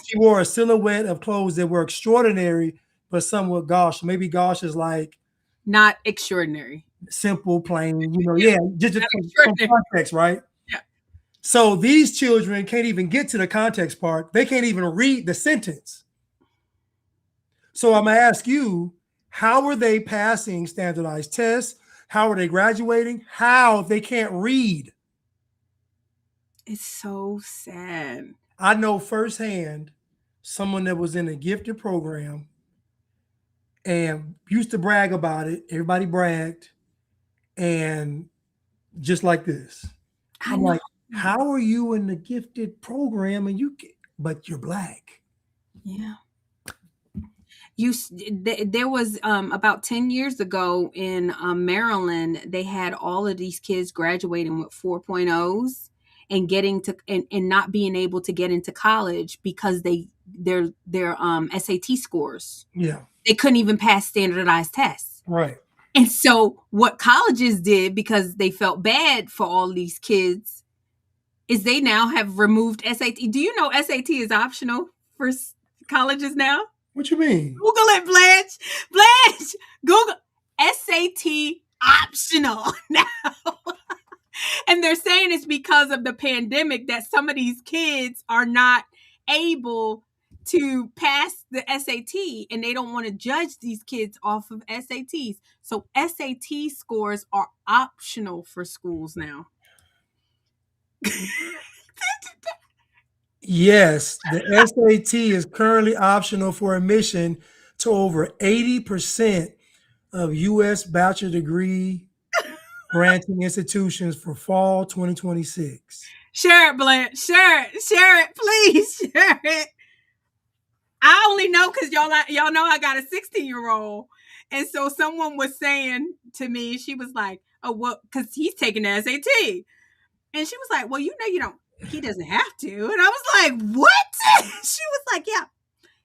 S2: she wore a silhouette of clothes that were extraordinary, but somewhat gosh. Maybe gosh is like
S1: not extraordinary,
S2: simple, plain. Just from context, right?
S1: Yeah.
S2: So these children can't even get to the context part. They can't even read the sentence. So I'm gonna ask you, how are they passing standardized tests? How are they graduating? How if they can't read?
S1: It's so sad.
S2: I know firsthand someone that was in a gifted program and used to brag about it. Everybody bragged. And just like this. I'm like, how are you in the gifted program but you're black?
S1: Yeah. There was about 10 years ago in Maryland, they had all of these kids graduating with 4.0s and getting to and not being able to get into college because their SAT scores.
S2: Yeah.
S1: They couldn't even pass standardized tests.
S2: Right.
S1: And so what colleges did, because they felt bad for all these kids, is they now have removed SAT. Do you know SAT is optional for colleges now?
S2: What you mean?
S1: Google it, Blanche. Blanche, Google SAT optional now. And they're saying it's because of the pandemic that some of these kids are not able to pass the SAT, and they don't want to judge these kids off of SATs. So SAT scores are optional for schools now.
S2: Yes, the SAT is currently optional for admission to over 80% of U.S. bachelor degree granting institutions for fall 2026.
S1: Share it, Blanche. Share it, please. Share it. I only know because y'all know I got a 16-year-old. And so someone was saying to me, she was like, oh, well, because he's taking the SAT. And she was like, well, he doesn't have to. And I was like, what? She was like, yeah,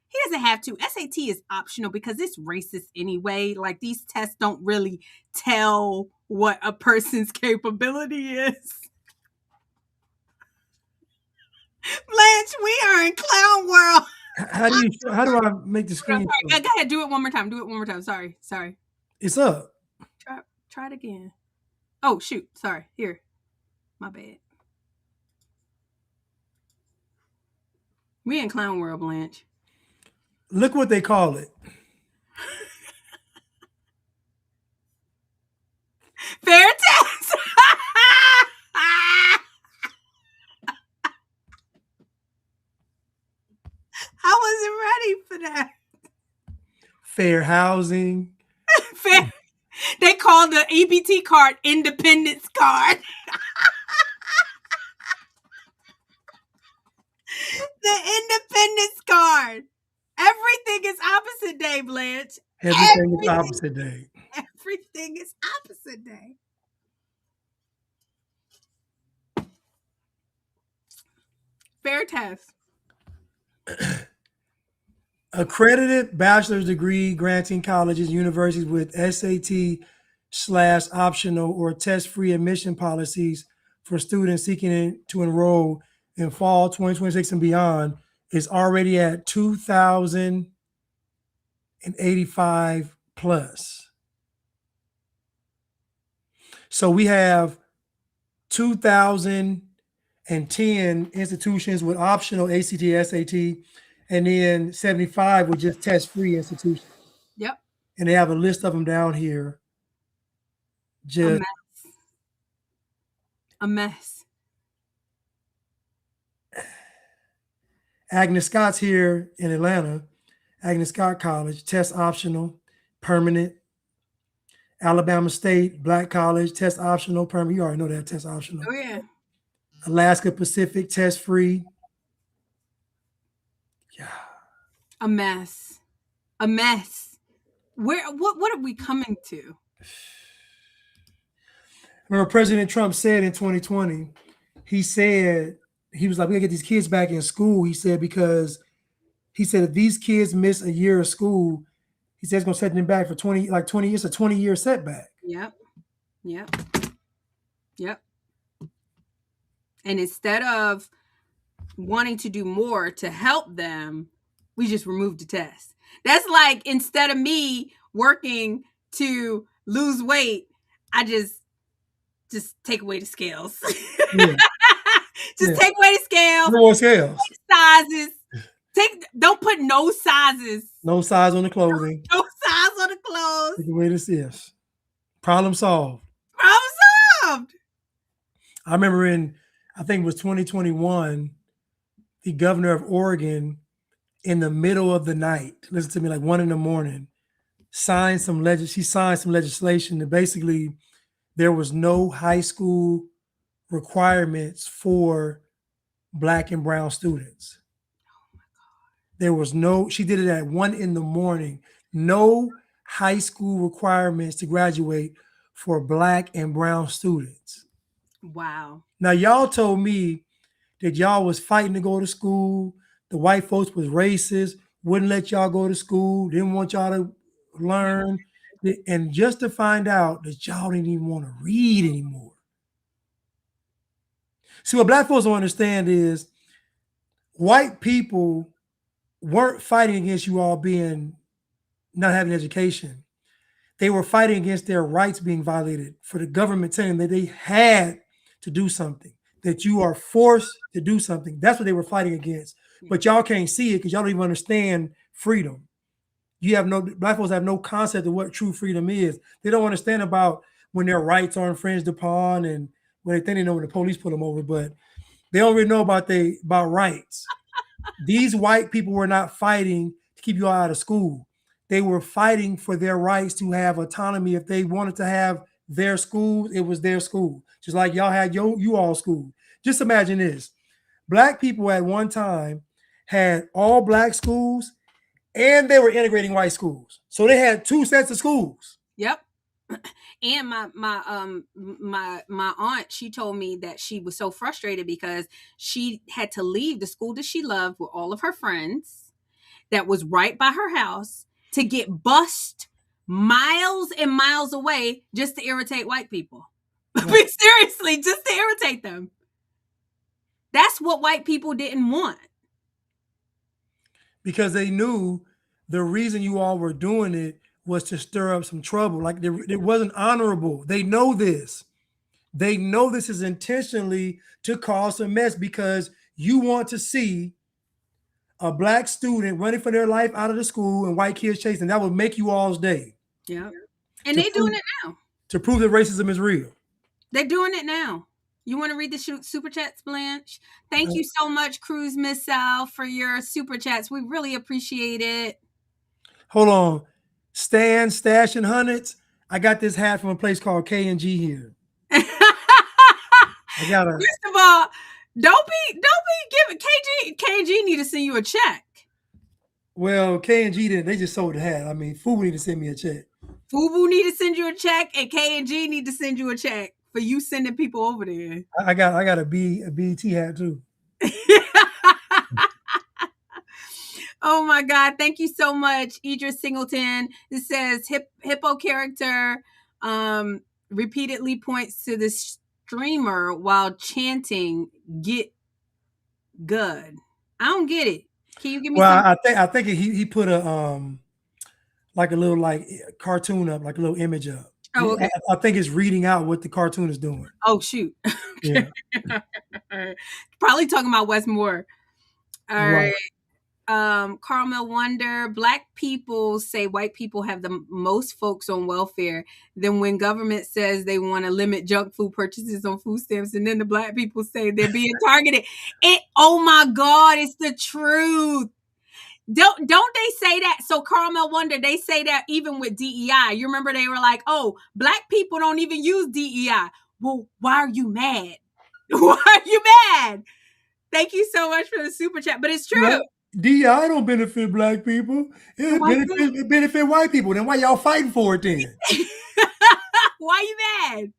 S1: he doesn't have to. SAT is optional because it's racist anyway. Like, these tests don't really tell what a person's capability is. Blanche, we are in clown world.
S2: How do I make the screen?
S1: Go ahead, do it one more time. Sorry.
S2: It's up.
S1: Try it again. Oh, shoot. Sorry. Here. My bad. We in Clown World, Blanche.
S2: Look what they call it.
S1: Fair test. I wasn't ready for that.
S2: Fair housing.
S1: Fair. They call the EBT card Independence card. The Independence card. Everything is opposite day, Blanche.
S2: Everything is opposite day.
S1: Everything is opposite day. Fair test.
S2: Accredited bachelor's degree granting colleges, universities with SAT/optional or test-free admission policies for students seeking to enroll in fall 2026 and beyond is already at 2,085 plus. So we have 2,010 institutions with optional ACT, SAT, and then 75 with just test-free institutions.
S1: Yep.
S2: And they have a list of them down here. Just
S1: a mess.
S2: Agnes Scott's here in Atlanta. Agnes Scott College, test optional, permanent. Alabama State, Black College, test optional, permanent. You already know that, test optional.
S1: Oh, yeah.
S2: Alaska Pacific, test free.
S1: A mess. A mess. What are we coming to?
S2: Remember President Trump said in 2020, he said, he was like, we gotta get these kids back in school. He said, because he said, if these kids miss a year of school, he said it's gonna set them back for 20 years, a 20-year setback.
S1: Yep. Yep. Yep. And instead of wanting to do more to help them, we just removed the test. That's like, instead of me working to lose weight, I just take away the scales.
S2: Yeah.
S1: Take away the scales.
S2: No more scales.
S1: Sizes. Don't put no sizes.
S2: No size on the clothing.
S1: No size on the clothes.
S2: Take away this is. Problem solved.
S1: Problem solved.
S2: I remember I think it was 2021, the governor of Oregon, in the middle of the night, listen to me, like 1 a.m, signed some legislation that basically there was no high school requirements for Black and brown students. Oh my God. There was she did it at 1 a.m, no high school requirements to graduate for Black and brown students.
S1: Wow.
S2: Now, y'all told me that y'all was fighting to go to school. The white folks was racist, wouldn't let y'all go to school, didn't want y'all to learn. And just to find out that y'all didn't even want to read anymore. See, what Black folks don't understand is white people weren't fighting against you all not having education. They were fighting against their rights being violated, for the government telling them that they had to do something, that you are forced to do something. That's what they were fighting against. But y'all can't see it because y'all don't even understand freedom. Black folks have no concept of what true freedom is. They don't understand about when their rights are infringed upon and when they think they know when the police pull them over, but they don't really know about rights. These white people were not fighting to keep you all out of school. They were fighting for their rights to have autonomy. If they wanted to have their schools, it was their school. Just like y'all had you all school. Just imagine this. Black people at one time had all Black schools and they were integrating white schools. So they had 2 sets of schools.
S1: Yep. And my aunt, she told me that she was so frustrated because she had to leave the school that she loved with all of her friends that was right by her house to get bused miles and miles away just to irritate white people. Right. Seriously, just to irritate them. That's what white people didn't want.
S2: Because they knew the reason you all were doing it was to stir up some trouble. Like it wasn't honorable. They know this. They know this is intentionally to cause a mess because you want to see a black student running for their life out of the school and white kids chasing. That would make you all's day.
S1: Yeah. And they're doing it now.
S2: To prove that racism is real.
S1: They're doing it now. You want to read the super chats, Blanche? Thank you so much, Cruise Missile, for your super chats. We really appreciate it.
S2: Hold on. Stan, Stash, and Hundreds. I got this hat from a place called K&G here. I got
S1: First of all, don't be giving KG need to send you a check.
S2: Well, K&G didn't. They just sold the hat. I mean, FUBU need to send me a check.
S1: FUBU need to send you a check, and K&G need to send you a check for you sending people over there.
S2: I got a BET hat too.
S1: Oh my God. Thank you so much, Idris Singleton. This says hippo character repeatedly points to the streamer while chanting "get good." I don't get it. Can you give me
S2: I think he put a like a little like cartoon up, like a little image up.
S1: Oh, okay.
S2: I think it's reading out what the cartoon is doing.
S1: Oh shoot.
S2: Yeah.
S1: Probably talking about Wes Moore. All
S2: Right.
S1: right. Carmel Wonder, Black people say white people have the most folks on welfare. Then when government says they want to limit junk food purchases on food stamps, and then the Black people say they're being targeted. Oh my God, it's the truth. Don't they say that? So Carmel Wonder, they say that even with DEI. You remember they were like, oh, Black people don't even use DEI. Well, why are you mad? Why are you mad? Thank you so much for the super chat. But it's true.
S2: Right. DEI don't benefit Black people. It benefit white people. Then why y'all fighting for it then?
S1: Why you mad?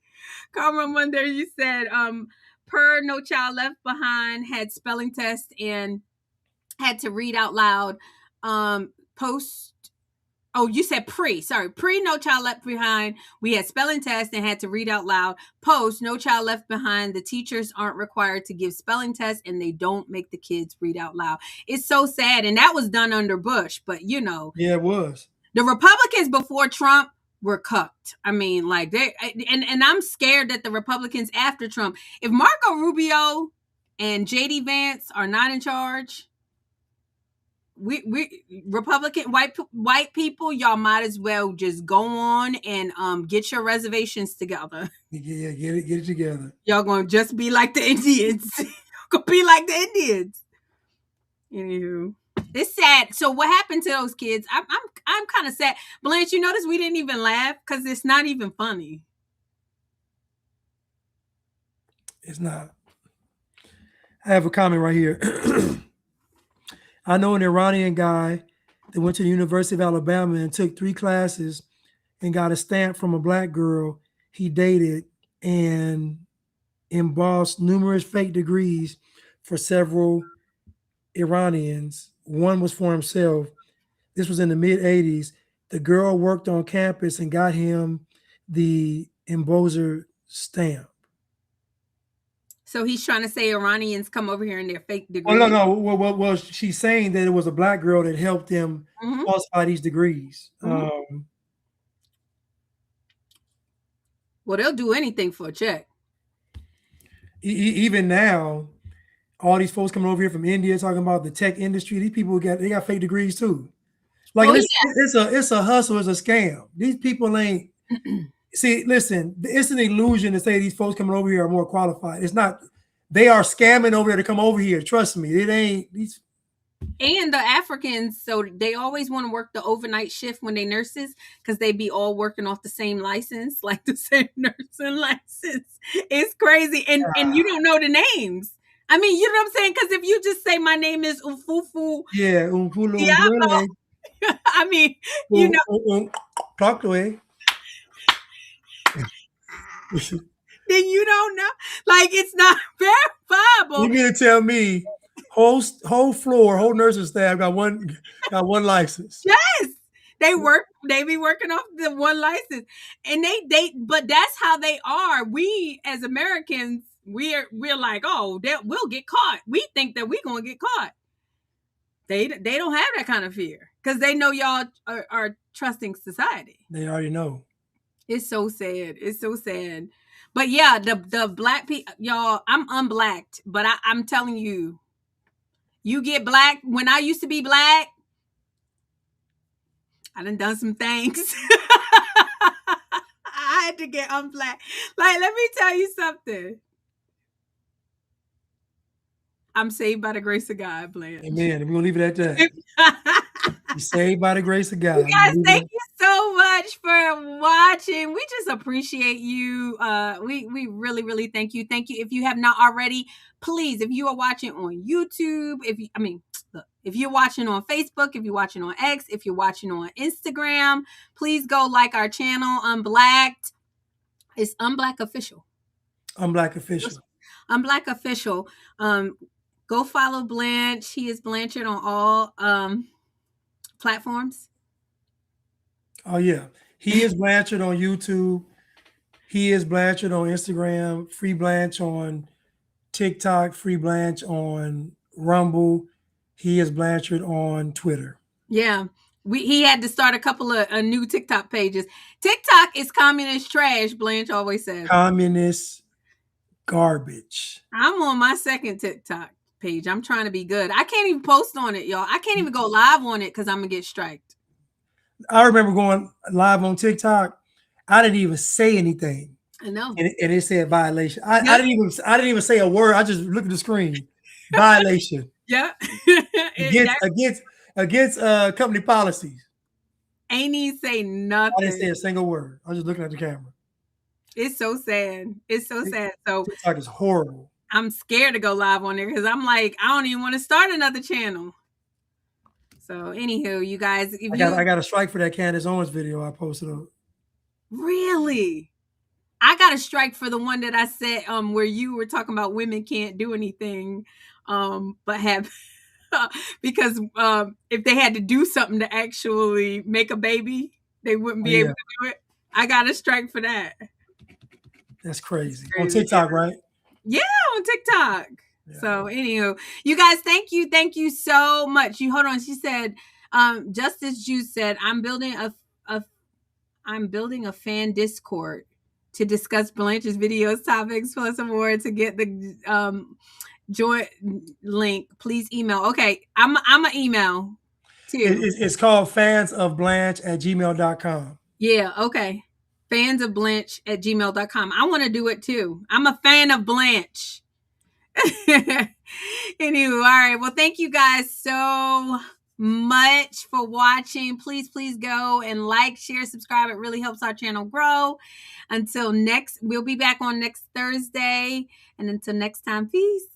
S1: Carmel Wonder, you said, per No Child Left Behind had spelling test and had to read out loud. You said pre No Child Left Behind. We had spelling tests and had to read out loud. Post No Child Left Behind. The teachers aren't required to give spelling tests and they don't make the kids read out loud. It's so sad. And that was done under Bush, but you know.
S2: Yeah, it was.
S1: The Republicans before Trump were cucked. I mean, like and I'm scared that the Republicans after Trump, if Marco Rubio and JD Vance are not in charge, we Republican white people, y'all might as well just go on and get your reservations together.
S2: Yeah, get it together.
S1: Y'all gonna just be like the Indians. Gonna be like the Indians. Anywho, it's sad. So what happened to those kids? I'm kind of sad. Blanche, you notice we didn't even laugh because it's not even funny.
S2: It's not. I have a comment right here. I know an Iranian guy that went to the University of Alabama and took 3 classes and got a stamp from a Black girl he dated and embossed numerous fake degrees for several Iranians. One was for himself. This was in the mid-'80s. The girl worked on campus and got him the embosser stamp.
S1: So he's trying to say Iranians come over here in their fake degrees.
S2: Oh, no. Well, she's saying that it was a Black girl that helped them falsify these degrees.
S1: Well, they'll do anything for a check.
S2: Even now, all these folks coming over here from India talking about the tech industry, these people they got fake degrees too. Like it's a hustle, it's a scam. These people ain't. See, listen, it's an illusion to say these folks coming over here are more qualified. It's not. They are scamming over there to come over here. Trust me, it ain't these.
S1: And the Africans, so they always want to work the overnight shift when they nurses because they be all working off the same license, like the same nursing license. It's crazy, and you don't know the names. I mean, you know what I'm saying? Because if you just say my name is Ufufu,
S2: Umfulu,
S1: I mean, you know.
S2: Talk to it.
S1: Then you don't know. Like, it's not verifiable.
S2: You mean to tell me whole floor, whole nursing staff got one license?
S1: Yes. They be working off the one license. And but that's how they are. We as Americans, we're like, oh, we'll get caught. We think that we're gonna get caught. They don't have that kind of fear because they know y'all are trusting society.
S2: They already know.
S1: It's so sad. It's so sad. But yeah, the black people, y'all, I'm unblacked, but I'm telling you, you get black. When I used to be black, I done some things. I had to get unblack. Like, let me tell you something. I'm saved by the grace of God, Blanche.
S2: Amen. We're gonna leave it at that. You're saved by the grace of God.
S1: You guys, thank you so much for watching. We just appreciate you. We really, really thank you. Thank you. If you have not already, please, if you are watching on YouTube, if you're watching on Facebook, if you're watching on X, if you're watching on Instagram, please go like our channel, Unblacked. It's Unblack Official.
S2: Unblack Official.
S1: Unblack Official. Go follow Blanche. He is Blanchard on all platforms.
S2: Oh yeah, he is Blanchard on YouTube. He is Blanchard on Instagram. Free Blanche on TikTok. Free Blanche on Rumble. He is Blanchard on Twitter.
S1: Yeah, he had to start a couple of new TikTok pages. TikTok is communist trash. Blanche always says
S2: communist garbage.
S1: I'm on my second TikTok page. I'm trying to be good. I can't even post on it, y'all. I can't even go live on it because I'm gonna get striked.
S2: I remember going live on TikTok. I didn't even say anything.
S1: I know.
S2: And it said violation. I didn't even say a word. I just looked at the screen. Violation.
S1: Yeah.
S2: against company policies.
S1: Ain't even say nothing.
S2: I didn't say a single word. I was just looking at the camera.
S1: It's so sad. It's so sad. So
S2: TikTok is horrible.
S1: I'm scared to go live on there because I'm like, I don't even want to start another channel. So anywho, you guys,
S2: I got a strike for that Candace Owens video I posted up.
S1: Really? I got a strike for the one that I said where you were talking about women can't do anything but have because if they had to do something to actually make a baby, they wouldn't be able to do it. I got a strike for that.
S2: That's crazy. On TikTok, right?
S1: Yeah, on TikTok. Yeah. So anywho, you guys, thank you so much. Hold on. She said, Justice Juice said, I'm building a fan Discord to discuss Blanche's videos, topics, plus more. To get the join link, please email. Okay, I'm an email too.
S2: It's called fansofblanche@gmail.com.
S1: Yeah, okay. fansofblanche@gmail.com. I want to do it too. I'm a fan of Blanche. Anyway, all right. Well, thank you guys so much for watching. Please go and like, share, subscribe. It really helps our channel grow. Until next, we'll be back on next Thursday. And until next time, peace.